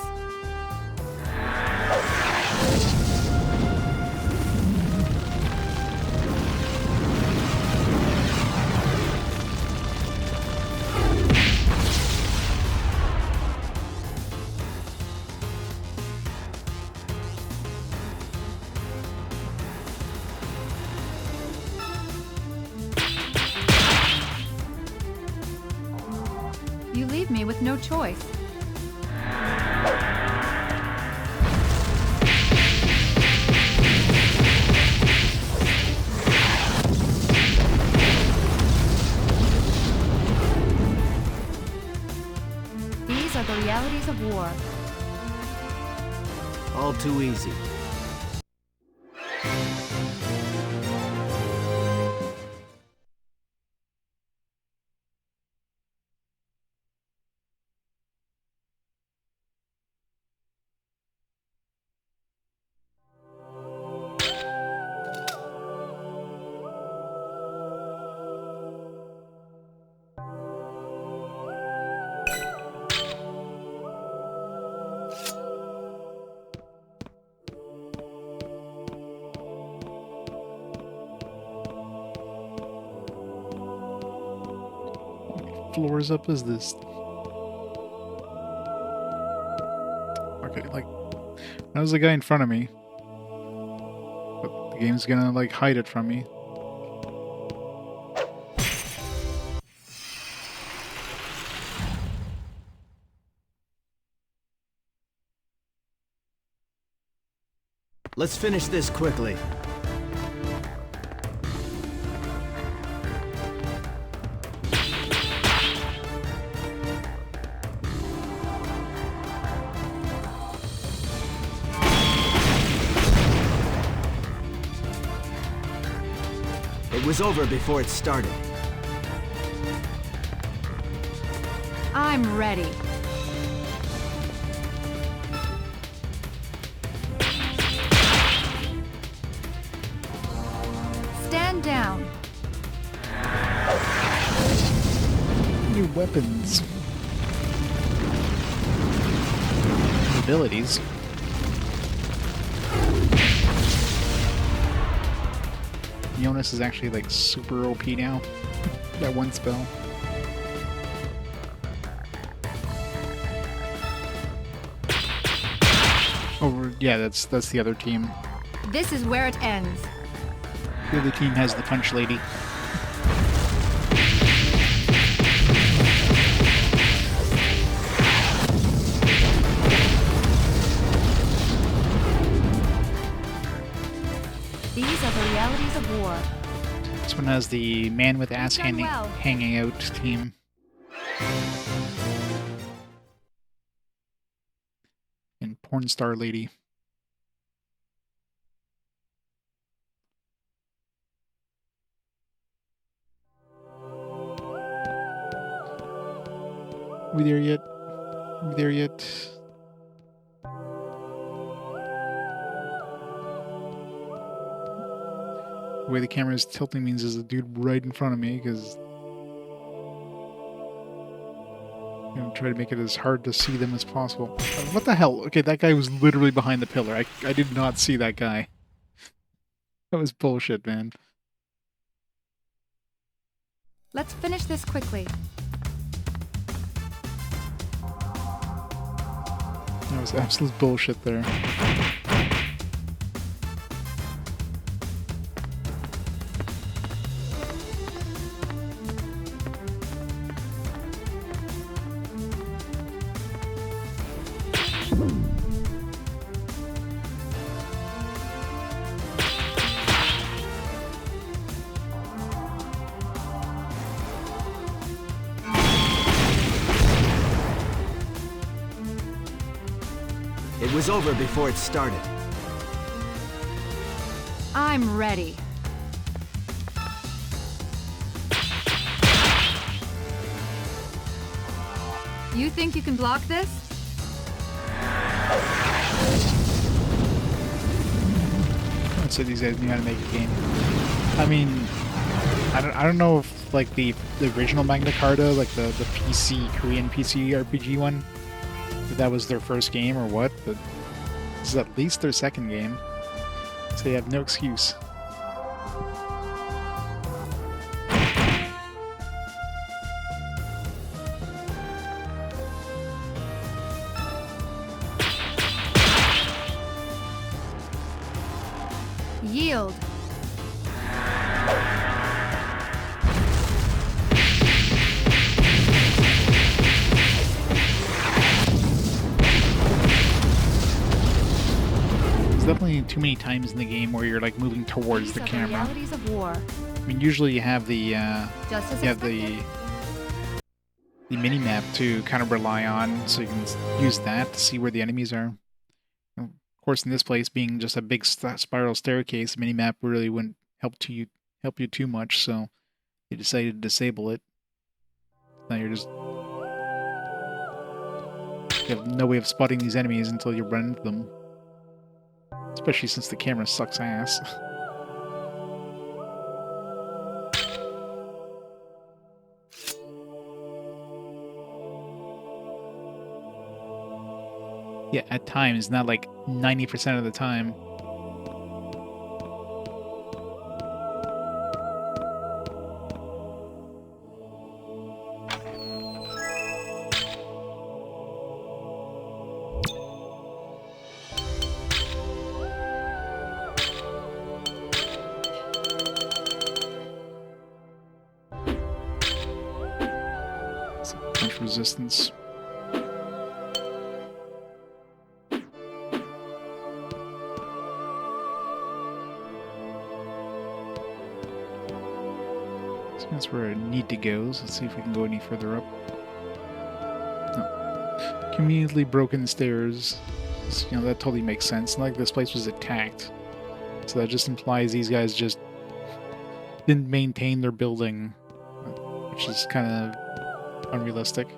You leave me with no choice. These are the realities of war. All too easy. Floors up is this? Okay, like that was the guy in front of me, but the game's gonna like hide it from me. Let's finish this quickly. It was over before it started. I'm ready. Stand down. New weapons. Abilities. Jonas is actually like super OP now. That one spell. Oh yeah, that's the other team. This is where it ends. The other team has the punch lady. These are the realities of war. This one has the man with ass hanging out team. And porn star lady. Are we there yet? Are we there yet? The way the camera is tilting means there's a dude right in front of me, because I'm gonna try to make it as hard to see them as possible. What the hell? Okay, that guy was literally behind the pillar. I did not see that guy. That was bullshit, man. Let's finish this quickly. That was absolute bullshit there. It was over before it started. I'm ready. You think you can block this? So these guys knew how to make a game. I mean, I don't know if like the original Magna Carta, like the PC Korean PC RPG one, if that was their first game or what, but this is at least their second game, so they have no excuse. Yield. There's definitely too many times in the game where you're like moving towards the camera. Realities of war. I mean, usually you have the mini map to kind of rely on, so you can use that to see where the enemies are. Of course, in this place, being just a big spiral staircase, the mini map really wouldn't help you too much, so they decided to disable it. Now you have no way of spotting these enemies until you run into them. Especially since the camera sucks ass. Yeah, at times, not like 90% of the time. Punch resistance. That's where I need to go, so let's see if we can go any further up. No. Conveniently broken stairs. So, you know, that totally makes sense. Like this place was attacked. So that just implies these guys just didn't maintain their building, which is kind of unrealistic.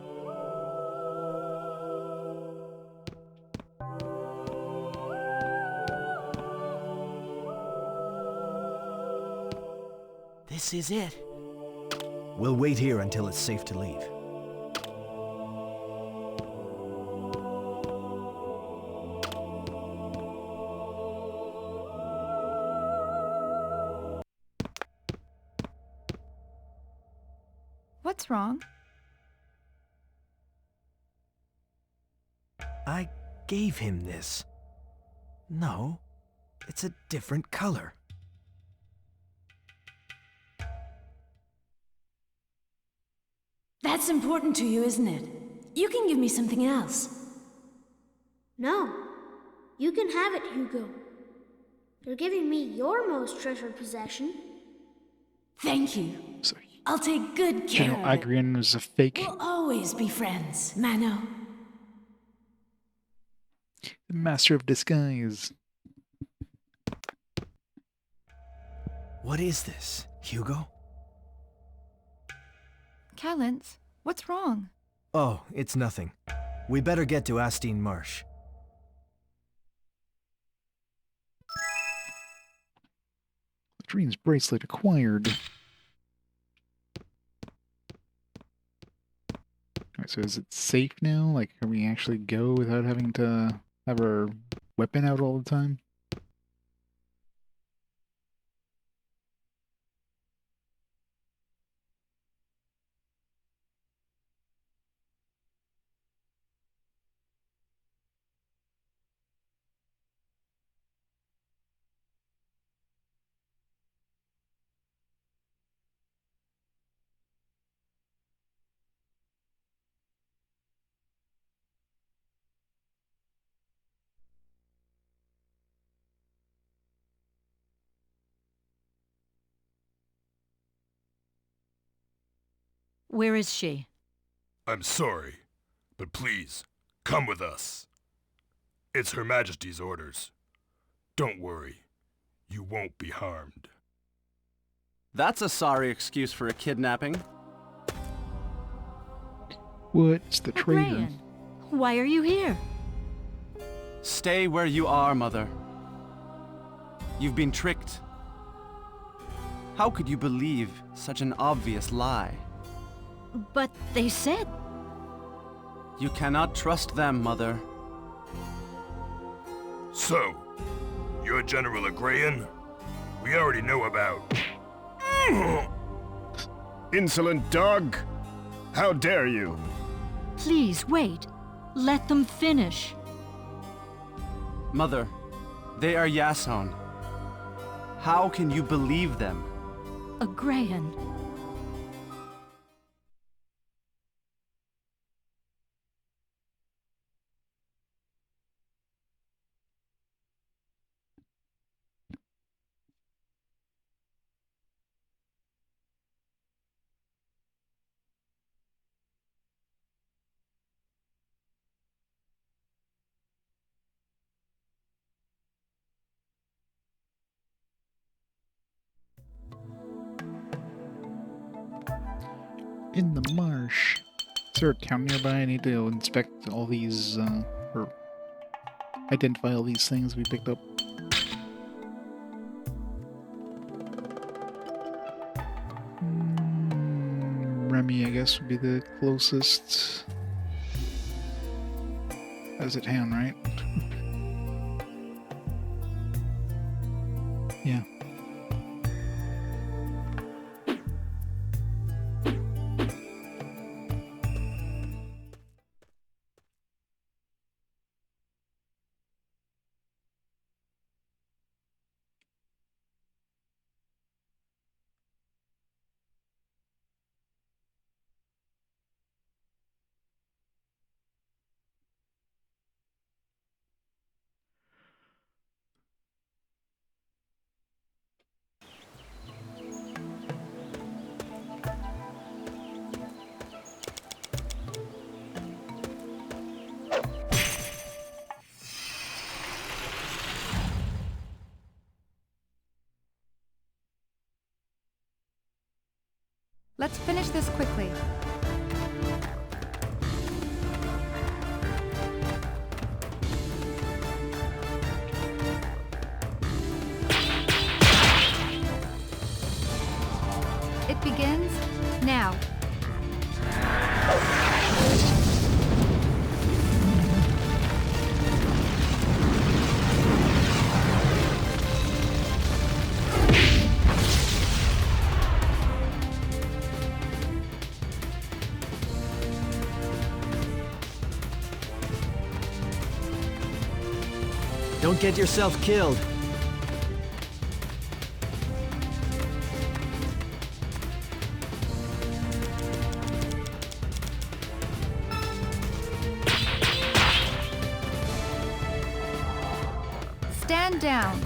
This is it. We'll wait here until it's safe to leave. What's wrong? I gave him this. No, it's a different color. That's important to you, isn't it? You can give me something else. No. You can have it, Hugo. You're giving me your most treasured possession. Thank you. So, I'll take good care General of it. Agrian was a fake. We'll always be friends, Mano. The master of disguise. What is this, Hugo? Calintz, what's wrong? Oh, it's nothing. We better get to Astine Marsh. Dream's bracelet acquired. Alright, so is it safe now? Like, can we actually go without having to have our weapon out all the time? Where is she? I'm sorry, but please, come with us. It's Her Majesty's orders. Don't worry, you won't be harmed. That's a sorry excuse for a kidnapping. What's the traitor? Brian, why are you here? Stay where you are, Mother. You've been tricked. How could you believe such an obvious lie? But they said... You cannot trust them, Mother. So, you're General Agrayan? We already know about... Insolent dog! How dare you? Please, wait. Let them finish. Mother, they are Yason. How can you believe them? Agrayan. In the marsh. Is there a town nearby? I need to inspect all these, or identify all these things we picked up. Remy, I guess, would be the closest. As a town, right? Yeah. Let's finish this quickly. It begins now. Don't get yourself killed. Stand down.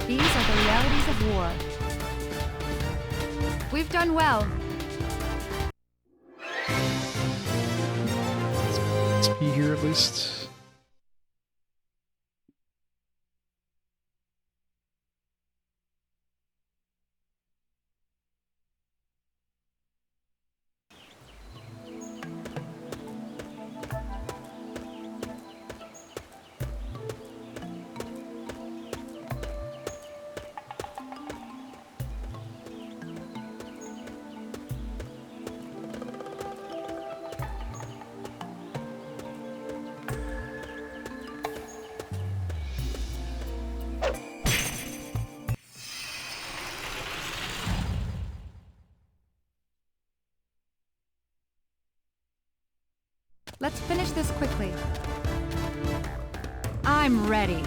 These are the realities of war. We've done well. Let's be here at least. Let's finish this quickly. I'm ready.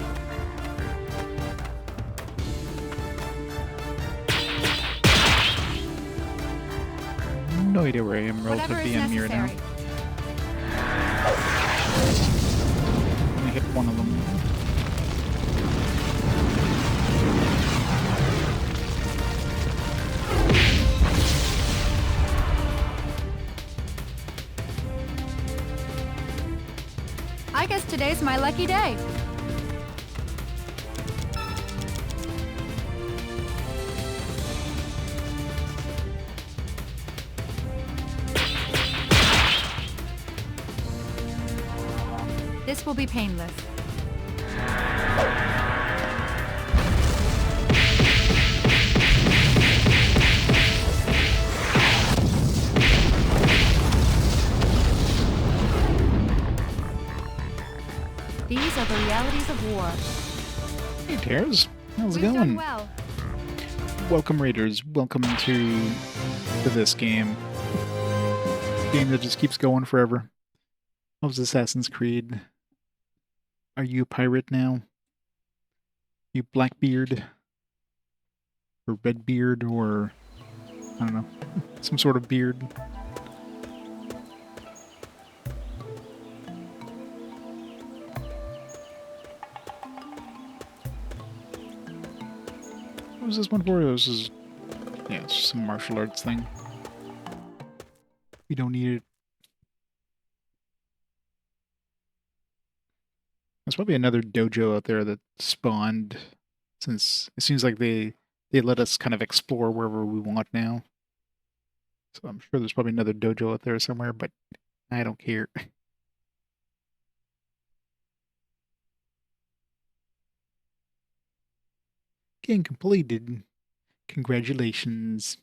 No idea where I am Whatever relative to is the enemy right now. necessary. Only hit one of them. I guess today's my lucky day. This will be painless. These are the realities of war. Hey, Tears. How's it We've going? done well. Welcome, Raiders. Welcome to this game. Game that just keeps going forever. Loves Assassin's Creed. Are you a pirate now? You Blackbeard? Or Redbeard? Or, I don't know, some sort of beard? What was this one for? This is, yeah, it's just some martial arts thing. We don't need it. There's probably another dojo out there that spawned, since it seems like they let us kind of explore wherever we want now. So I'm sure there's probably another dojo out there somewhere, but I don't care. Game completed. Congratulations.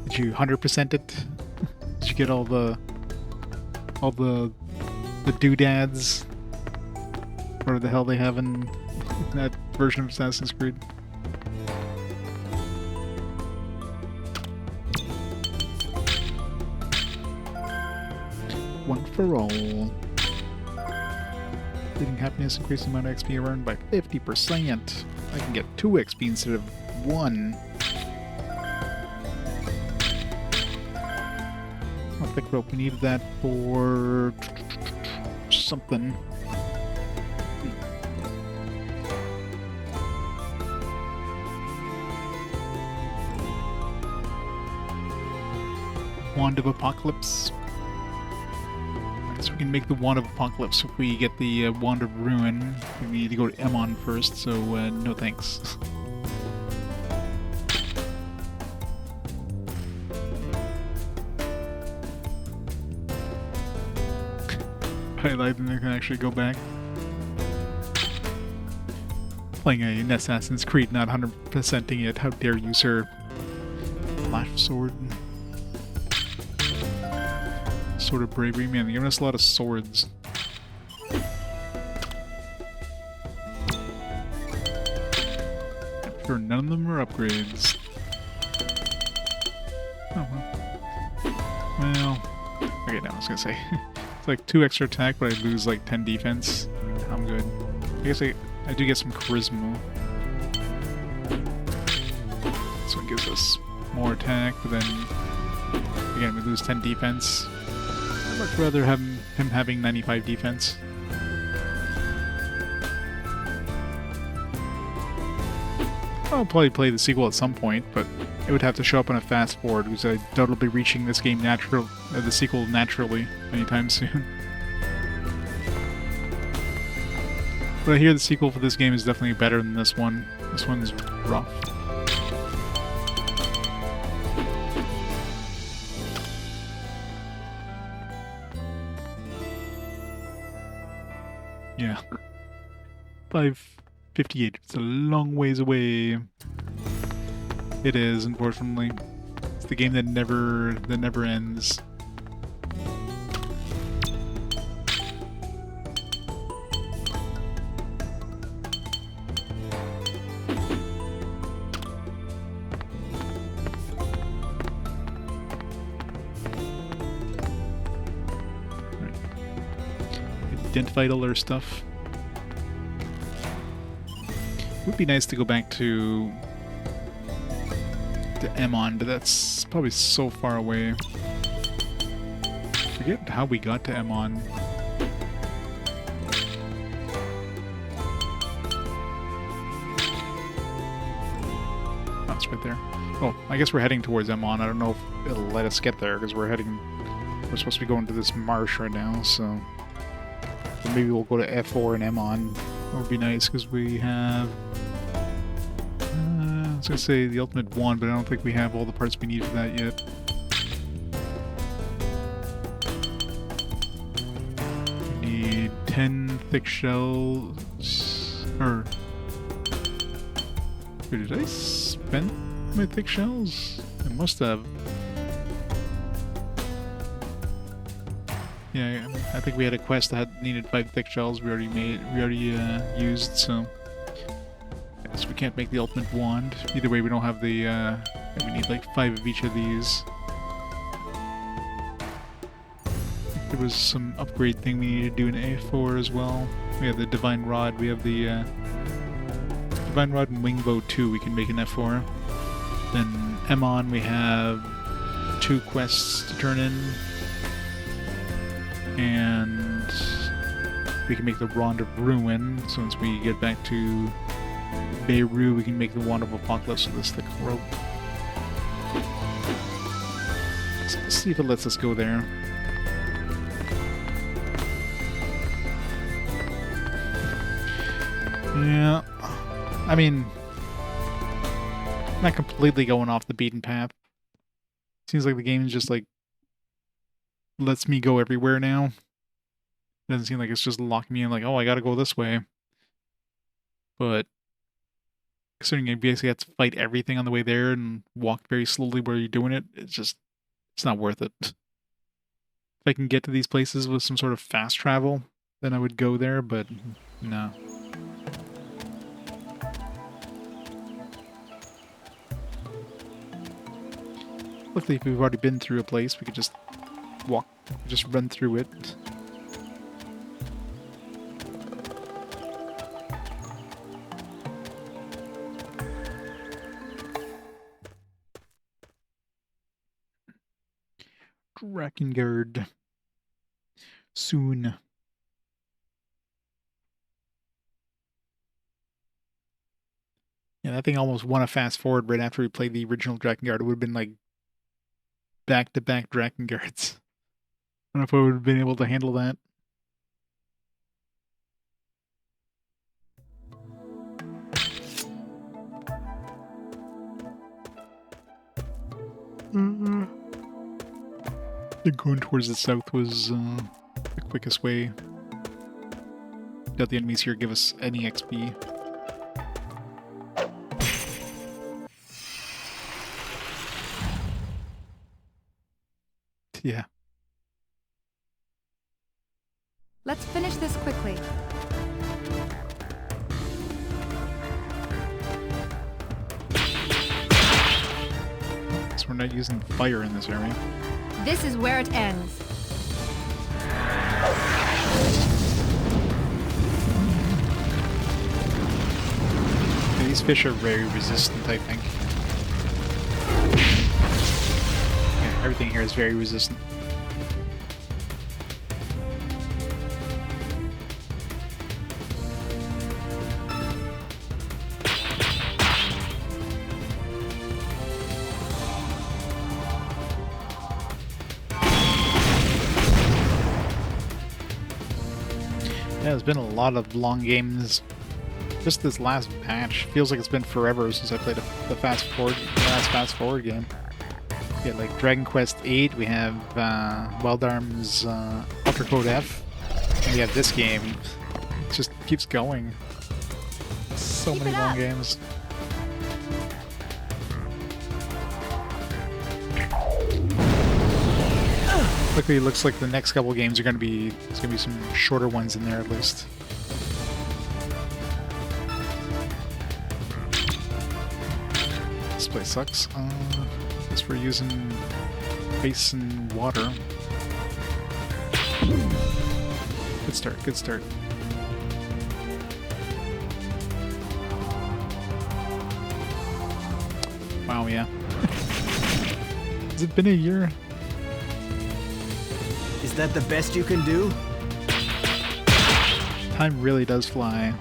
Did you 100% it? Did you get all the doodads? Whatever the hell they have in that version of Assassin's Creed? One for all. Leading happiness, increasing the amount of XP earned by 50%. I can get 2 XP instead of 1. I'll pick rope. We need that for something. Wand of Apocalypse. So we can make the Wand of Apocalypse. If we get the Wand of Ruin, we need to go to Emon first, so no thanks. I like them, they can actually go back. Playing an Assassin's Creed, not 100%ing it. How dare you, sir? Flash sword. Sword of bravery. Man, they're giving us a lot of swords. I'm sure none of them are upgrades. Oh well. Well, okay, no, I was gonna say. It's like 2 extra attack, but I lose like 10 defense. I'm good. I guess I do get some charisma. This one gives us more attack, but then again we lose 10 defense. I'd much rather have him having 95 defense. I'll probably play the sequel at some point, but it would have to show up on a fast forward because I doubt I'll be reaching this game the sequel naturally anytime soon. But I hear the sequel for this game is definitely better than this one. This one's rough. Yeah. 558. It's a long ways away. It is, unfortunately. It's the game that never ends. Identified all their stuff. It would be nice to go back to Emon, but that's probably so far away. Forget how we got to Emon. Oh, it's right there. Oh, I guess we're heading towards Emon. I don't know if it'll let us get there because we're supposed to be going to this marsh right now, so maybe we'll go to F4 and Emon. That would be nice because we have I was gonna say the ultimate wand, but I don't think we have all the parts we need for that yet. We need 10 thick shells. Or wait, did I spend my thick shells? I must have. Yeah, I think we had a quest that needed 5 thick shells. We already used, so I guess we can't make the ultimate wand. Either way, we don't have the. We need like 5 of each of these. There was some upgrade thing we needed to do in A4 as well. We have the divine rod. We have the divine rod and wing bow 2. We can make an F4. Then Emon, we have 2 quests to turn in. And we can make the Wand of Ruin. So once we get back to Beirut, we can make the Wand of Apocalypse with this thick rope. So let's see if it lets us go there. Yeah, I mean, not completely going off the beaten path. Seems like the game is just like lets me go everywhere now. Doesn't seem like it's just locking me in like, oh, I gotta go this way. But considering I basically have to fight everything on the way there and walk very slowly where you're doing it, it's not worth it. If I can get to these places with some sort of fast travel, then I would go there, but no. Luckily, if we've already been through a place, we could just run through it. Drakengard. Soon. Yeah, that thing almost won a fast forward right after we played the original Drakengard. It would have been like back-to-back Draken guards. I don't know if I would have been able to handle that. I think going towards the south was the quickest way. Got the enemies here give us any XP. Yeah. Let's finish this quickly. So we're not using fire in this area. This is where it ends. Yeah, these fish are very resistant, I think. Yeah, everything here is very resistant. Yeah, there's been a lot of long games. Just this last patch feels like it's been forever since I played the last Fast Forward game. Yeah, like Dragon Quest VIII, we have Weldarm's Ultra Code F, and we have this game. It just keeps going. So many long games. Luckily, it looks like the next couple games are going to be, there's going to be some shorter ones in there at least. This place sucks. Guess we're using ice and water. Good start, good start. Wow, yeah. Has it been a year? Is that the best you can do? Time really does fly.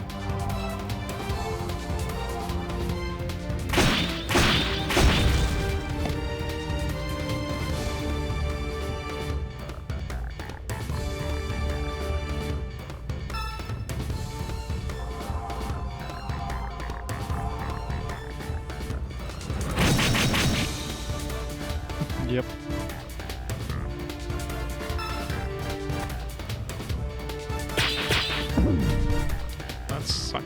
Yep. That sucked.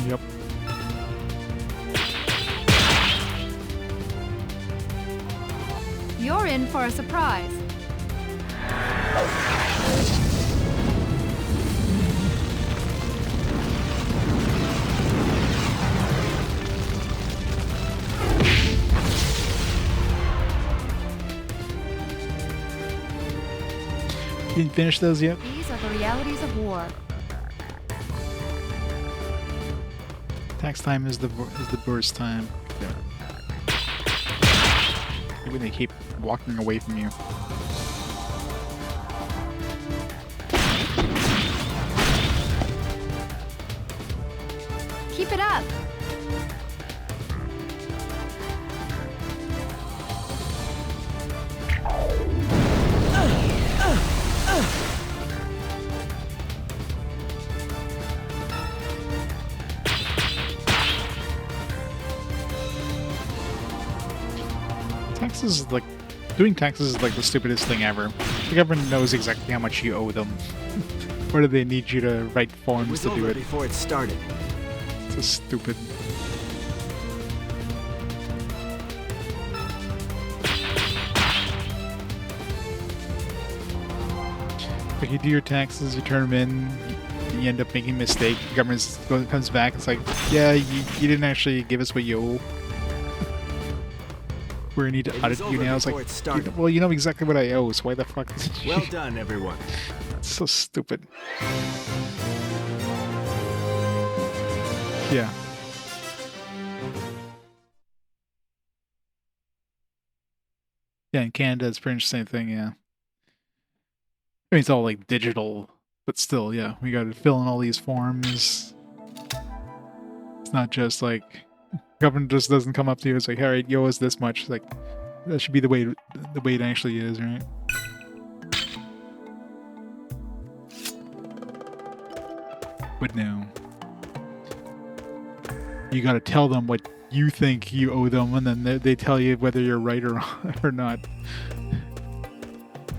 Yep. You're in for a surprise. You didn't finish those yet? These are the realities of war. Tax time is the burst time. Yeah. When they keep walking away from you. Keep it up. Taxes is like doing taxes is like the stupidest thing ever. The government knows exactly how much you owe them. Why do they need you to write forms to do it? Before it started. It's so stupid. Like you do your taxes, you turn them in, you end up making a mistake. The government comes back. It's like, yeah, you didn't actually give us what you owe. We need to audit you now. It's like, well, you know exactly what I owe, so why the fuck? Well done, everyone. That's so stupid. Yeah. Yeah, in Canada, it's pretty much the same thing, yeah. I mean, it's all, like, digital, but still, yeah. We gotta fill in all these forms. It's not just, like, government just doesn't come up to you. It's like, all right, you owe us this much. It's like, that should be the way it actually is, right? But no. You gotta tell them what you think you owe them, and then they tell you whether you're right or not.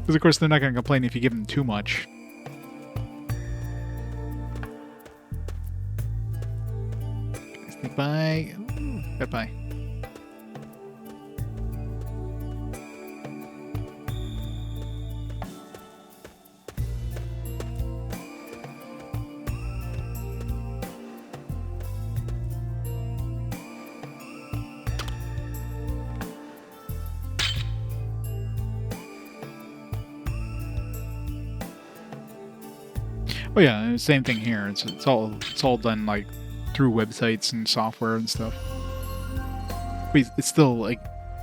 Because, of course, they're not gonna complain if you give them too much. Bye. Bye-bye. Oh yeah, same thing here. It's all done like through websites and software and stuff. But it's still like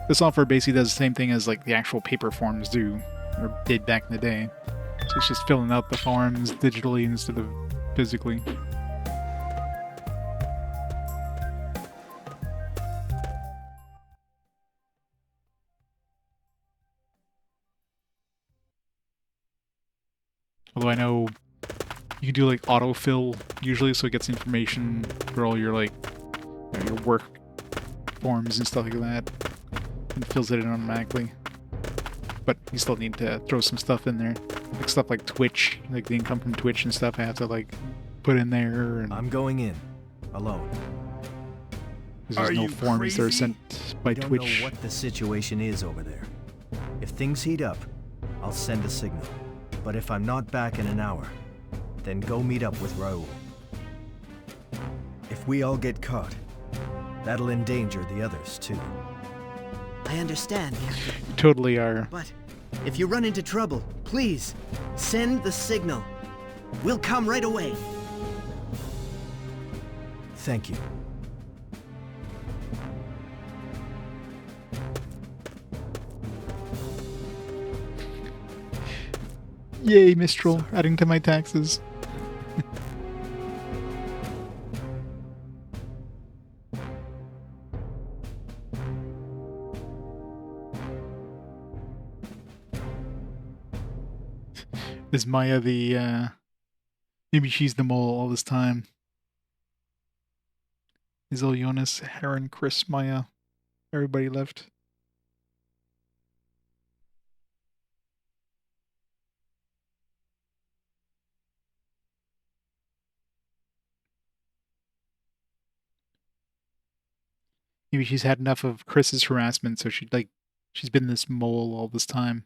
the software basically does the same thing as like the actual paper forms do or did back in the day. So it's just filling out the forms digitally instead of physically. Although I know you can do like autofill usually, so it gets information for all your like your work forms and stuff like that, and fills it in automatically. But you still need to throw some stuff in there, like stuff like Twitch, like the income from Twitch and stuff. I have to like put in there. And I'm going in alone. There's no forms that are sent by Twitch. I don't know what the situation is over there. If things heat up, I'll send a signal. But if I'm not back in an hour, then go meet up with Raoul. If we all get caught, that'll endanger the others too. I understand, Captain. You totally are. But if you run into trouble, please send the signal. We'll come right away. Thank you. Yay, Mistral, adding to my taxes. Is Maya the, maybe she's the mole all this time. Isil, Jonas, Heron, Chris, Maya, everybody left. Maybe she's had enough of Chris's harassment, so she's been this mole all this time.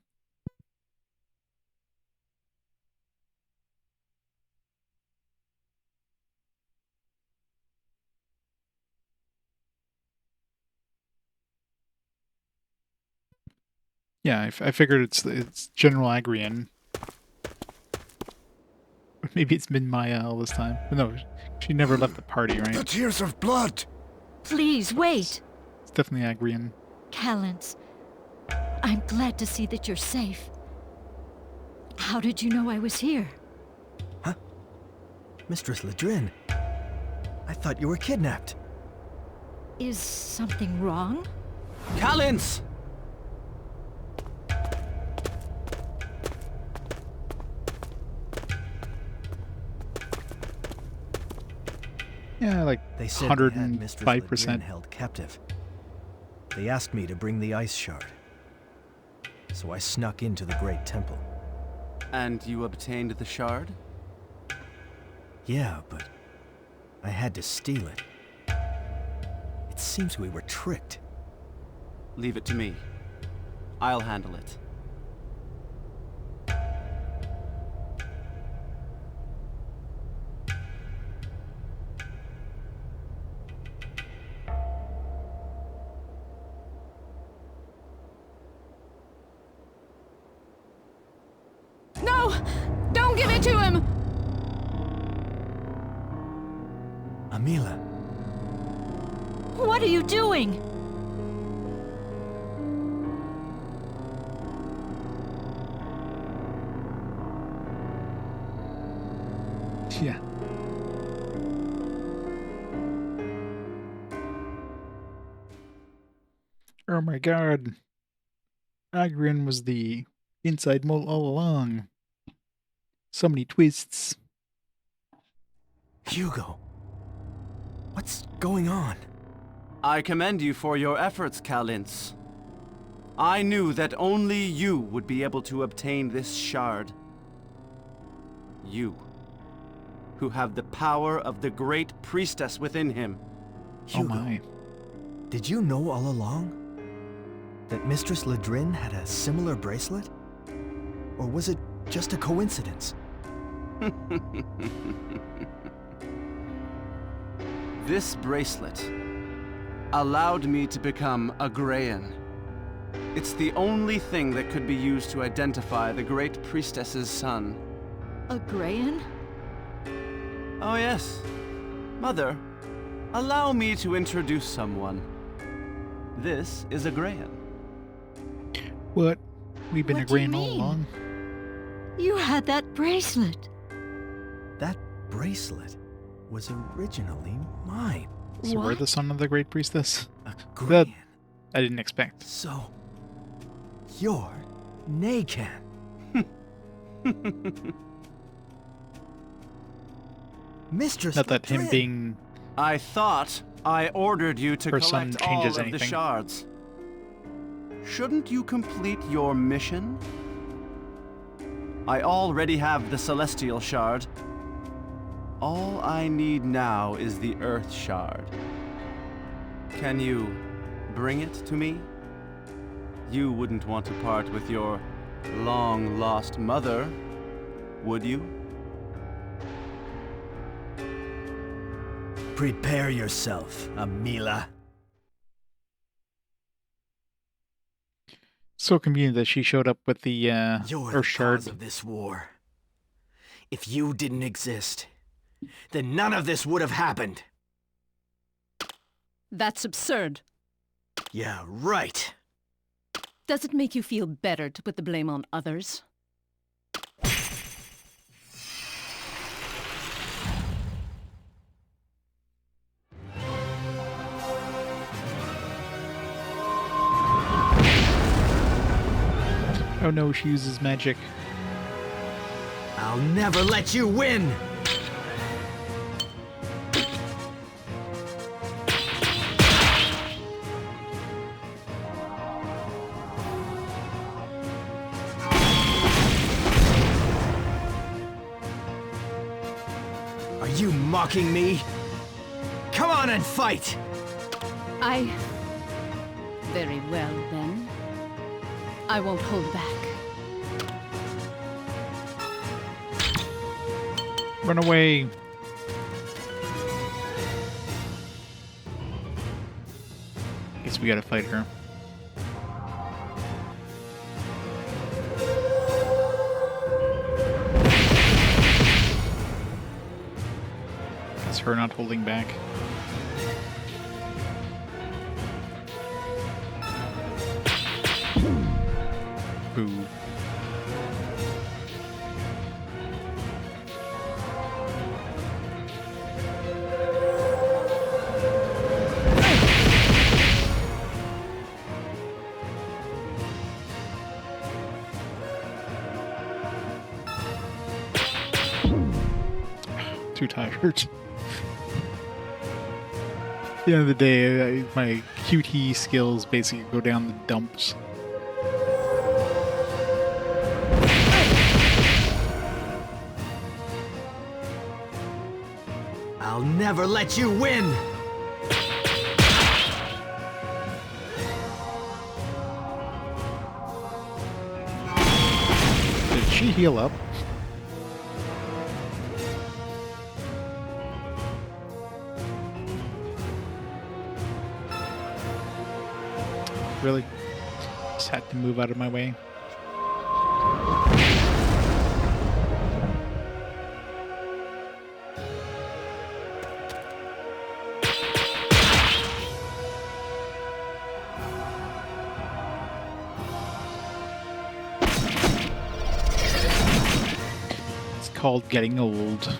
Yeah, I figured it's General Agrian. Maybe it's been Maya all this time. But no, she never left the party, right? The tears of blood! Please, wait! It's definitely Agrian. Calintz, I'm glad to see that you're safe. How did you know I was here? Huh? Mistress Ledrin, I thought you were kidnapped. Is something wrong? Calintz! Yeah, like they said 105%. Held captive. They asked me to bring the ice shard. So I snuck into the Great Temple. And you obtained the shard? Yeah, but I had to steal it. It seems we were tricked. Leave it to me. I'll handle it. No! Don't give it to him! Amila. What are you doing? Yeah. Oh my god. Agrian was the inside mole all along. So many twists. Hugo, what's going on? I commend you for your efforts, Calintz. I knew that only you would be able to obtain this shard. You, who have the power of the great priestess within him. Hugo, Oh my. did you know all along that Mistress Ledrin had a similar bracelet? Or was it just a coincidence? This bracelet allowed me to become a Grayan. It's the only thing that could be used to identify the great priestess's son. A Grayan? Oh yes. Mother, allow me to introduce someone. This is a Grayan. What? We've been What do you agreeing all mean? along. You had that bracelet. That bracelet was originally mine. So we're the son of the great priestess? A That Grayan. I didn't expect. So, you're Nakan. Mistress Not that him Ledrin. being... I thought I ordered you to Her son collect all changes of the anything. shards. Shouldn't you complete your mission? I already have the Celestial Shard. All I need now is the Earth Shard. Can you bring it to me? You wouldn't want to part with your long-lost mother, would you? Prepare yourself, Amila. So convenient that she showed up with the You're Earth the Shard. cause of this war. If you didn't exist, then none of this would have happened. That's absurd. Yeah, right. Does it make you feel better to put the blame on others? Oh no, she uses magic. I'll never let you win! Are you mocking me? Come on and fight! Very well, then. I won't hold back. Run away. Guess we gotta fight her. That's her not holding back. Boo. Too tired. At the end of the day, my QT skills basically go down the dumps. I'll never let you win! Did she heal up? Really? Just had to move out of my way. It's called getting old.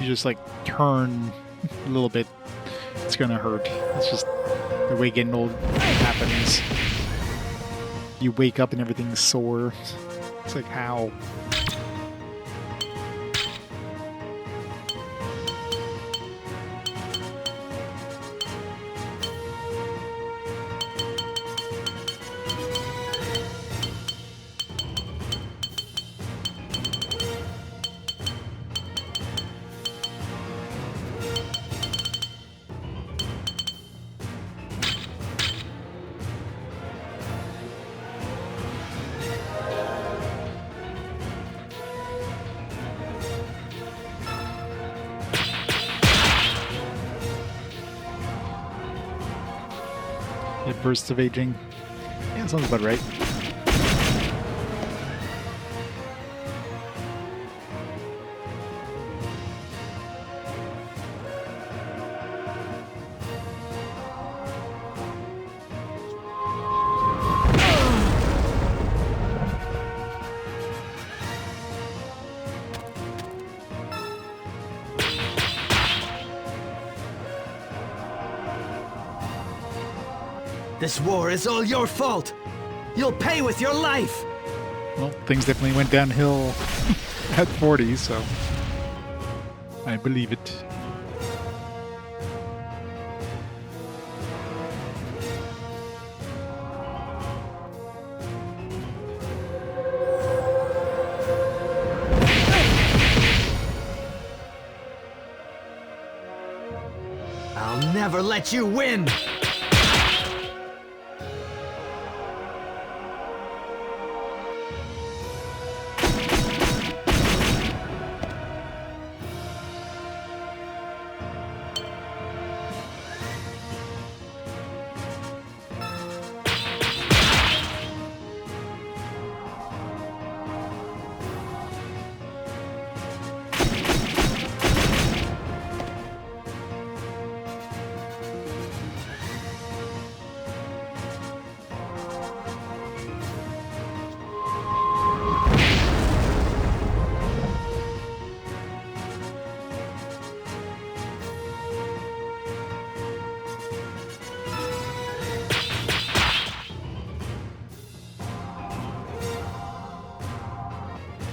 you just like turn a little bit, it's gonna hurt. It's just the way getting old happens. You wake up and everything's sore. It's like, how? Bursts of aging. Yeah, sounds about right. This war is all your fault! You'll pay with your life! Well, things definitely went downhill at 40, so I believe it. I'll never let you win!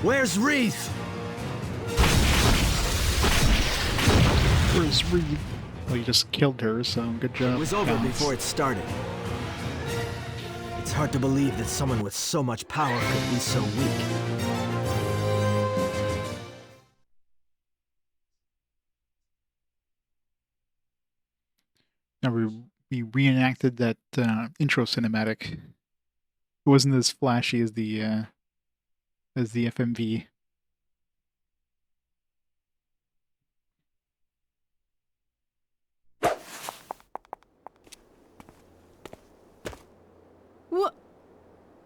Where's Wreath? Where's Wreath? Well, you just killed her, so good job. It was over Calintz. before it started. It's hard to believe that someone with so much power could be so weak. Now we reenacted that intro cinematic. It wasn't as flashy as the FMV.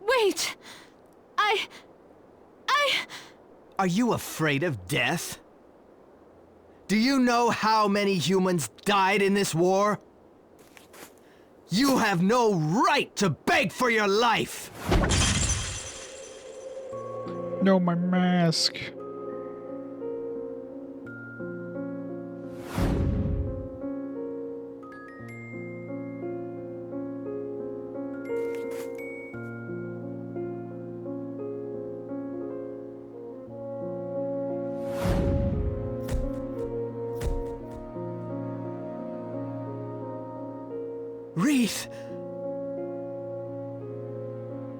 Wait! Are you afraid of death? Do you know how many humans died in this war? You have no right to beg for your life! No, my mask. Wreath!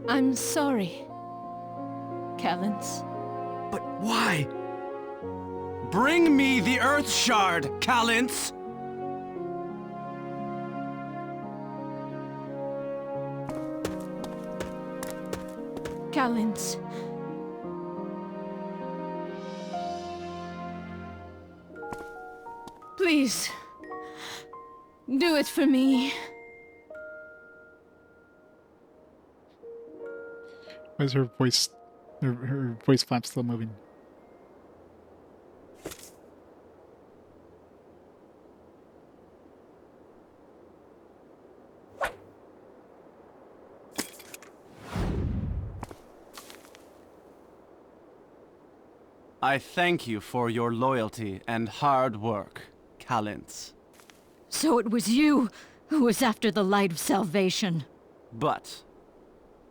I'm sorry, Calintz. But why? Bring me the Earth Shard, Calintz! Calintz. Please, do it for me. Why is her voice, her voice flap still moving? I thank you for your loyalty and hard work, Calintz. So it was you who was after the light of salvation. But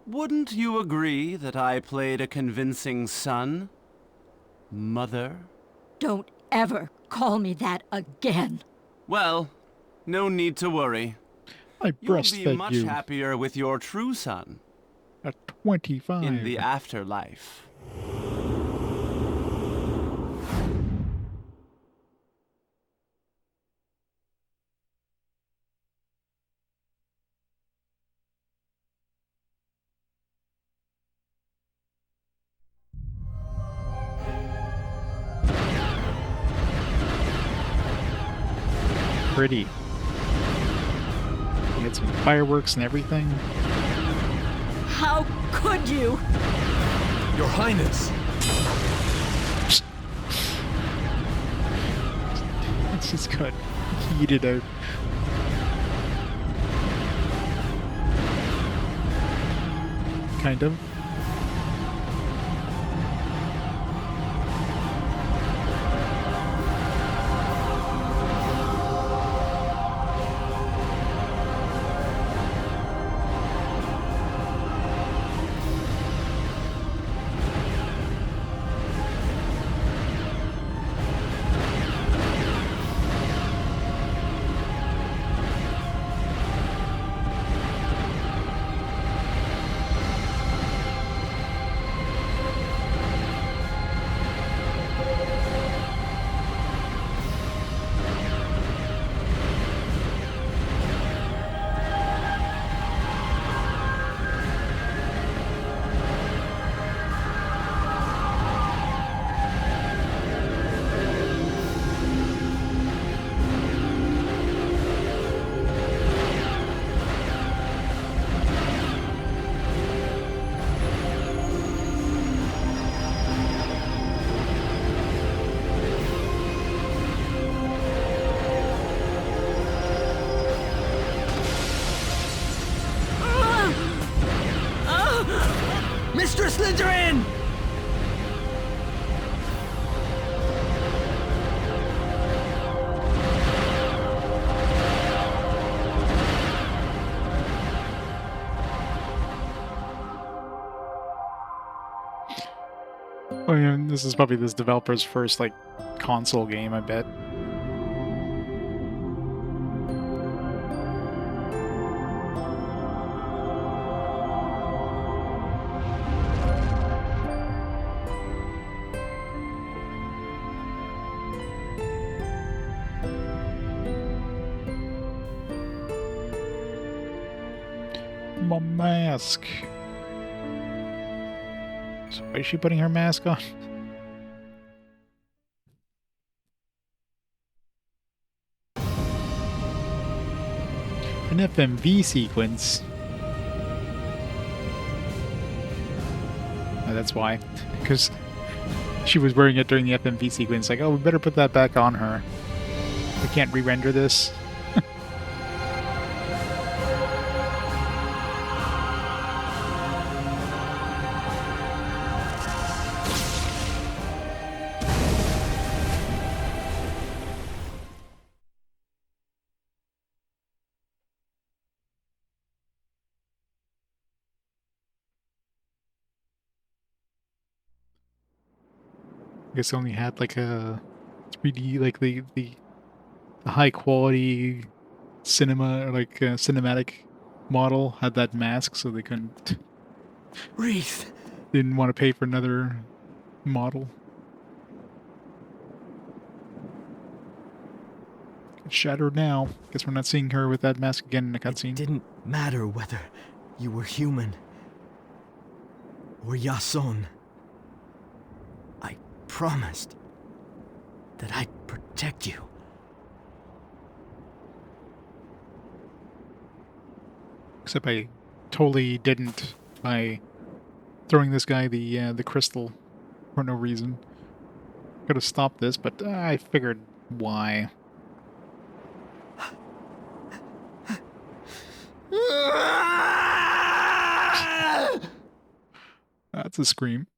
wouldn't you agree that I played a convincing son? Mother? Don't ever call me that again. Well, no need to worry. I You'll breastfed be much you happier with your true son. at 25. In the afterlife. Pretty. You had some fireworks and everything. How could you? Your Highness! It's just got heated out. Kind of. Mr. Slytherin! Oh yeah, this is probably this developer's first, like, console game, I bet. My mask. So why is she putting her mask on? An FMV sequence. Oh, that's why. Because she was wearing it during the FMV sequence. Like, oh, we better put that back on her. We can't re-render this. I guess I only had like a 3D, like the high quality cinema, or like cinematic model had that mask, so they couldn't. Wreath! Didn't want to pay for another model. It's shattered now. Guess we're not seeing her with that mask again in a cutscene. It didn't matter whether you were human or Yason. I promised that I'd protect you. Except I totally didn't by throwing this guy the crystal for no reason. Could have stopped this, but I figured why. That's a scream.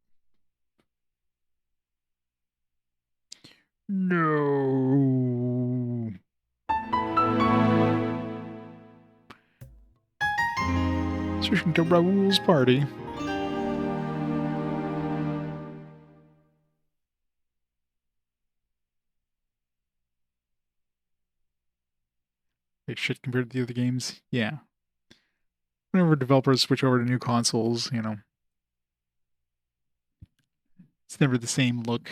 No. Switching to Raoul's party. Like shit compared to the other games? Yeah. Whenever developers switch over to new consoles, you know, it's never the same look.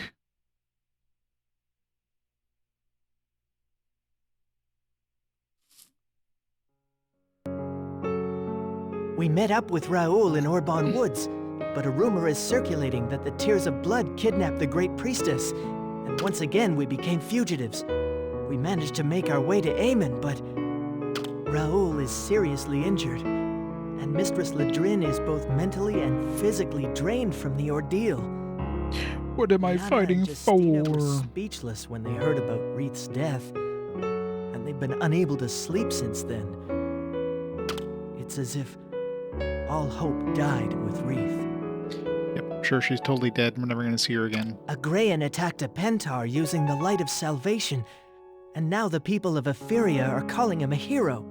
We met up with Raoul in Orbon Woods, but a rumor is circulating that the Tears of Blood kidnapped the Great Priestess, and once again we became fugitives. We managed to make our way to Aemon, but Raoul is seriously injured, and Mistress Ladrin is both mentally and physically drained from the ordeal. What am I fighting Justina for? were speechless when they heard about Wreath's death, and they've been unable to sleep since then. It's as if all hope died with Wreath. Yep, I'm sure she's totally dead. We're never going to see her again. A Grayan attacked a Pentar using the Light of Salvation, and now the people of Efferia are calling him a hero.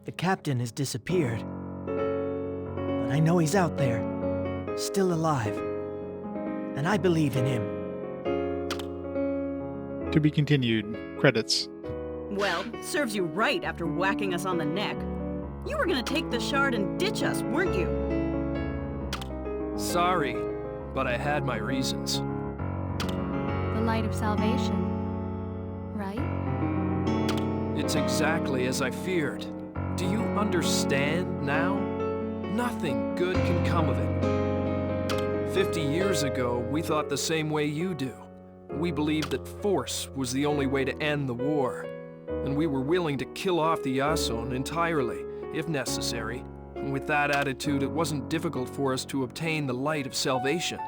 The captain has disappeared, but I know he's out there, still alive, and I believe in him. To be continued. Credits. Well, serves you right after whacking us on the neck. You were gonna take the shard and ditch us, weren't you? Sorry, but I had my reasons. The Light of Salvation, right? It's exactly as I feared. Do you understand now? Nothing good can come of it. 50 years ago, we thought the same way you do. We believed that force was the only way to end the war, and we were willing to kill off the Yason entirely, if necessary. And with that attitude, it wasn't difficult for us to obtain the Light of Salvation.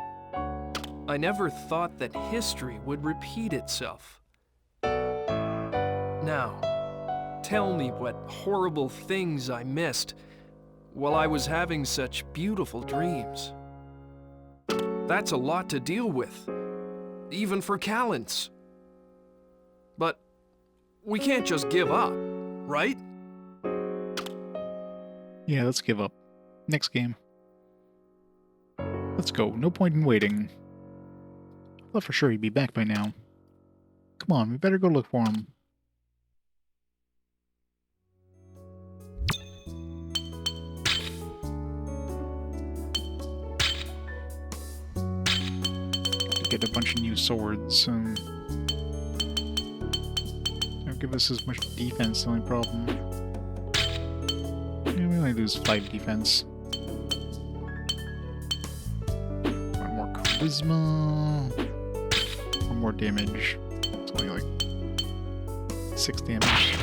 I never thought that history would repeat itself. Now, tell me what horrible things I missed while I was having such beautiful dreams. That's a lot to deal with, even for Calintz. But we can't just give up, right? Yeah, let's give up. Next game. Let's go. No point in waiting. I thought for sure he'd be back by now. Come on, we better go look for him. Get a bunch of new swords. Don't give us as much defense, the only problem. Yeah, we only lose 5 defense. One more charisma. One more damage. It's only like 6 damage.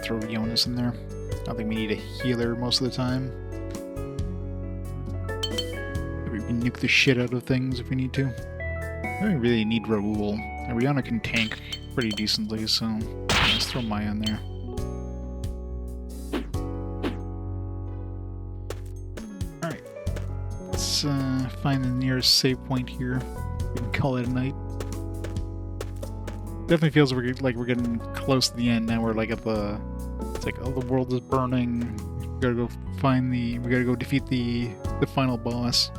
Throw Jonas in there. I think we need a healer most of the time. We can nuke the shit out of things if we need to. We don't really need Raoul. Ariana can tank pretty decently, so let's throw Maya in there. Alright. Let's find the nearest save point here. We can call it a night. Definitely feels like we're getting close to the end now. We're like at the... It's like, oh, the world is burning. We gotta go find the... We gotta go defeat the final boss.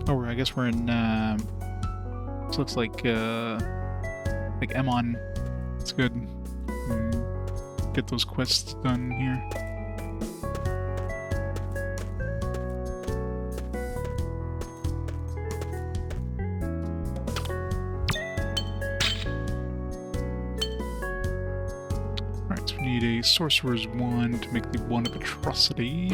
Oh, I guess we're in, this looks like Emon. It's good. Get those quests done here. Need a sorcerer's wand to make the wand of atrocity.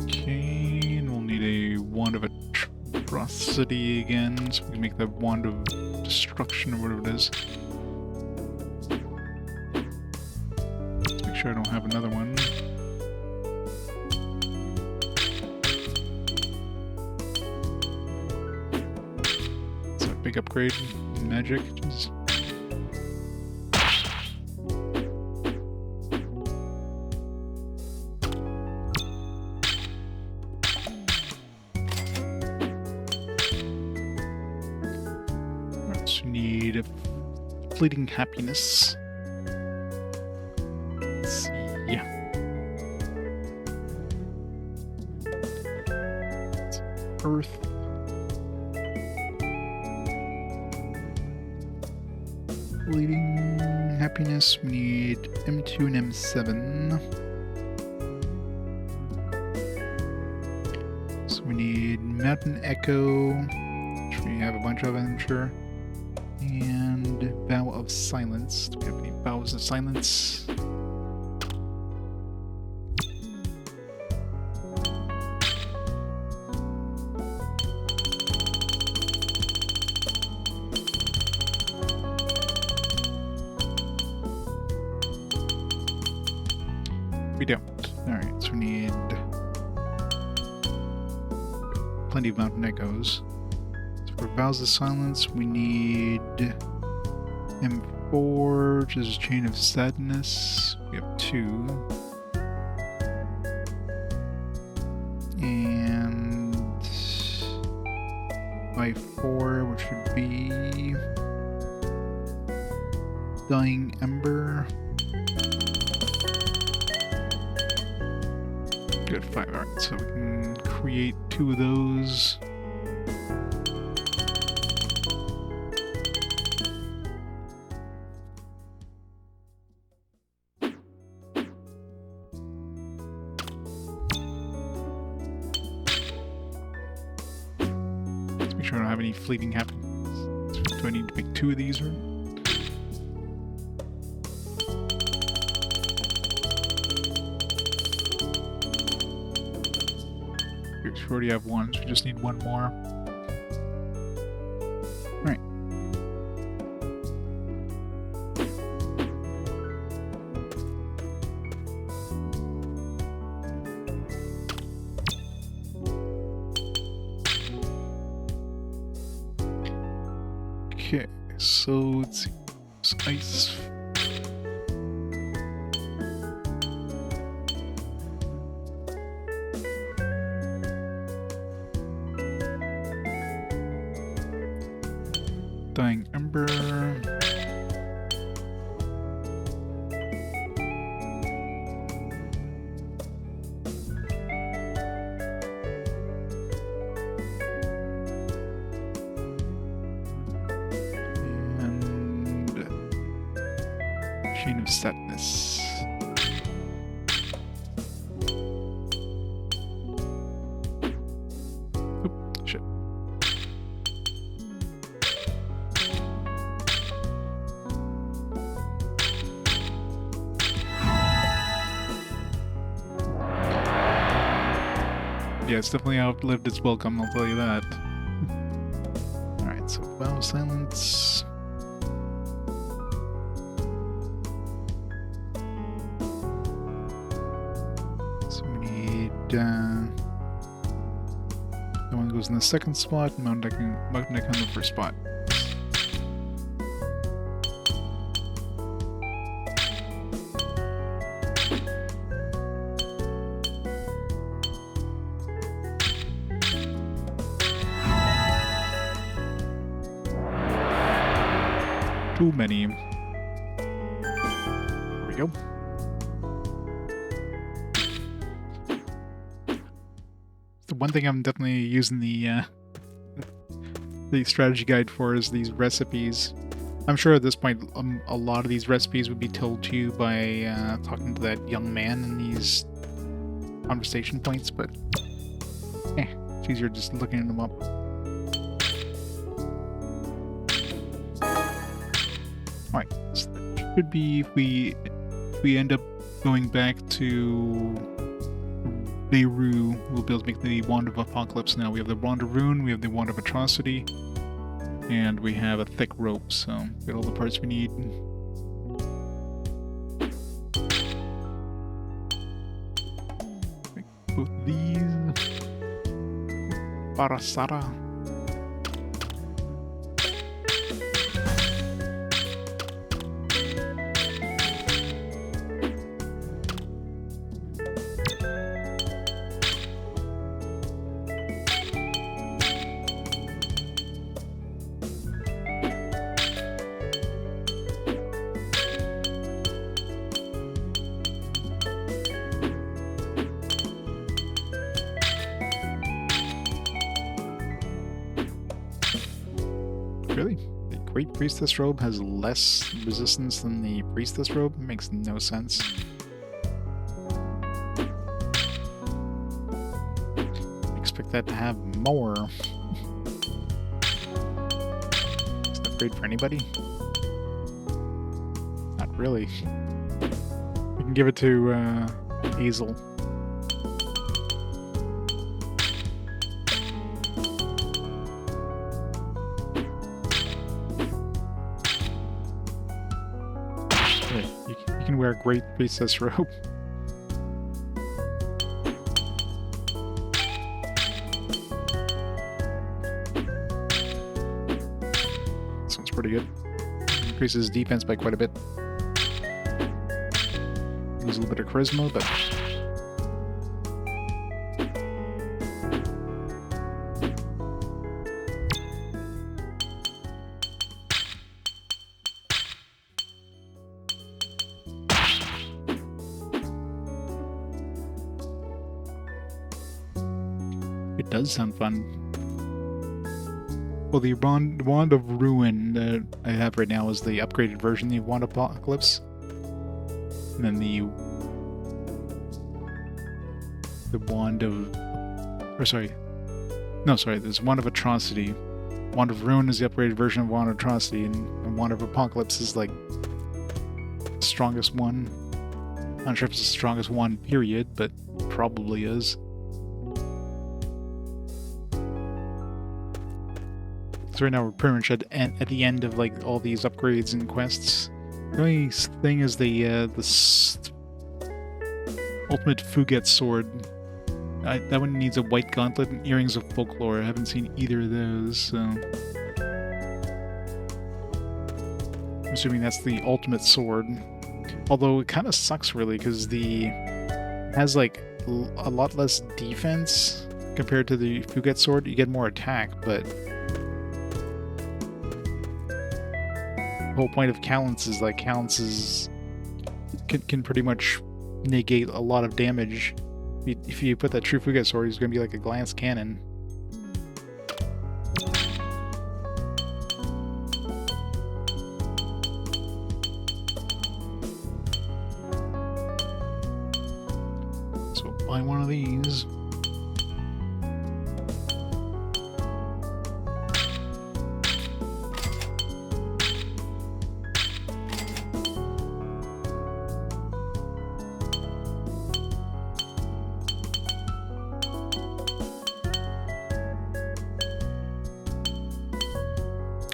Okay, and we'll need a wand of atrocity again, so we can make that wand of destruction or whatever it is. Sure I don't have another one. It's a big upgrade in magic. Jeez. Alright, so we need a fleeting happiness. Earth. Fleeting happiness, we need M2 and M7. So we need Mountain Echo, which we have a bunch of, I'm sure. And Vow of Silence. Do we have any Vows of Silence? We don't. Alright, so we need plenty of Mountain Echoes. So for Vows of Silence, we need M4, which is Chain of Sadness. We have 2. And by 4, which would be Dying Ember. Good, 5. Alright, so we can create 2 of those. Let's make sure I don't have any fleeting happiness. Do I need to make 2 of these? Or? We already have 1, so we just need 1 more. Alright. Okay, so let's see. Ice. Dying Ember. And Chain of Sadness. Oop, shit. Yeah, it's definitely outlived its welcome, I'll tell you that. Alright, so Vow of Silence. So we need the one goes in the second spot, and Mountain Deck on the first spot. Too many. There we go. The one thing I'm definitely using the strategy guide for is these recipes. I'm sure at this point a lot of these recipes would be told to you by talking to that young man in these conversation points, but it's easier just looking them up. Alright, so that should be if we end up going back to Beirut, we'll be able to make the Wand of Apocalypse now. We have the Wand of Ruin, we have the Wand of Atrocity, and we have a thick rope, so we got all the parts we need. Both these. Parasara. Really? The Great Priestess robe has less resistance than the Priestess robe? It makes no sense. Expect that to have more. Is that great for anybody? Not really. We can give it to Hazel. You can wear a Great Priestess robe. This one's pretty good. Increases defense by quite a bit. Lose a little bit of charisma, but it does sound fun. Well, the Wand of Ruin that I have right now is the upgraded version of the Wand of Apocalypse. And then the Wand of... there's Wand of Atrocity. Wand of Ruin is the upgraded version of Wand of Atrocity, and Wand of Apocalypse is like the strongest one. I'm not sure if it's the strongest one, period, but probably is. So right now we're pretty much at the end of like all these upgrades and quests. The only thing is the ultimate Fugate sword. That one needs a white gauntlet and earrings of folklore. I haven't seen either of those, so I'm assuming that's the ultimate sword. Although it kind of sucks really because it has like a lot less defense compared to the Fugate sword. You get more attack, but the whole point of Calintz is like can pretty much negate a lot of damage. If you put that true Fugate sword, he's going to be like a glance cannon. So buy one of these.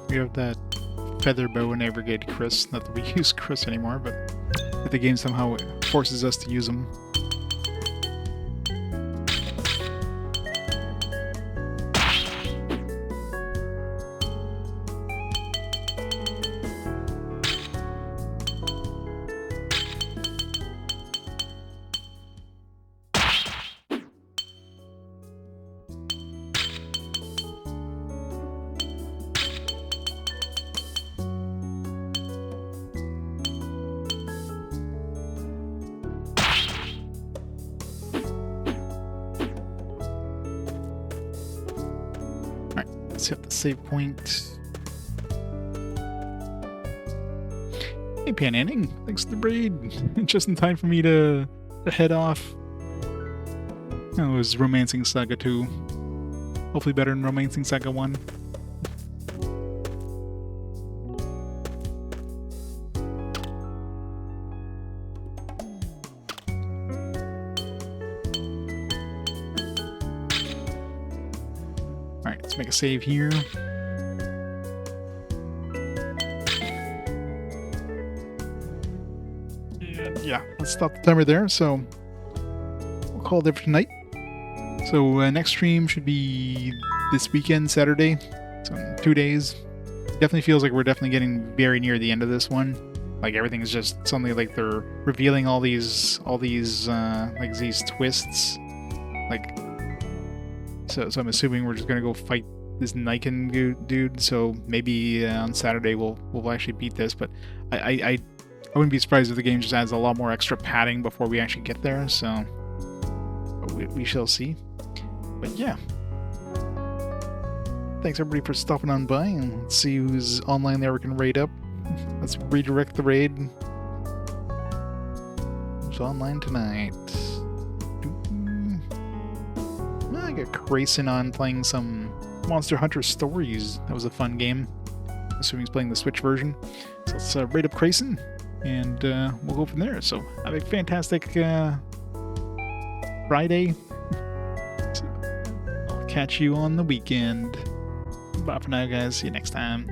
We have that feather bow and aggregate Chris. Not that we use Chris anymore, but the game somehow forces us to use them. Let's hit the save point. Hey, Pananning. Thanks for the raid. Just in time for me to head off. That was Romancing Saga 2. Hopefully better than Romancing Saga 1. Alright, let's make a save here. And yeah, let's stop the timer there, so we'll call it there for tonight. So next stream should be this weekend, Saturday. So in 2 days. Definitely feels like we're definitely getting very near the end of this one. Like everything is just suddenly like they're revealing all these like these twists. Like so I'm assuming we're just gonna go fight this Niken dude. So maybe on Saturday we'll actually beat this. But I wouldn't be surprised if the game just adds a lot more extra padding before we actually get there. So we shall see. But yeah. Thanks everybody for stopping on by, and let's see who's online there we can raid up. Let's redirect the raid. Who's online tonight? I got Grayson on playing some Monster Hunter Stories. That was a fun game. Assuming he's playing the Switch version. So let's raid up Grayson, and we'll go from there. So have a fantastic Friday. So I'll catch you on the weekend. Bye for now, guys. See you next time.